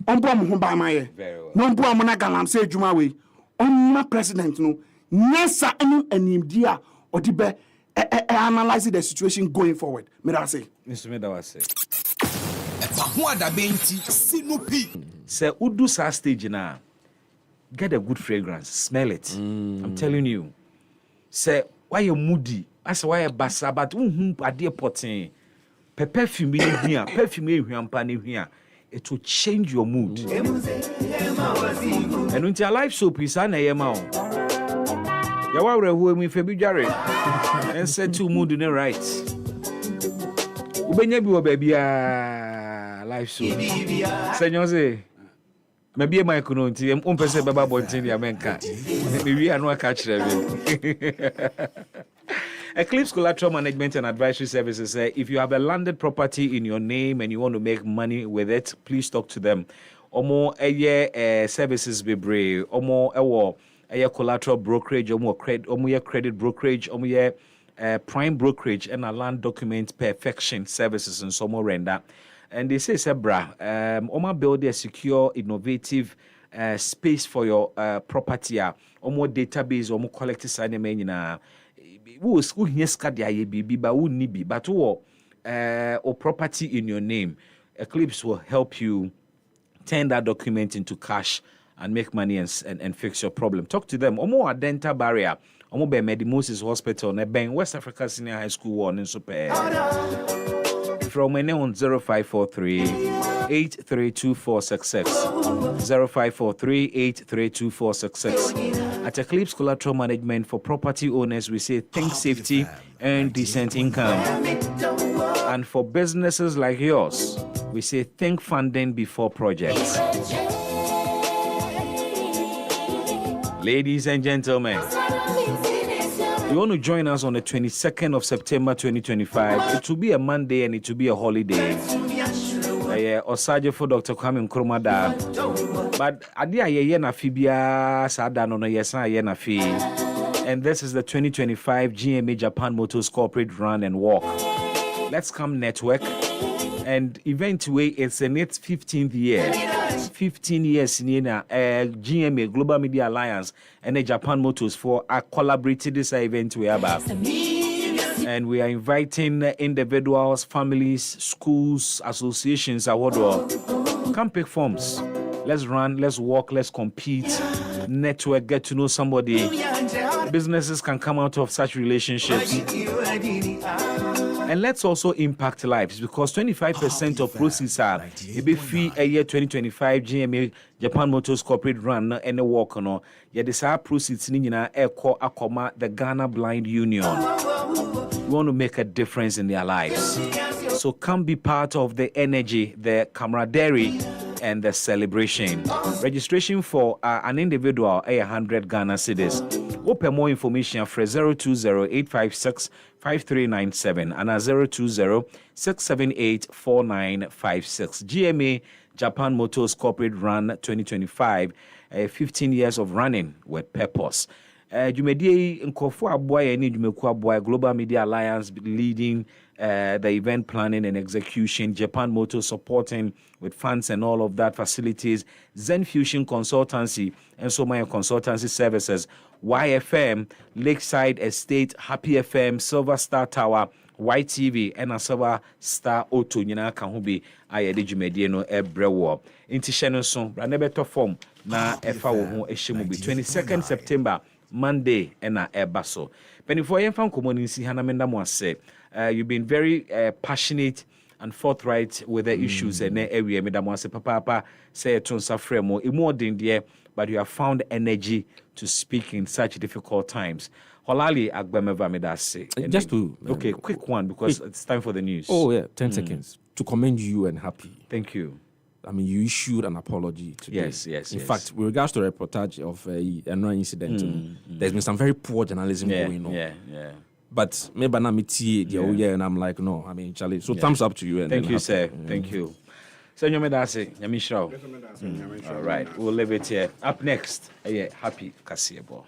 ɔmbo am ho ba maye. No mbo am na Galamsey adwuma we. Onna president no Nasa enu enimdia odibe analyze the situation going forward. Medase. Mr. Medawase. Sinupi. Say udu sa stage na. Get a good fragrance. Smell it. I'm telling you. Say why you moody? I say why you basa but ade potin. Perfume here, perfume here. It will change your mood. And until life soap is an AMO. Yawa who me febi jare and said to mood in the right. Ubenya bi baby life soap. Senyor say maybe my kunonti pese baba bontin ya menka. Maybe I know catch them. Eclipse Collateral Management and Advisory Services say if you have a landed property in your name and you want to make money with it, please talk to them. Omo services be brave. Omo collateral brokerage, omo credit brokerage, omo prime brokerage and a land document perfection services and some more render. And they say Sebra, omo build a secure, innovative space for your property. Omo database, omo collective side na. Who yes baby but who nibi but or property in your name. Eclipse will help you turn that document into cash and make money and fix your problem. Talk to them. Omo a dental barrier. Omo be Medimoses Hospital ne ben West Africa Senior High School one in super. From my name on 0543 832466 0543 832466. At Eclipse Collateral Management for property owners, we say think safety and decent income. And for businesses like yours, we say think funding before projects. Ladies and gentlemen, you want to join us on the 22nd of September 2025. It will be a Monday and it will be a holiday. Osaje for Dr. Kwame Nkrumah. But adia ye na fibia sada no yesa ye na fi. And this is the 2025 GMA Japan Motors Corporate Run and Walk. Let's come network. And event way it's in its 15th year. 15 years in GMA Global Media Alliance and the Japan Motors for a collaborated this event we about. And we are inviting individuals, families, schools, associations, come pick forms. Let's run, let's walk, let's compete, network, get to know somebody. Businesses can come out of such relationships. And let's also impact lives because 25% of proceeds are a fee a year 2025 GMA Japan Motors Corporate Run and a walk on. Yet the proceeds in the Ghana Blind Union. We want to make a difference in their lives. So come be part of the energy, the camaraderie, and the celebration. Registration for an individual 100 Ghana cedis. Open more information for 020-856-5397 and 020-678-4956. GMA Japan Motors Corporate Run 2025, 15 years of running with purpose. Jumedi Nkofo Aboy and Jumeku Aboy Global Media Alliance leading the event planning and execution, Japan Motors supporting with funds and all of that facilities, Zen Fusion Consultancy and so many consultancy services, YFM, Lakeside Estate, Happy FM, Silver Star Tower, YTV, and a Silver Star Auto, Nina Kahubi, Ayedi Jumedieno, Ebrewo. Inti Shenson, Ranebeto form, na Efa Wohu Eshimubi, 22nd September, Monday, and na Ebaso. But if I am from community, Hanamenda Mwase, you've been very passionate and forthright with the issues and area. Madam Mwase, Papa, say Tonsa Fremo, more than there, but you have found energy to speak in such difficult times. Holali Agbemeva Medase. Just to okay, quick one because it's time for the news. Oh yeah, 10 seconds to commend you and Happy. Thank you. I mean, you issued an apology today. Yes. In fact, with regards to the reportage of another incident, there's been some very poor journalism going on. Yeah. But maybe not me and I'm like, no, I mean, Charlie. So thumbs up to you. And thank you, sir. Thank you. Senor Medase, Yamishrao. All right, we'll leave it here. Up next, Happy Kaseɛbɔ.